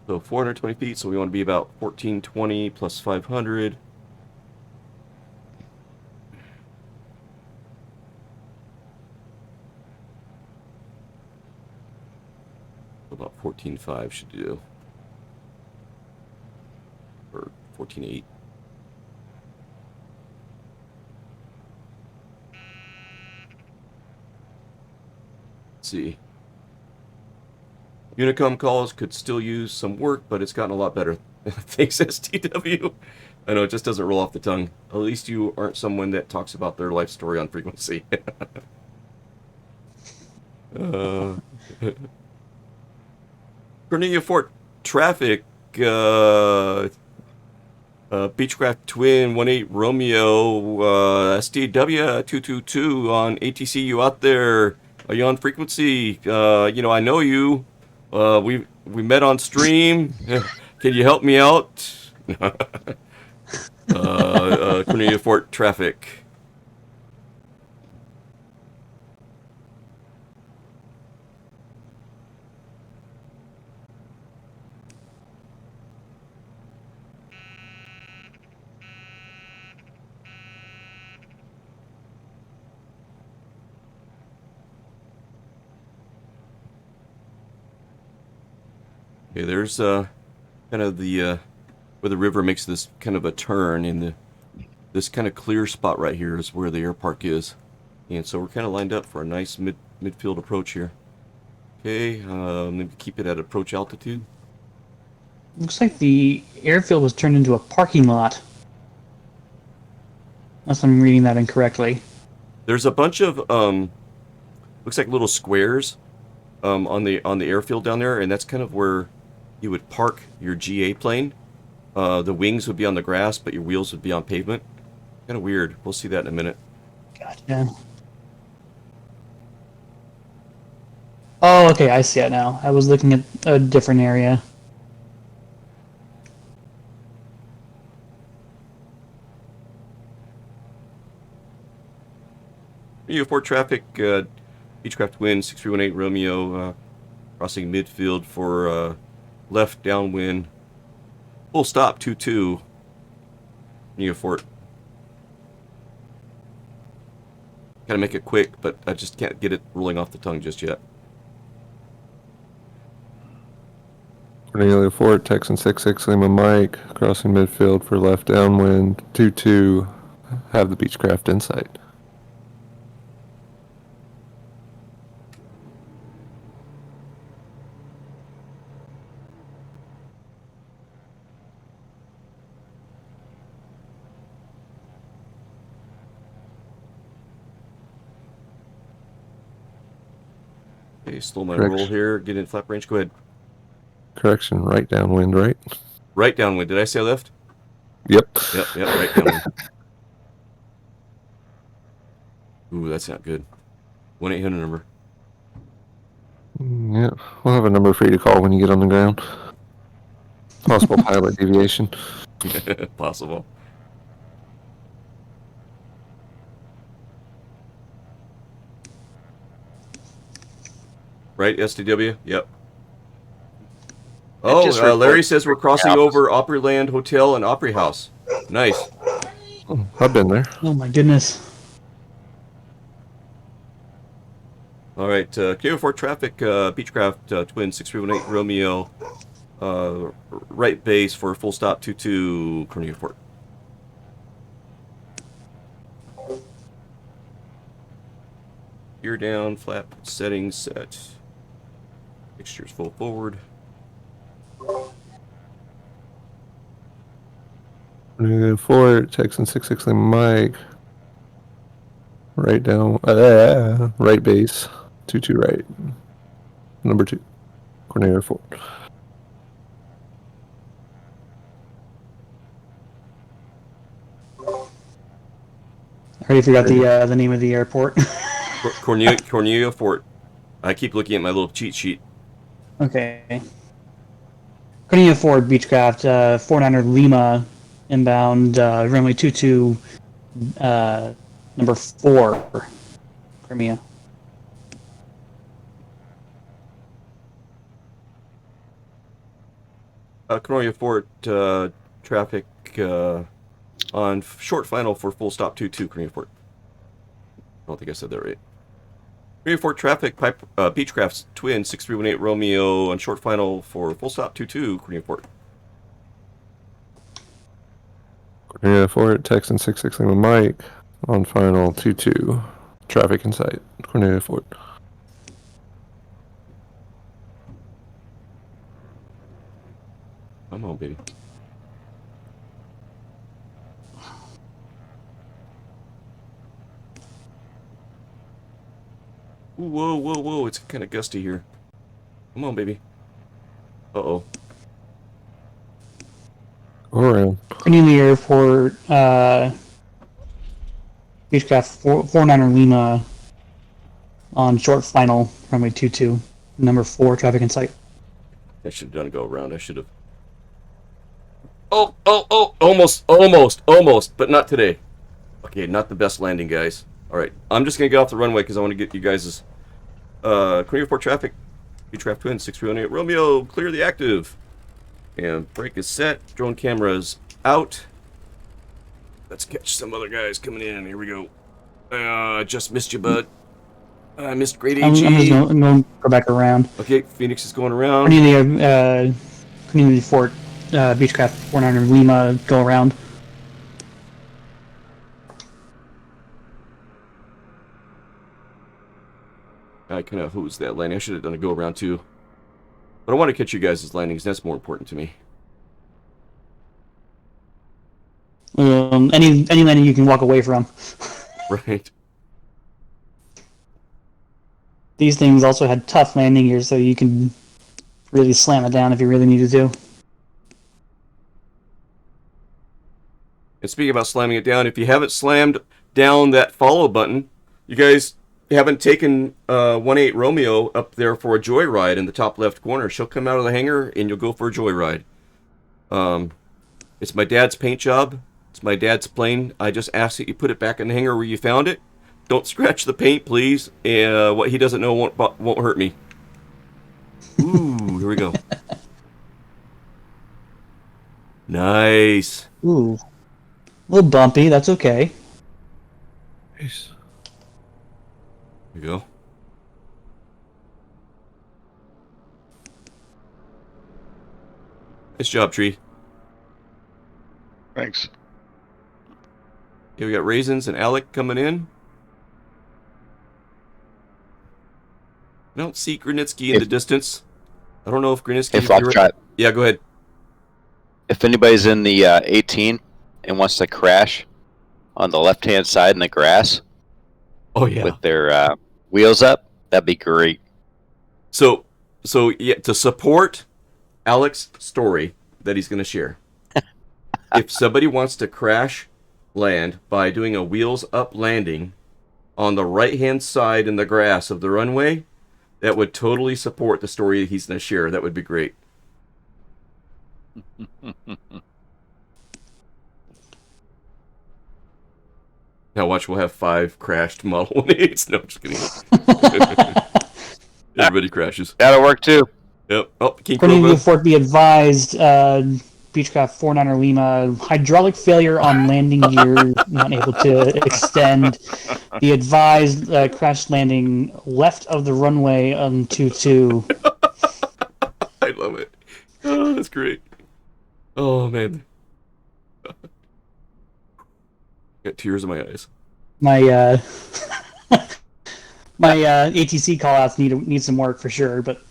A: So 420 feet, so we want to be about 1420 plus 500. About 14.5 should do. Or 14.8. Let's see. Unicom calls could still use some work, but it's gotten a lot better. Thanks, STW. I know, it just doesn't roll off the tongue. At least you aren't someone that talks about their life story on frequency. Cornelia Fort traffic, Beechcraft Twin 18 Romeo, STW 222 on ATC. You out there? Are you on frequency? I know you. We met on stream. Can you help me out? Cornelia Fort traffic. Okay, there's kind of the where the river makes this kind of a turn in this kind of clear spot right here is where the Airpark is. And so we're kind of lined up for a nice midfield approach here. Okay, maybe keep it at approach altitude.
G: Looks like the airfield was turned into a parking lot. Unless I'm reading that incorrectly.
A: There's a bunch of looks like little squares on the airfield down there, and that's kind of where you would park your GA plane. The wings would be on the grass, but your wheels would be on pavement. Kind of weird. We'll see that in a minute.
G: Gotcha. Oh, okay, I see it now. I was looking at a different area.
A: U4 traffic, Beechcraft wind 6318 Romeo, crossing midfield for left downwind. Full stop 22. U4. Gotta make it quick, but I just can't get it rolling off the tongue just yet.
B: Cornelia Fort, Texan 66 Lima Mike, crossing midfield for left downwind 22. Have the Beechcraft in sight.
A: Okay, slow my
B: Correction.
A: roll here. Get in flap range. Go ahead.
B: Correction, right downwind, right?
A: Right downwind. Did I say left?
B: Yep.
A: Yep, right downwind. Ooh, that's not good. 1-800 number.
B: Yeah, we'll have a number for you to call when you get on the ground. Possible pilot deviation.
A: Possible. Right, SDW? Yep. Oh, Larry says we're crossing over Opryland Hotel and Opry House. Nice.
B: Oh, I've been there.
G: Oh my goodness.
A: All right, KO4 traffic, Beechcraft, twin 6318 Romeo, right base for full stop 22 Cornelia Fort. Gear down, flap settings set. Fixtures full forward.
B: Cornelia Fort, Texan 66 Lima Mike. Right down, right base, 22 right. Number 2, Cornelia Fort.
G: I already forgot the name of the airport.
A: Cornelia Fort. I keep looking at my little cheat sheet.
G: Okay. Cornelia Ford, Beechcraft, 49er Lima, inbound, runway 22, number 4, Crimea.
A: Cornelia Fort, traffic on short final for full stop 22 Cornelia Fort. I don't think I said that right. Cornelia Fort traffic, Beechcraft's twin 6318 Romeo on short final for full stop 22 Cornelia Fort.
B: Cornelia Fort, Texan 66 Lima Mike, on final 22. Traffic in sight, Cornelia Fort.
A: Come on, baby. Ooh, whoa, whoa, whoa. It's kind of gusty here. Come on, baby. Uh-oh.
B: Go around.
G: Cornelia Airport, Beechcraft, 49er Lima, on short final, runway 22, number 4, traffic in sight.
A: I should have done a go around. I should have. Oh, almost, but not today. Okay, not the best landing, guys. All right, I'm just going to get off the runway because I want to get you guys' Cornelia Fort traffic. Beechcraft twin 6318 Romeo, clear the active. And brake is set. Drone cameras out. Let's catch some other guys coming in. Here we go. Just missed you, bud. I missed Great
G: I'm just
A: AG.
G: going to go back around.
A: Okay, Phoenix is going around.
G: Cornelia Fort, Beechcraft 400 Lima, go around.
A: I kind of hosed that landing. I should have done a go around too. But I want to catch you guys' landings. That's more important to me.
G: Any landing you can walk away from.
A: Right.
G: These things also had tough landing gear, so you can really slam it down if you really needed to.
A: And speaking about slamming it down, if you haven't slammed down that follow button, you guys haven't taken 1-8 Romeo up there for a joyride in the top left corner. She'll come out of the hangar and you'll go for a joyride. It's my dad's paint job. It's my dad's plane. I just ask that you put it back in the hangar where you found it. Don't scratch the paint, please. What he doesn't know won't hurt me. Ooh, here we go. Nice.
G: Ooh. A little bumpy, that's okay.
B: Nice.
A: Here we go. Nice job, Tree.
C: Thanks.
A: Here we got Raisins and Alec coming in. I don't see Granitsky in the distance. I don't know if Granitsky...
E: Hey, Foxtrot.
A: Yeah, go ahead.
E: If anybody's in the 18 and wants to crash on the left-hand side in the grass with their wheels up, that'd be great.
A: So yeah, to support Alec's story that he's going to share, if somebody wants to crash land by doing a wheels up landing on the right-hand side in the grass of the runway, that would totally support the story he's going to share. That would be great. Now watch, we'll have 5 crashed Model 1-8s. No, I'm just kidding. Everybody crashes.
E: That'll work too.
A: Yep. Oh, King
G: Cornelia
A: Crova.
G: Fort, be advised, Beechcraft 49er Lima, hydraulic failure on landing gear, not able to extend. Be advised, crash landing left of the runway on 22.
A: I love it. Oh, that's great. Oh, man. Got tears in my eyes.
G: My my ATC callouts need some work for sure, but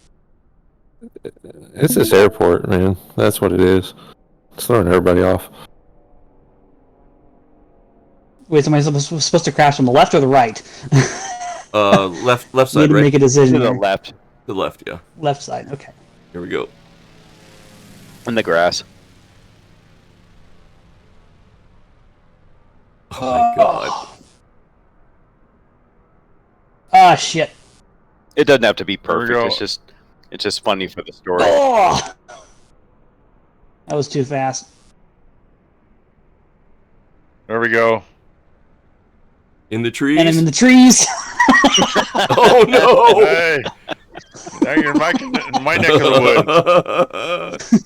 B: It's this airport, man. That's what it is. It's throwing everybody off.
G: wait, somebody's supposed to crash on the left or the right?
A: Left
G: Need
A: side,
G: to
A: right?
G: make a decision.
E: To the
G: here.
E: left
A: The left, yeah.
G: Left side, okay.
A: Here we go.
E: in the grass.
A: Oh my god.
G: Ah, shit.
E: It doesn't have to be
C: There we
E: perfect.
C: go.
E: It's just funny for the story.
G: Oh! That was too fast.
C: There we go.
A: In the trees.
G: And I'm in the trees.
A: Oh no!
C: Hey, now you're in my neck of the woods.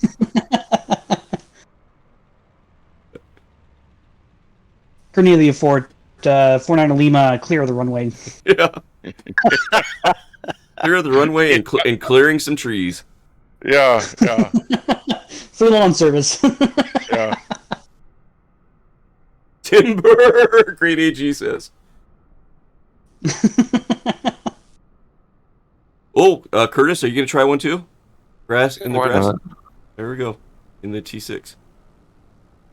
G: Cornelia Fort, 49er Lima, clear of the runway.
A: Yeah. Clear the runway and clearing some trees.
C: Yeah, yeah,
G: For lawn service.
C: yeah.
A: Timber! Great AG says. Oh, Curtis, are you going to try one too? Grass in the
B: Why
A: grass?
B: not?
A: There we go. In the T6.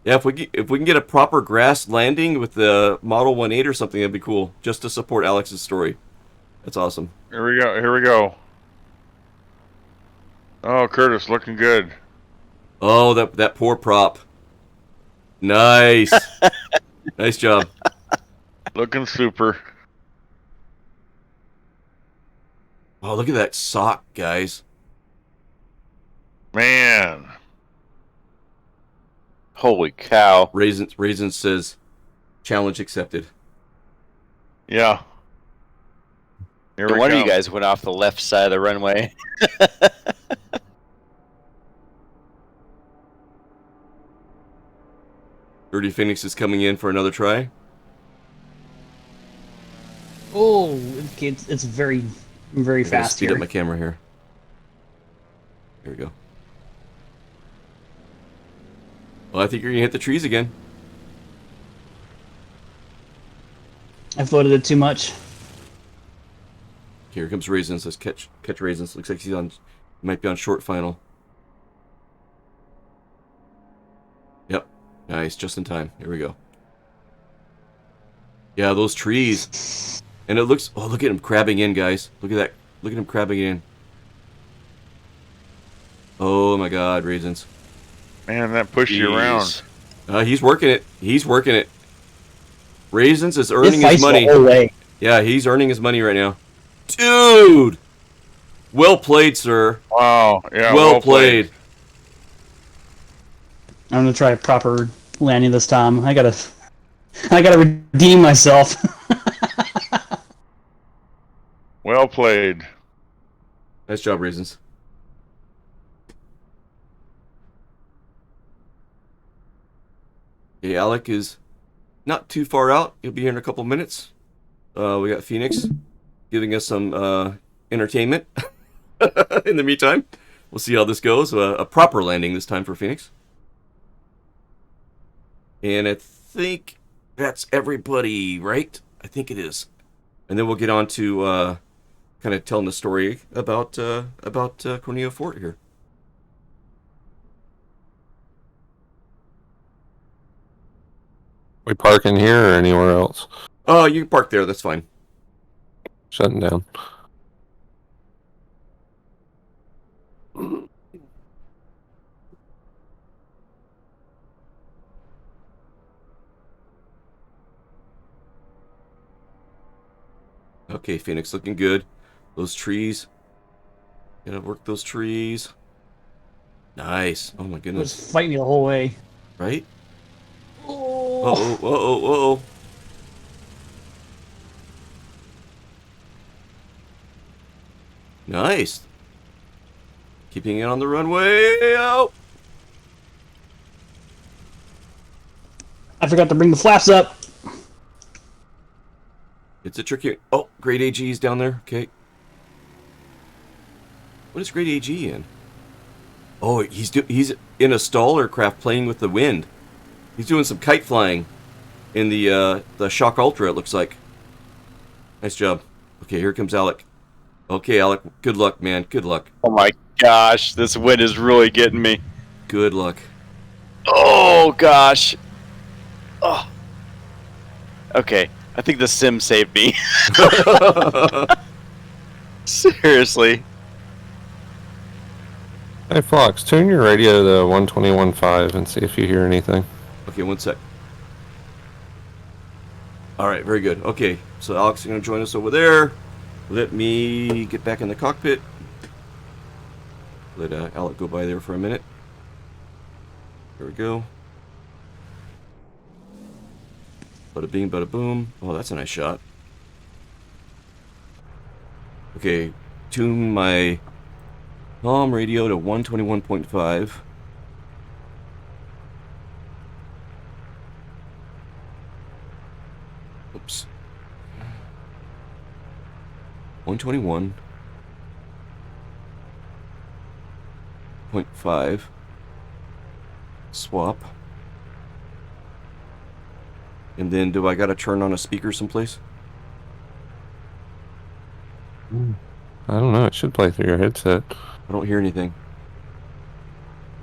A: Yeah, if we can get a proper grass landing with the Model 1-8 or something, that'd be cool. Just to support Alex's story. That's awesome.
C: Here we go. Here we go. Oh, Curtis, looking good.
A: Oh, that poor prop. Nice. Nice job.
C: Looking super.
A: Oh, look at that sock, guys.
C: Man.
E: Holy cow!
A: Raisin says, challenge accepted.
C: Yeah. Here
E: No
C: we
E: wonder
C: go.
E: you guys went off the left side of the runway.
A: Dirty Phoenix is coming in for another try.
G: Oh, okay, it's very, very
A: I'm gonna
G: fast
A: speed
G: here.
A: up my camera here. Here we go. Well, I think you're gonna hit the trees again.
G: I floated it too much.
A: Here comes Raisins. Let's catch Raisins. Looks like he might be on short final. Yep. Nice. Just in time. Here we go. Yeah, those trees. And it looks... Oh, look at him crabbing in, guys. Look at that. Look at him crabbing in. Oh, my God, Raisins.
C: Man, that pushed you around.
A: He's working it. He's working it. Raisins is earning
G: It
A: his money.
G: the whole way.
A: Yeah, he's earning his money right now. Dude! Well played, sir.
C: Wow. Yeah.
A: Well played.
G: I'm gonna try a proper landing this time. I gotta redeem myself.
C: Well played.
A: Nice job, Raisins. Okay, Alec is not too far out. He'll be here in a couple minutes. We got Phoenix giving us some entertainment in the meantime. We'll see how this goes. A proper landing this time for Phoenix. And I think that's everybody, right? I think it is. And then we'll get on to kind of telling the story about Cornelia Fort here.
B: We park in here or anywhere else?
A: Oh, you can park there. That's fine.
B: Shutting down.
A: Okay, Phoenix, looking good. Those trees. Gotta work those trees. Nice. Oh my
G: It
A: goodness.
G: was fighting me the whole way.
A: Right?
G: Oh.
A: Uh-oh. Nice. Keeping it on the runway. Oh.
G: I forgot to bring the flaps up.
A: It's a tricky... Oh, Great AG is down there. Okay. What is Great AG in? Oh, he's in a stall aircraft playing with the wind. He's doing some kite flying in the Shock Ultra, it looks like. Nice job. Okay, here comes Alec. Okay, Alec, good luck, man. Good luck.
E: Oh my gosh, this wind is really getting me.
A: Good luck.
E: Oh gosh. Oh. Okay, I think the sim saved me. Seriously.
B: Hey, Fox, tune your radio to 121.5 and see if you hear anything.
A: Okay, one sec. Alright, very good. Okay, so Alex is going to join us over there. Let me get back in the cockpit. Let Alec go by there for a minute. There we go. Bada bing, bada boom. Oh, that's a nice shot. Okay, tune my comm radio to 121.5. Oops. 121.5. Swap. And then do I gotta turn on a speaker someplace?
B: I don't know, it should play through your headset.
A: I don't hear anything.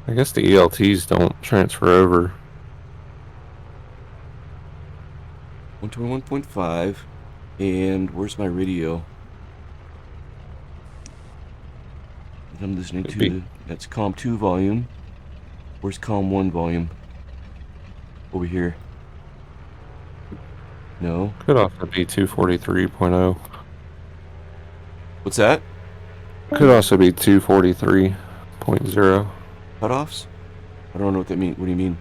B: I guess the ELTs don't transfer over.
A: 121.5. And where's my radio? I'm listening to... That's COM 2 volume. Where's COM 1 volume? Over here. No.
B: Could also be 243.0.
A: What's that?
B: Could also be 243.0.
A: Cutoffs? I don't know what that means. What do you mean?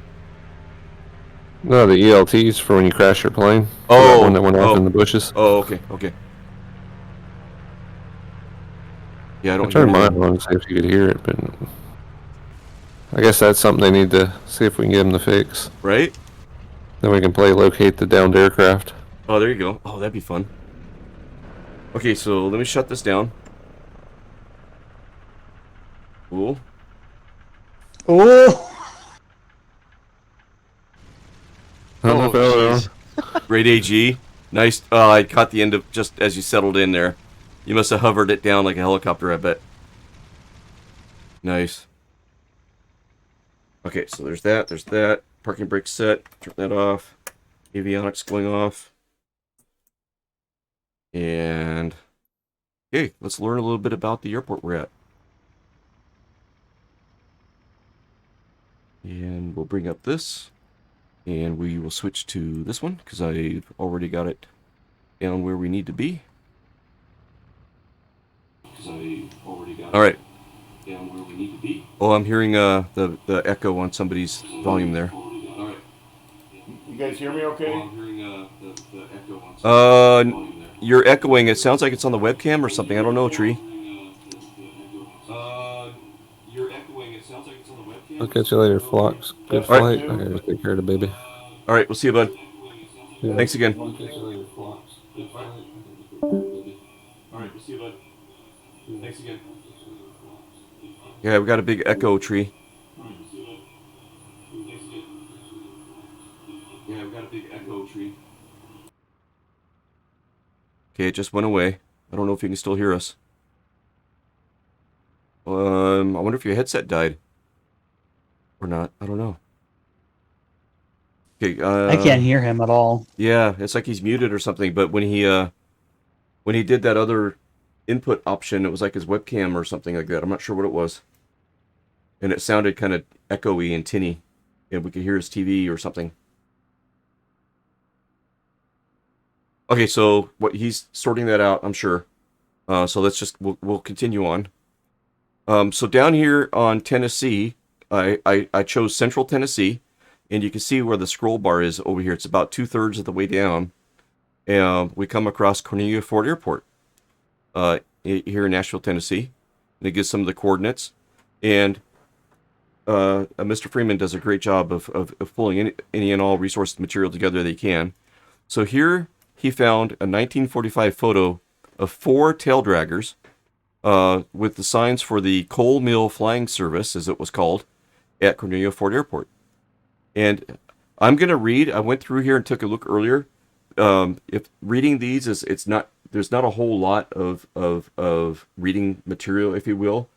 B: No, the ELTs for when you crash your plane.
A: Oh,
B: That one that went off in the bushes.
A: Oh, okay, okay. Yeah, I don't
B: I turned
A: hear
B: mine
A: anything.
B: on to see if you could hear it, but I guess that's something they need to see if we can get them to fix.
A: Right?
B: Then we can play locate the downed aircraft.
A: Oh, there you go. Oh, that'd be fun. Okay, so let me shut this down. Cool.
G: Oh,
B: Oh,
E: jeez.
A: Great AG. Nice. I caught the end of just as you settled in there. You must have hovered it down like a helicopter, I bet. Nice. Okay, so there's that. There's that. Parking brake set. Turn that off. Avionics going off. And okay, let's learn a little bit about the airport we're at. And we'll bring up this. And we will switch to this one because I've already got it down where we need to be. All right. Down where we need to be. Oh, I'm hearing the echo on somebody's volume there.
C: All right. You guys hear me okay?
A: Oh, I'm hearing the echo on somebody's volume there. You're echoing. It sounds like it's on the webcam or something. I don't know, Tree. You're echoing. It sounds like it's on the webcam.
B: I'll catch you later, Phlox. Good
A: All
B: flight.
A: right.
B: I gotta take care of the baby.
A: All right, we'll see you, bud.
B: Yeah.
A: Thanks again.
B: I'll catch you later, Phlox. Good flight.
A: All right, we'll see you, bud. Thanks again. Yeah, we got a big echo, Tree. Yeah, we got a big echo, Tree. Okay, it just went away. I don't know if you can still hear us. I wonder if your headset died. Or not. I don't know. Okay,
G: I can't hear him at all.
A: Yeah, it's like he's muted or something, but when he did that other input option, it was like his webcam or something like that. I'm not sure what it was. And it sounded kind of echoey and tinny. And we could hear his TV or something. Okay, so what he's sorting that out, I'm sure. So let's just we'll continue on. So down here on Tennessee, I chose Central Tennessee, and you can see where the scroll bar is over here. It's about 2/3 of the way down. And we come across Cornelia Ford Airport here in Nashville, Tennessee. And it gives some of the coordinates. And Mr. Freeman does a great job of pulling any and all resource material together that he can. So here he found a 1945 photo of 4 tail draggers with the signs for the coal mill flying service, as it was called, at Cornelia Ford Airport. And I'm going to read. I went through here and took a look earlier. If reading these there's not a whole lot of reading material, if you will.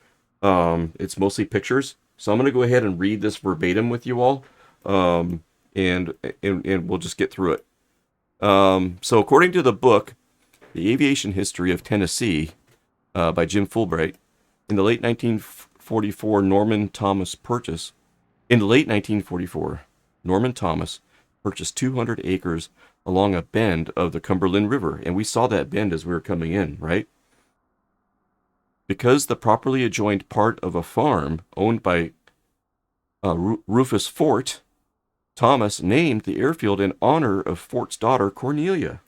A: It's mostly pictures. So I'm going to go ahead and read this verbatim with you all, and we'll just get through it. So according to the book, The Aviation History of Tennessee, by Jim Fulbright, in the late 1944, Norman Thomas purchased 200 acres along a bend of the Cumberland River, and we saw that bend as we were coming in, right? Because the properly adjoined part of a farm owned by Rufus Fort, Thomas named the airfield in honor of Fort's daughter, Cornelia.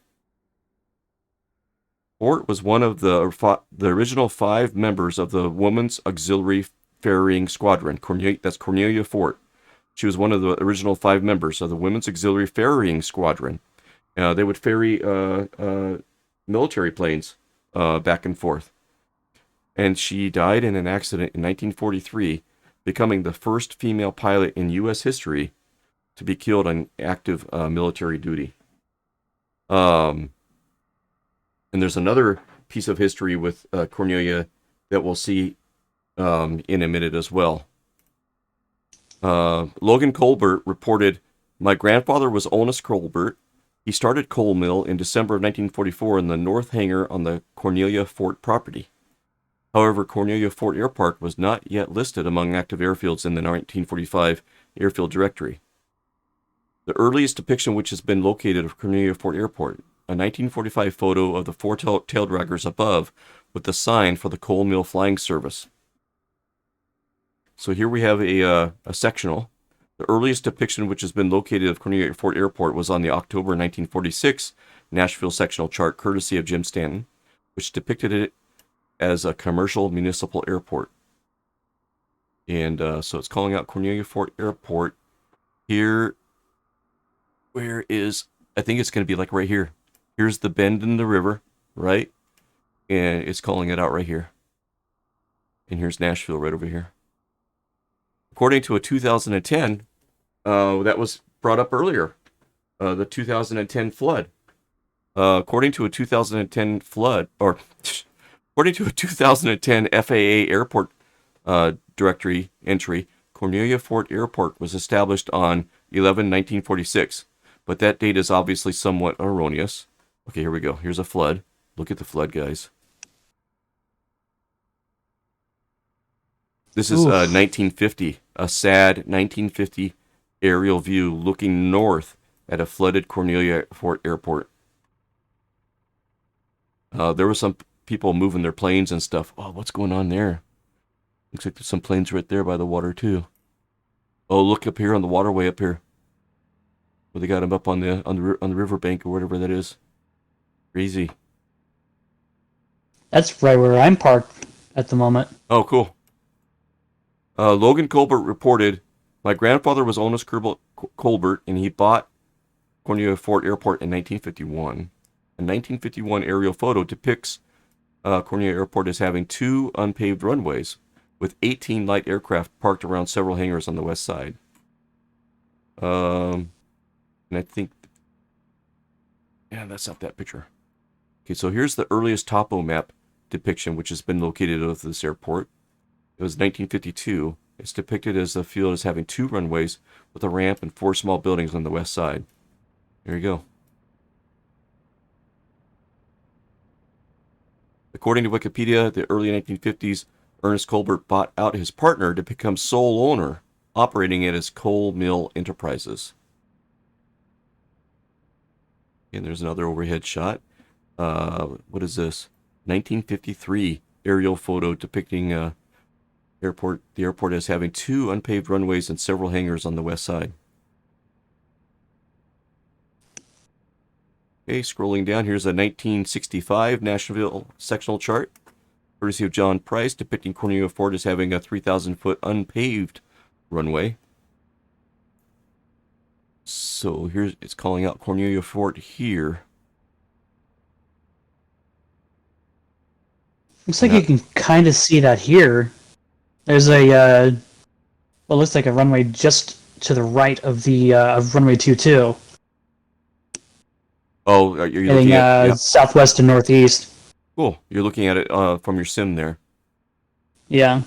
A: Fort was one of the original 5 members of the Women's Auxiliary Ferrying Squadron. That's Cornelia Fort. She was one of the original 5 members of the Women's Auxiliary Ferrying Squadron. They would ferry military planes back and forth. And she died in an accident in 1943, becoming the first female pilot in U.S. history to be killed on active military duty. And there's another piece of history with Cornelia that we'll see in a minute as well. Logan Colbert reported, "My grandfather was Onus Colbert. He started coal mill in December of 1944 in the North Hangar on the Cornelia Fort property. However, Cornelia Fort Airpark was not yet listed among active airfields in the 1945 airfield directory. The earliest depiction which has been located of Cornelia Fort Airport, a 1945 photo of the 4 tail draggers above with the sign for the coal mill flying service." So here we have a sectional. The earliest depiction which has been located of Cornelia Fort Airport was on the October 1946 Nashville sectional chart, courtesy of Jim Stanton, which depicted it as a commercial municipal airport. And so it's calling out Cornelia Fort Airport. Here, where is, I think it's going to be like right here. Here's the bend in the river, right? and it's calling it out right here. And here's Nashville right over here. According to a 2010, that was brought up earlier, the 2010 flood. According to a 2010 flood, or according to a 2010 FAA airport directory entry, Cornelia Fort Airport was established on 11/1946, but that date is obviously somewhat erroneous. Okay, here we go. Here's a flood. Look at the flood, guys. This is 1950, a sad 1950 aerial view looking north at a flooded Cornelia Fort Airport. There were some people moving their planes and stuff. Oh, what's going on there? Looks like there's some planes right there by the water too. Oh, look up here on the waterway up here, where they got them up on the riverbank or whatever that is. Crazy.
G: That's right where I'm parked at the moment.
A: Oh, cool. Logan Colbert reported, "My grandfather was Onus Colbert, and he bought Cornelia Fort Airport in 1951. A 1951 aerial photo depicts Cornelia Airport as having 2 unpaved runways, with 18 light aircraft parked around several hangars on the west side." And I think, yeah, that's not that picture. Okay, so here's the earliest topo map depiction, which has been located of this airport. It was 1952. It's depicted as the field as having 2 runways with a ramp and 4 small buildings on the west side. There you go. According to Wikipedia, the early 1950s, Ernest Colbert bought out his partner to become sole owner, operating it as Coal Mill Enterprises. And there's another overhead shot. What is this? 1953 aerial photo depicting the airport as having 2 unpaved runways and several hangars on the west side. Okay, scrolling down, here's a 1965 Nashville sectional chart, courtesy of John Price, depicting Cornelia Fort as having a 3,000-foot unpaved runway. So here's, it's calling out Cornelia Fort here.
G: Looks like you can kind of see that here. There's a, what looks like a runway just to the right of the of runway 22.
A: Oh, you're
G: heading
A: looking at
G: southwest and northeast.
A: Cool. You're looking at it from your sim there.
G: Yeah.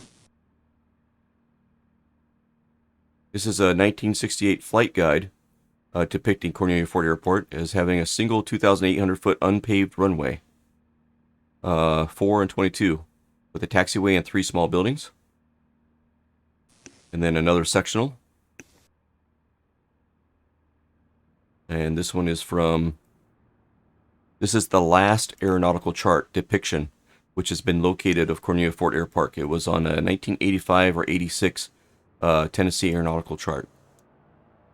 A: This is a 1968 flight guide depicting Cornelia Fort Airport as having a single 2,800-foot unpaved runway, 4 and 22, with a taxiway and 3 small buildings. And then another sectional. And this one is from... This is the last aeronautical chart depiction, which has been located of Cornelia Fort Airpark. It was on a 1985 or 86 Tennessee aeronautical chart,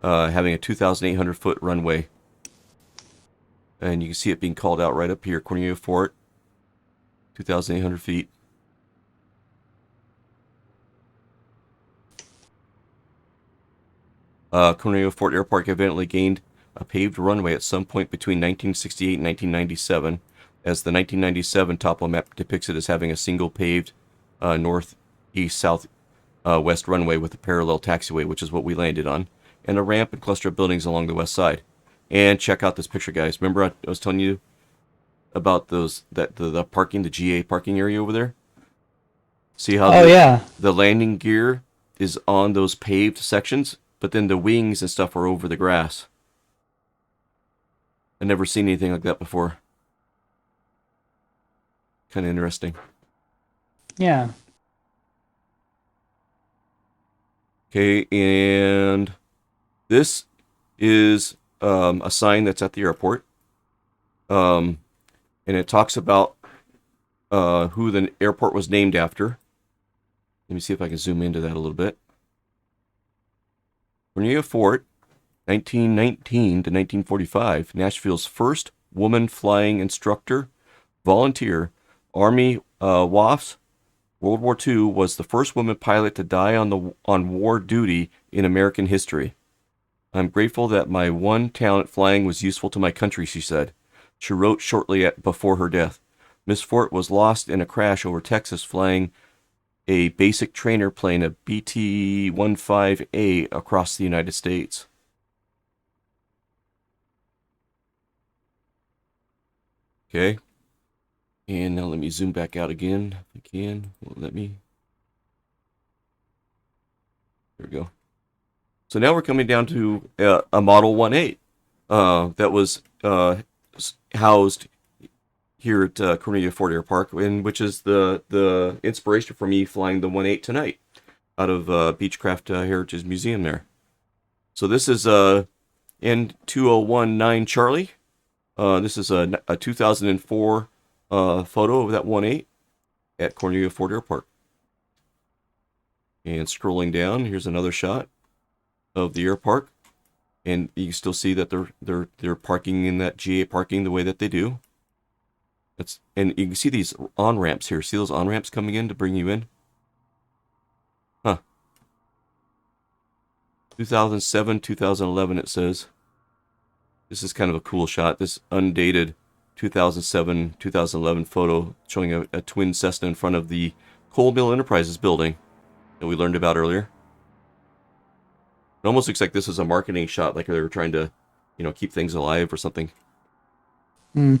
A: having a 2,800-foot runway. And you can see it being called out right up here, Cornelia Fort, 2,800 feet. Cornelia Fort Airpark evidently gained a paved runway at some point between 1968 and 1997, as the 1997 topo map depicts it as having a single paved northeast south west runway with a parallel taxiway, which is what we landed on, and a ramp and cluster of buildings along the west side. And check out this picture, guys. Remember I was telling you about those the parking, the GA parking area over there? See how the landing gear is on those paved sections, but then the wings and stuff are over the grass. I've never seen anything like that before. Kind of interesting.
G: Yeah.
A: Okay, and this is a sign that's at the airport. And it talks about who the airport was named after. Let me see if I can zoom into that a little bit. Cornelia Fort, 1919 to 1945, Nashville's first woman flying instructor, volunteer, Army WAFs, World War II, was the first woman pilot to die on war duty in American history. "I'm grateful that my one talent, flying, was useful to my country," she said. She wrote shortly before her death. Miss Fort was lost in a crash over Texas flying a basic trainer plane, a BT-15A, across the United States. Okay. And now let me zoom back out again. If I can. Will it let me? There we go. So now we're coming down to a Model 1.8 that was housed here at Cornelia Ford Airpark, and which is the inspiration for me flying the 1.8 tonight out of Beechcraft Heritage Museum there. So this is N2019 Charlie. This is a 2004 photo of that 1.8 at Cornelia Ford Airpark. And scrolling down, here's another shot of the Airpark, and you can still see that they're parking in that GA parking the way that they do. And you can see these on ramps here. See those on ramps coming in to bring you in? Huh. 2007, 2011 it says. This is kind of a cool shot. This undated 2007, 2011 photo showing a twin Cessna in front of the Coal Mill Enterprises building that we learned about earlier. It almost looks like this is a marketing shot, like they were trying to, keep things alive or something.
G: Hmm.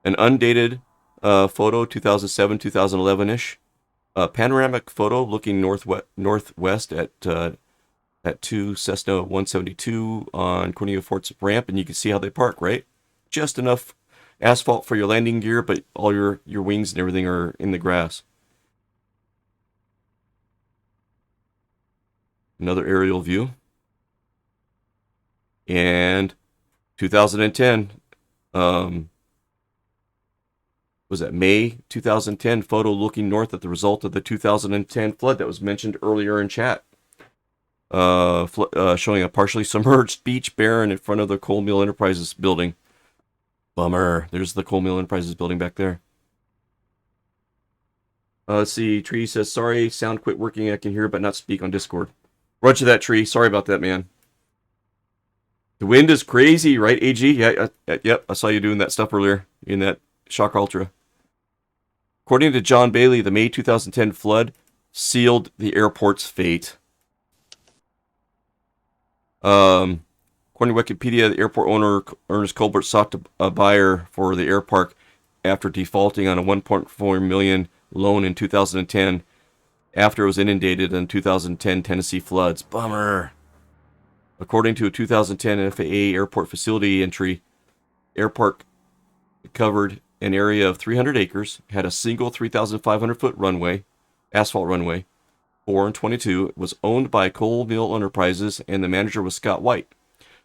A: An undated photo, 2007, 2011-ish. Panoramic photo looking northwest at 2 Cessna 172 on Cornelia Ford's ramp, and you can see how they park, right? Just enough asphalt for your landing gear, but all your wings and everything are in the grass. Another aerial view. And 2010, was that May 2010 photo looking north at the result of the 2010 flood that was mentioned earlier in chat. Showing a partially submerged beach barren in front of the Coal Mill Enterprises building. Bummer. There's the Coal Mill Enterprises building back there. Let's see. Tree says, sorry, sound quit working. I can hear but not speak on Discord. Roger that, Tree. Sorry about that, man. The wind is crazy, right, AG? Yeah, yep. I saw you doing that stuff earlier in that Shock Ultra. According to John Bailey, the May 2010 flood sealed the airport's fate. According to Wikipedia, the airport owner, Ernest Colbert, sought a buyer for the Airpark after defaulting on a $1.4 million loan in 2010 after it was inundated in 2010 Tennessee floods. Bummer. According to a 2010 FAA airport facility entry, Airpark covered an area of 300 acres, had a single 3,500-foot runway, asphalt runway, 4 and 22. It was owned by Coal Mill Enterprises, and the manager was Scott White.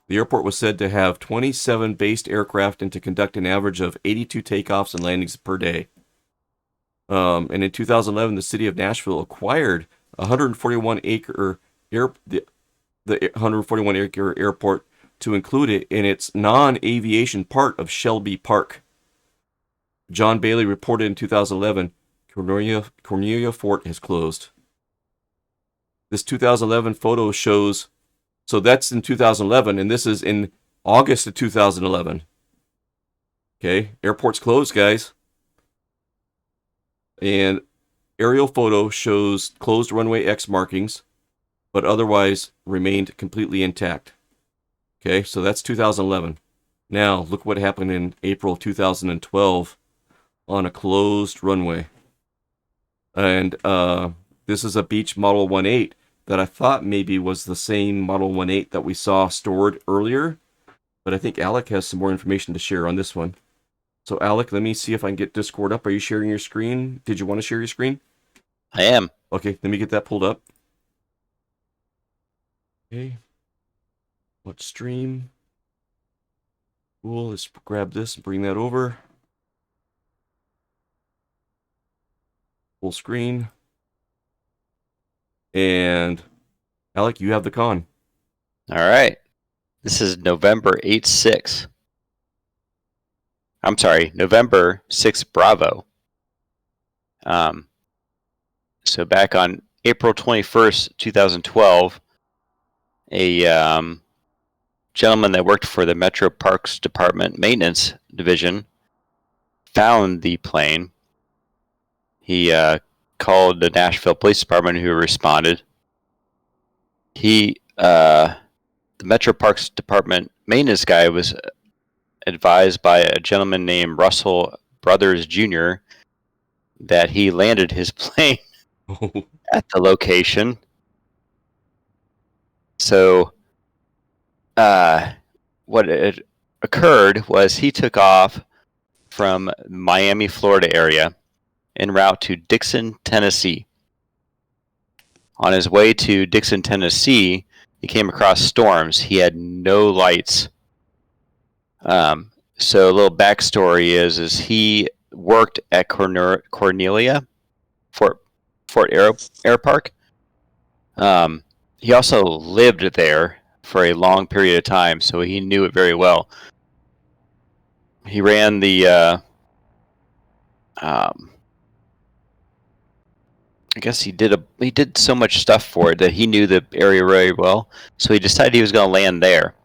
A: The airport was said to have 27 based aircraft and to conduct an average of 82 takeoffs and landings per day. And in 2011, the city of Nashville acquired 141-acre the 141-acre airport to include it in its non-aviation part of Shelby Park. John Bailey reported in 2011, Cornelia Fort has closed. This 2011 photo shows, so that's in 2011, and this is in August of 2011. Okay, airport's closed, guys. And aerial photo shows closed runway X markings, but otherwise remained completely intact. Okay, so that's 2011. Now, look what happened in April 2012 on a closed runway. And this is a Beech Model 1.8 that I thought maybe was the same Model 1.8 that we saw stored earlier. But I think Alec has some more information to share on this one. So, Alec, let me see if I can get Discord up. Are you sharing your screen? Did you want to share your screen?
E: I am.
A: Okay, let me get that pulled up. Okay. Watch stream. Cool, let's grab this and bring that over. Full screen. And Alec, you have the con.
E: All right. This is November 8-6. I'm sorry, November 6 Bravo. So back on April 21st, 2012, a gentleman that worked for the Metro Parks Department Maintenance Division found the plane, he called the Nashville Police Department, who responded. The Metro Parks Department maintenance guy was advised by a gentleman named Russell Brothers Jr. that he landed his plane at the location. So, what had occurred was he took off from Miami, Florida area en route to Dixon, Tennessee. On his way to Dixon, Tennessee, he came across storms. He had no lights. So a little backstory is he worked at Cornelia, Fort Airpark. He also lived there for a long period of time, so he knew it very well. He ran the I guess he did so much stuff for it that he knew the area very well, so he decided he was going to land there.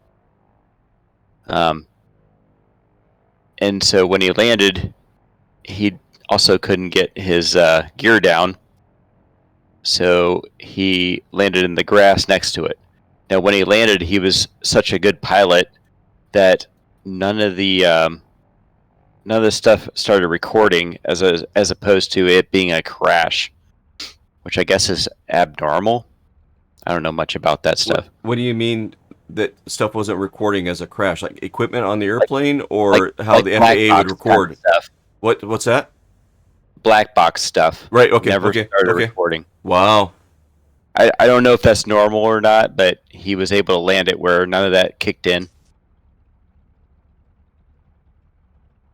E: And so when he landed, he also couldn't get his gear down, so he landed in the grass next to it. Now, when he landed, he was such a good pilot that none of the stuff started recording as opposed to it being a crash, which I guess is abnormal. I don't know much about that stuff.
A: What do you mean that stuff wasn't recording as a crash? Like equipment on the airplane, or how the FAA would record
E: stuff?
A: What's that?
E: Black box stuff.
A: Right. Okay.
E: Never started recording.
A: Wow.
E: I don't know if that's normal or not, but he was able to land it where none of that kicked in.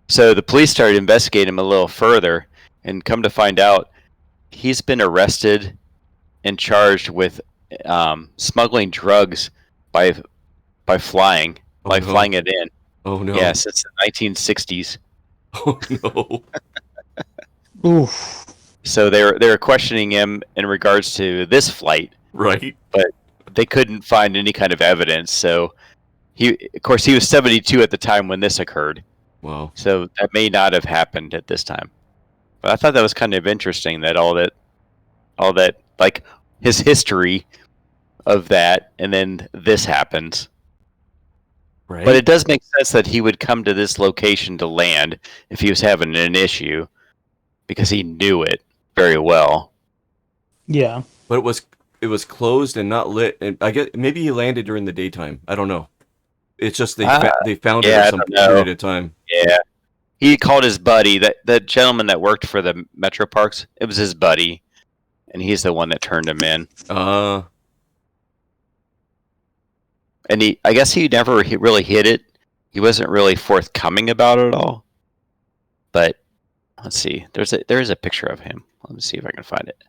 E: So the police started investigating him a little further, and come to find out, he's been arrested and charged with smuggling drugs by flying it in.
A: Oh no!
E: Yeah, since the 1960s.
A: Oh no!
G: Oof.
E: So they were questioning him in regards to this flight,
A: right?
E: But they couldn't find any kind of evidence. So he was 72 at the time when this occurred.
A: Wow!
E: So that may not have happened at this time. But I thought that was kind of interesting that all that like his history of that, and then this happens.
A: Right.
E: But it does make sense that he would come to this location to land if he was having an issue, because he knew it very well.
G: Yeah.
A: But it was closed and not lit, and I guess maybe he landed during the daytime. I don't know. It's just they found it at some period of time.
E: Yeah. He called his buddy, that gentleman that worked for the Metro Parks. It was his buddy, and he's the one that turned him in. And I guess he never really hit it. He wasn't really forthcoming about it at all. But let's see. There is a picture of him. Let me see if I can find it.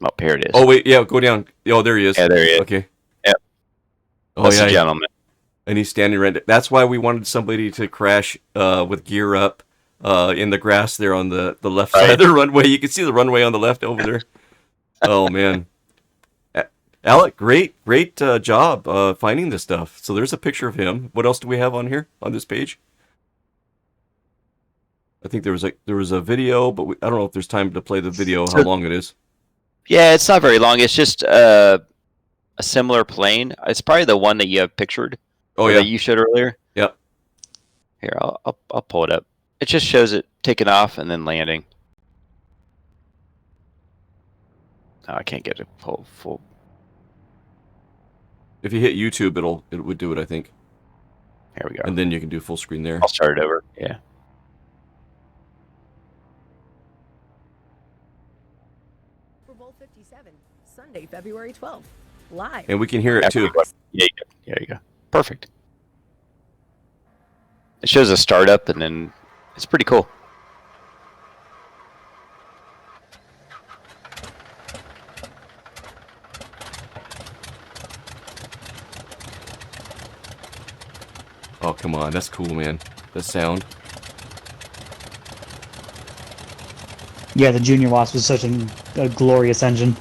E: Oh, here it is.
A: Oh wait, yeah, go down. Oh, there he is.
E: Yeah, there he is.
A: Okay.
E: Yep.
A: Oh,
E: That's
A: yeah,
E: the gentleman.
A: And he's standing right there. That's why we wanted somebody to crash with gear up in the grass there on the left side of the runway. You can see the runway on the left over there. Oh man. Alec, great job finding this stuff. So there's a picture of him. What else do we have on here on this page? I think there was a video, but I don't know if there's time to play the video. How long it is?
E: Yeah, it's not very long. It's just a similar plane. It's probably the one that you have pictured.
A: Oh yeah,
E: that you showed earlier.
A: Yep.
E: Here, I'll pull it up. It just shows it taking off and then landing. Oh, I can't get it full.
A: If you hit YouTube, it would do it, I think.
E: Here we go.
A: And then you can do full screen there.
E: I'll start it over. Yeah.
J: Super Bowl 57, Sunday, February 12th, live.
A: And we can hear it too.
E: Yeah, there you go. Perfect. It shows a startup, and then it's pretty cool.
A: Oh, come on. That's cool, man. The sound.
G: Yeah, the Junior Wasp was such a glorious engine.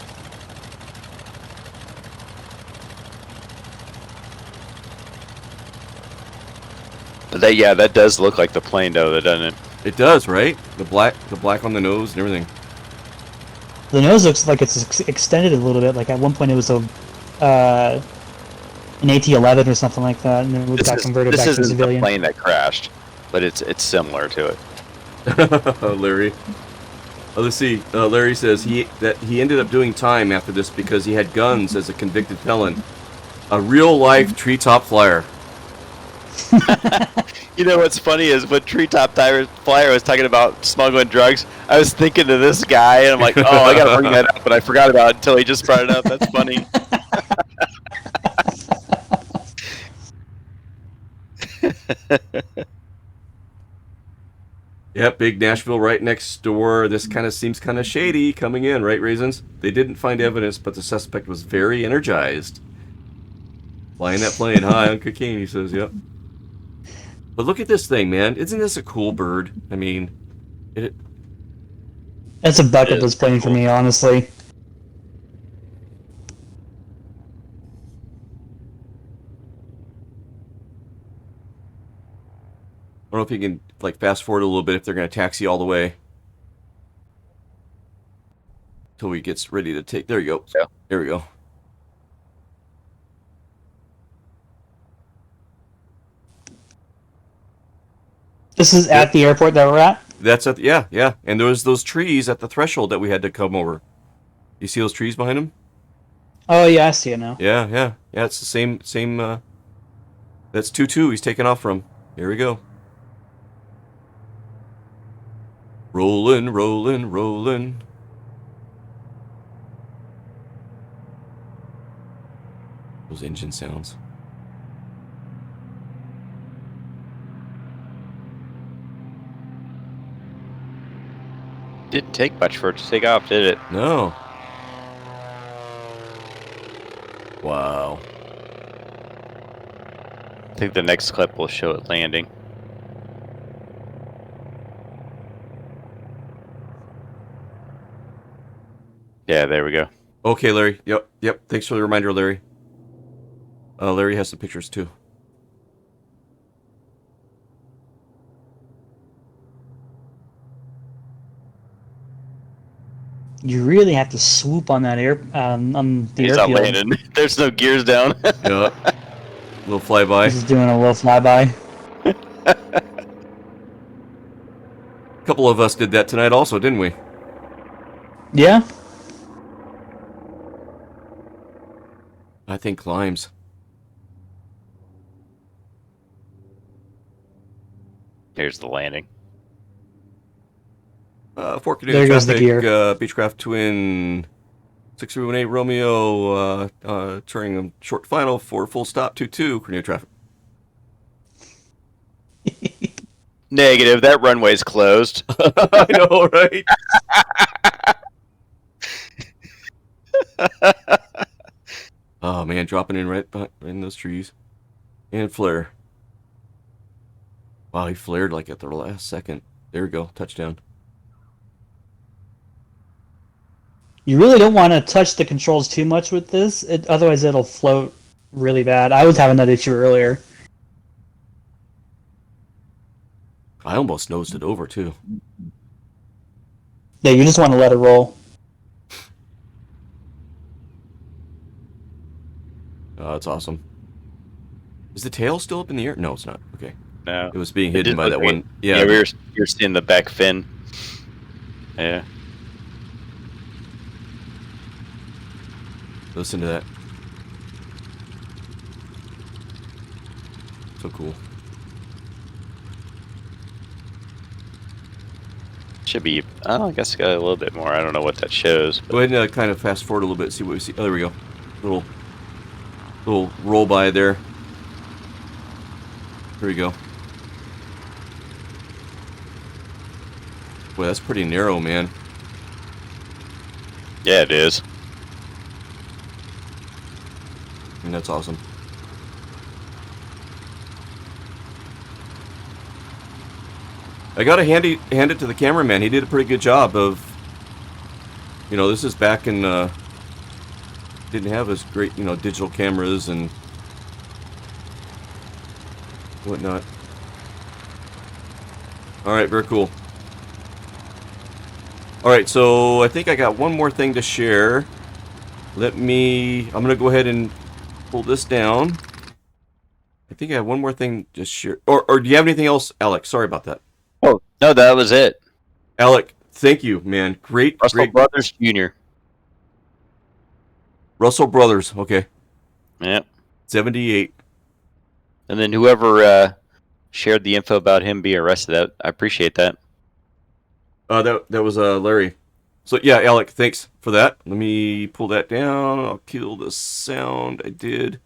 E: That does look like the plane, though, doesn't it?
A: It does, right? The black on the nose and everything.
G: The nose looks like it's extended a little bit. Like at one point it was an AT-11 or something like that, and then it got converted back to a
E: This isn't the
G: civilian.
E: plane that crashed, but it's similar to it.
A: Larry. Oh, let's see. Larry says he ended up doing time after this because he had guns as a convicted felon. A real-life treetop flyer.
E: You know what's funny is when Treetop Flyer was talking about smuggling drugs, I was thinking of this guy, and I'm like, oh, I gotta bring that up, but I forgot about it until he just brought it up. That's funny.
A: Yep, big Nashville right next door. This kind of seems kind of shady coming in, right, Raisins? They didn't find evidence, but the suspect was very energized. Flying that plane high on cocaine, he says, yep. But look at this thing, man. Isn't this a cool bird? I mean,
G: It's a bucket list plane for me, honestly.
A: I don't know if you can like fast forward a little bit if they're going to taxi all the way till he gets ready to take. There you go.
E: Yeah.
A: There we go.
G: This is at the airport that we're at?
A: That's at yeah. And there was those trees at the threshold that we had to come over. You see those trees behind him?
G: Oh yeah, I see it now.
A: Yeah. It's the same. That's 2-2. He's taking off from. Here we go. Rolling. Those engine sounds.
E: Didn't take much for it to take off, did it?
A: No. Wow.
E: I think the next clip will show it landing. Yeah, there we go.
A: Okay, Larry. Yep. Thanks for the reminder, Larry. Larry has some pictures too.
G: You really have to swoop on that on the
E: He's not
G: airfield.
E: landing. There's no gears down.
A: Yeah. Little flyby.
G: He's just doing a little flyby.
A: A couple of us did that tonight also, didn't we?
G: Yeah.
A: I think Limes.
E: Here's the landing.
A: Fort
G: There goes the gear.
A: Beechcraft Twin 6318 Romeo turning a short final for full stop 22 Cornelia traffic.
E: Negative. That runway's closed.
A: I know, right? Oh man, dropping in right in those trees. And flare. Wow, he flared like at the last second. There we go, touchdown.
G: You really don't want to touch the controls too much with this, otherwise it'll float really bad. I was having that issue earlier.
A: I almost nosed it over too.
G: Yeah, you just want to let it roll.
A: Oh, that's awesome. Is the tail still up in the air? No, it's not. Okay.
E: No.
A: It was being hidden by that one. Yeah,
E: you're seeing the back fin. Yeah.
A: Listen to that. So cool.
E: Should be. Oh, I guess got a little bit more. I don't know what that shows.
A: Go ahead and kind of fast forward a little bit, see what we see. Oh, there we go. Little roll by there. Here we go. Boy, that's pretty narrow, man.
E: Yeah, it is.
A: And that's awesome. I gotta hand it to the cameraman. He did a pretty good job of, this is back in, didn't have as great, digital cameras and whatnot. All right, very cool. All right, so I think I got one more thing to share. I'm going to go ahead and pull this down. I think I have one more thing to share. Or do you have anything else, Alec? Sorry about that.
E: Oh, no, that was it.
A: Alec, thank you, man. Great.
E: Russell Brothers Jr.
A: Russell Brothers, okay.
E: Yep.
A: 78.
E: And then whoever shared the info about him being arrested, I appreciate that.
A: That was Larry. So yeah, Alec, thanks for that. Let me pull that down. I'll kill the sound. I did.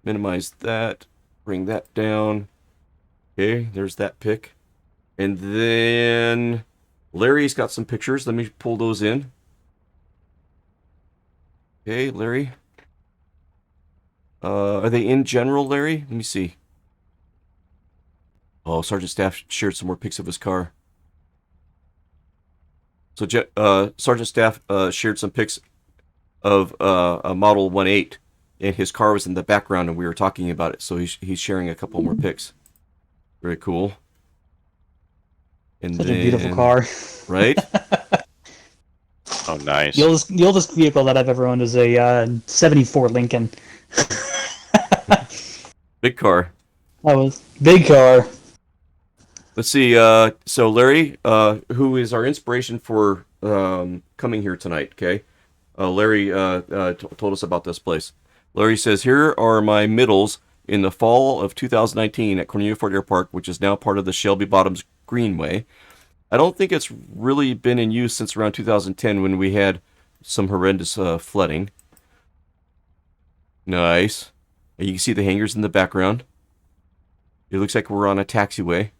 A: Minimize that. Bring that down. Okay, there's that pic. And then Larry's got some pictures. Let me pull those in. Okay, Larry. Are they in general, Larry? Let me see. Oh, Sergeant Staff shared some more pics of his car. So Sergeant Staff shared some pics of a Model 1.8, and his car was in the background, and we were talking about it. So he's sharing a couple more pics. Very cool. And
G: Such a beautiful car.
A: Right?
E: Oh, nice.
G: The oldest vehicle that I've ever owned is a 74 Lincoln.
A: Big car.
G: That was big car.
A: Let's see. So Larry, who is our inspiration for coming here tonight? Okay, Larry told us about this place. Larry says, "Here are my middles in the fall of 2019 at Cornelia Ford Airpark, which is now part of the Shelby Bottoms Greenway. I don't think it's really been in use since around 2010 when we had some horrendous flooding." Nice. And you can see the hangars in the background. It looks like we're on a taxiway.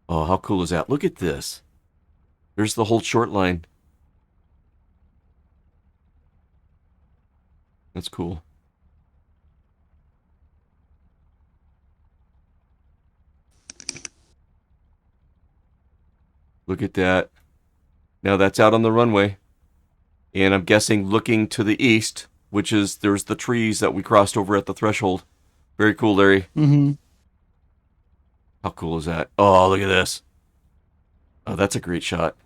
A: Oh, how cool is that? Look at this. There's the whole short line. That's cool. Look at that. Now that's out on the runway. And I'm guessing looking to the east, which is, there's the trees that we crossed over at the threshold. Very cool, Larry.
G: Mm-hmm.
A: How cool is that? Oh, look at this. Oh, that's a great shot.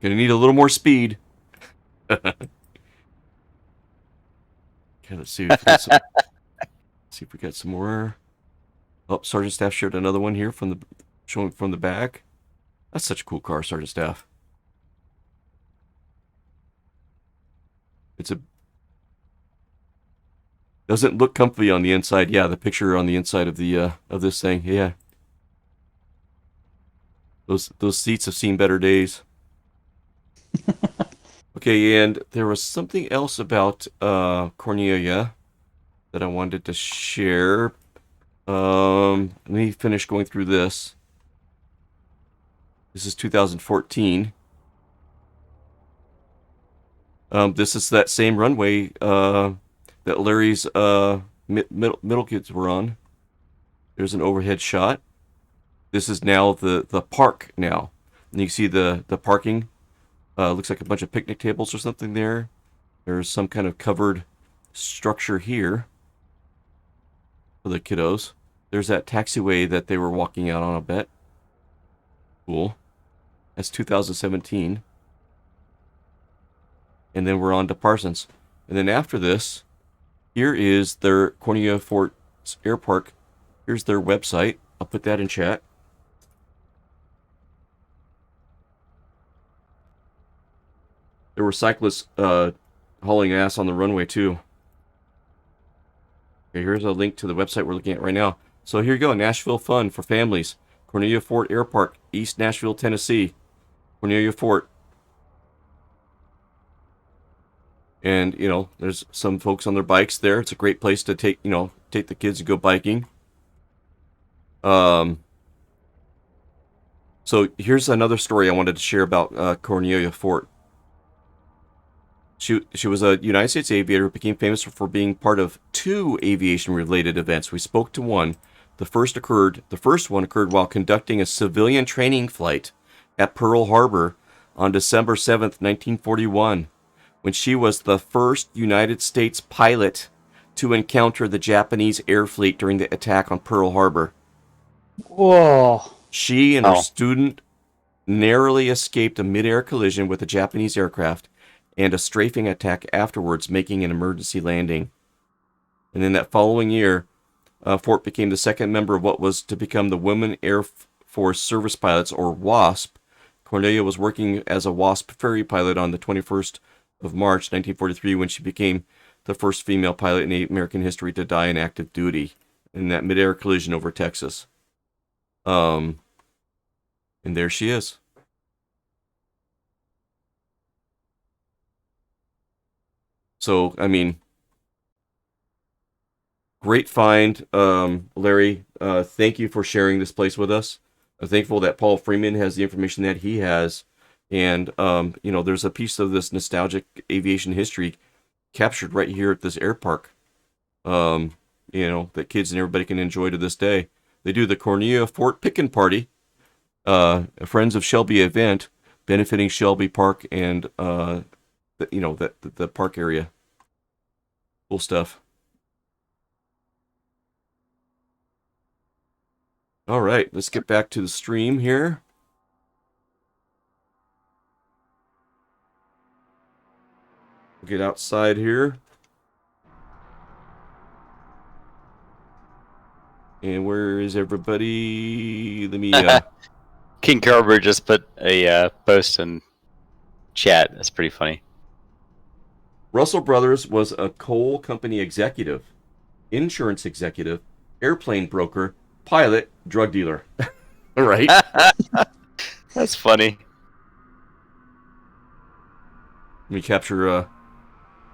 A: Gonna need a little more speed. Okay, let's see. See if we got some more. Oh, Sergeant Staff shared another one here showing from the back. That's such a cool car, Sergeant Staff. Doesn't look comfy on the inside. Yeah, the picture on the inside of the of this thing. Yeah. Those seats have seen better days. Okay, and there was something else about Cornelia that I wanted to share. Let me finish going through this. This is 2014. This is that same runway that Larry's middle kids were on. There's an overhead shot. This is now the park now. And you can see the parking. Looks like a bunch of picnic tables or something there. There's some kind of covered structure here for the kiddos. There's that taxiway that they were walking out on, I bet. Cool. That's 2017. And then we're on to Parsons. And then after this, here is their Cornelia Fort Airpark. Here's their website. I'll put that in chat. There were cyclists hauling ass on the runway too. Okay, here's a link to the website we're looking at right now. So here you go, Nashville Fun for Families. Cornelia Fort Airpark, East Nashville, Tennessee. Cornelia Fort. And, you know, there's some folks on their bikes there. It's a great place to take the kids and go biking. So here's another story I wanted to share about Cornelia Fort. She was a United States aviator who became famous for being part of 2 aviation-related events. We spoke to one. The first one occurred while conducting a civilian training flight at Pearl Harbor on December 7th, 1941, when she was the first United States pilot to encounter the Japanese air fleet during the attack on Pearl Harbor.
G: Whoa.
A: She and her student narrowly escaped a mid-air collision with a Japanese aircraft and a strafing attack afterwards, making an emergency landing. And then that following year, Fort became the second member of what was to become the Women Air Force Service Pilots, or WASP. Cornelia was working as a WASP ferry pilot on the 21st of March, 1943, when she became the first female pilot in American history to die in active duty in that mid-air collision over Texas. And there she is. So, I mean, great find, Larry. Thank you for sharing this place with us. I'm thankful that Paul Freeman has the information that he has. And, there's a piece of this nostalgic aviation history captured right here at this Airpark, that kids and everybody can enjoy to this day. They do the Cornelia Fort Pickin' Party, a Friends of Shelby event benefiting Shelby Park and, the park area. Cool stuff. All right, let's get back to the stream here. We'll get outside here. And where is everybody? Let me...
E: King Carver just put a post in chat. That's pretty funny.
A: Russell Brothers was a coal company executive, insurance executive, airplane broker, pilot, drug dealer. All right.
E: That's funny.
A: Let me capture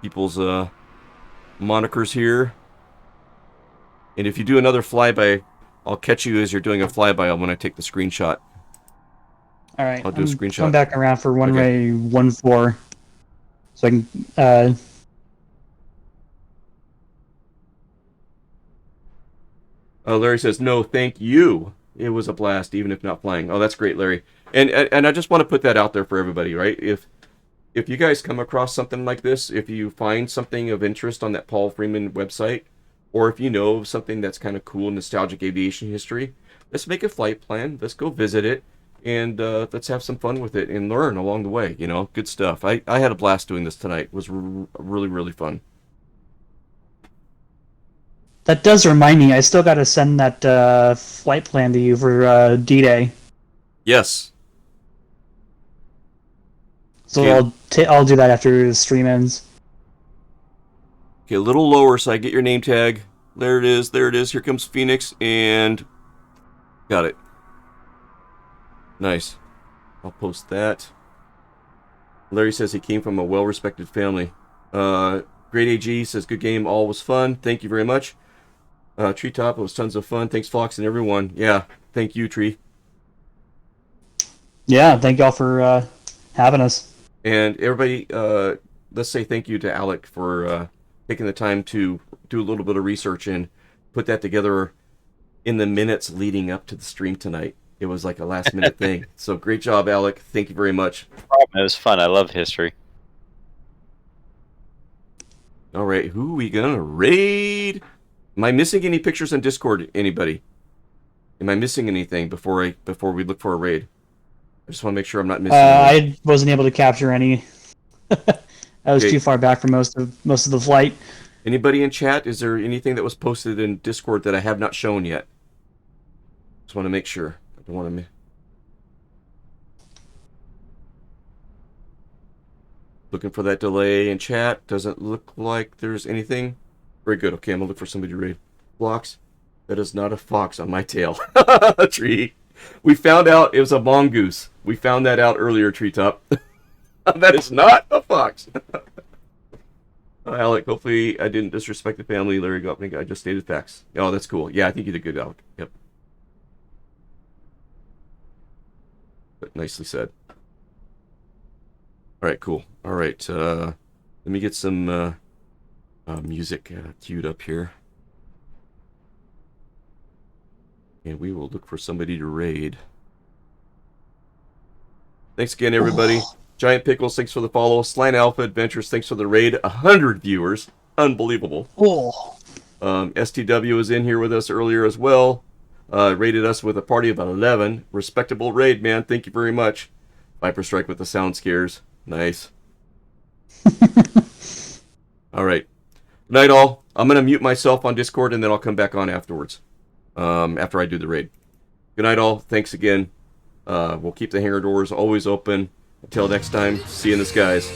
A: people's monikers here. And if you do another flyby, I'll catch you as you're doing a flyby when I take the screenshot.
G: All right.
A: I'll do a screenshot.
G: Come back around for runway 14, so I can.
A: Larry says, "No, thank you. It was a blast, even if not flying." Oh, that's great, Larry. And I just want to put that out there for everybody, right? If you guys come across something like this, if you find something of interest on that Paul Freeman website, or if you know of something that's kind of cool, nostalgic aviation history, let's make a flight plan. Let's go visit it. And let's have some fun with it and learn along the way. Good stuff. I had a blast doing this tonight. It was really, really fun.
G: That does remind me, I still got to send that flight plan to you for D-Day.
A: Yes.
G: So
A: okay.
G: I'll do that after the stream ends.
A: Okay, a little lower so I get your name tag. There it is. There it is. Here comes Phoenix, and got it. Nice. I'll post that. Larry says he came from a well-respected family. Great AG says, good game, all was fun. Thank you very much. Treetop, it was tons of fun. Thanks, Fox, and everyone. Yeah, thank you, Tree.
G: Yeah, thank y'all for having us.
A: And everybody, let's say thank you to Alec for taking the time to do a little bit of research and put that together in the minutes leading up to the stream tonight. It was like a last-minute thing. So great job, Alec. Thank you very much.
E: It was fun. I love history.
A: All right, who are we going to raid? Am I missing any pictures on Discord, anybody? Am I missing anything before we look for a raid? I just want to make sure I'm not missing anything.
G: I wasn't able to capture any. I was too far back from most of the flight.
A: Anybody in chat? Is there anything that was posted in Discord that I have not shown yet? Just want to make sure. I don't want to... Looking for that delay in chat. Doesn't look like there's anything. Very good. Okay, I'm going to look for somebody to raid. Blocks. That is not a fox on my tail. Tree. We found out it was a mongoose. We found that out earlier, Treetop. That is not a fox. Alec, hopefully I didn't disrespect the family. Larry Gopnik, I just stated facts. Oh, that's cool. Yeah, I think you did good, Alec. Yep. But nicely said. All right, cool. All right, let me get some music queued up here. And we will look for somebody to raid. Thanks again, everybody. Giant Pickles, thanks for the follow. Slant Alpha Adventures, thanks for the raid. 100 viewers. Unbelievable.
G: Oh.
A: STW was in here with us earlier as well. Rated us with a party of 11. Respectable raid, man. Thank you very much. Viper Strike with the sound scares. Nice. All right. Good night, all. I'm going to mute myself on Discord, and then I'll come back on afterwards. After I do the raid. Good night, all. Thanks again. We'll keep the hangar doors always open. Until next time, see you in the skies.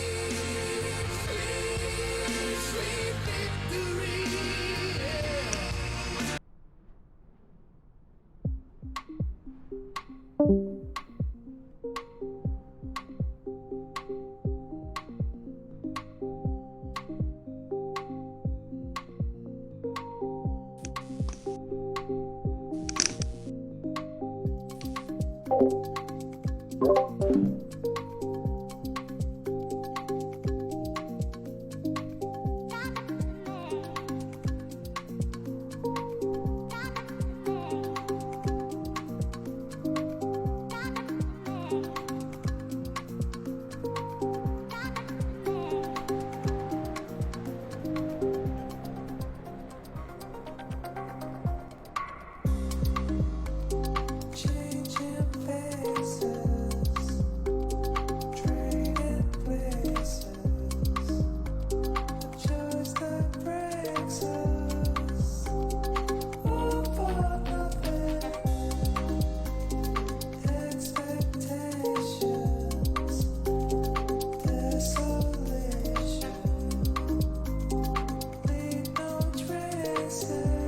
K: Desolation, leave no traces.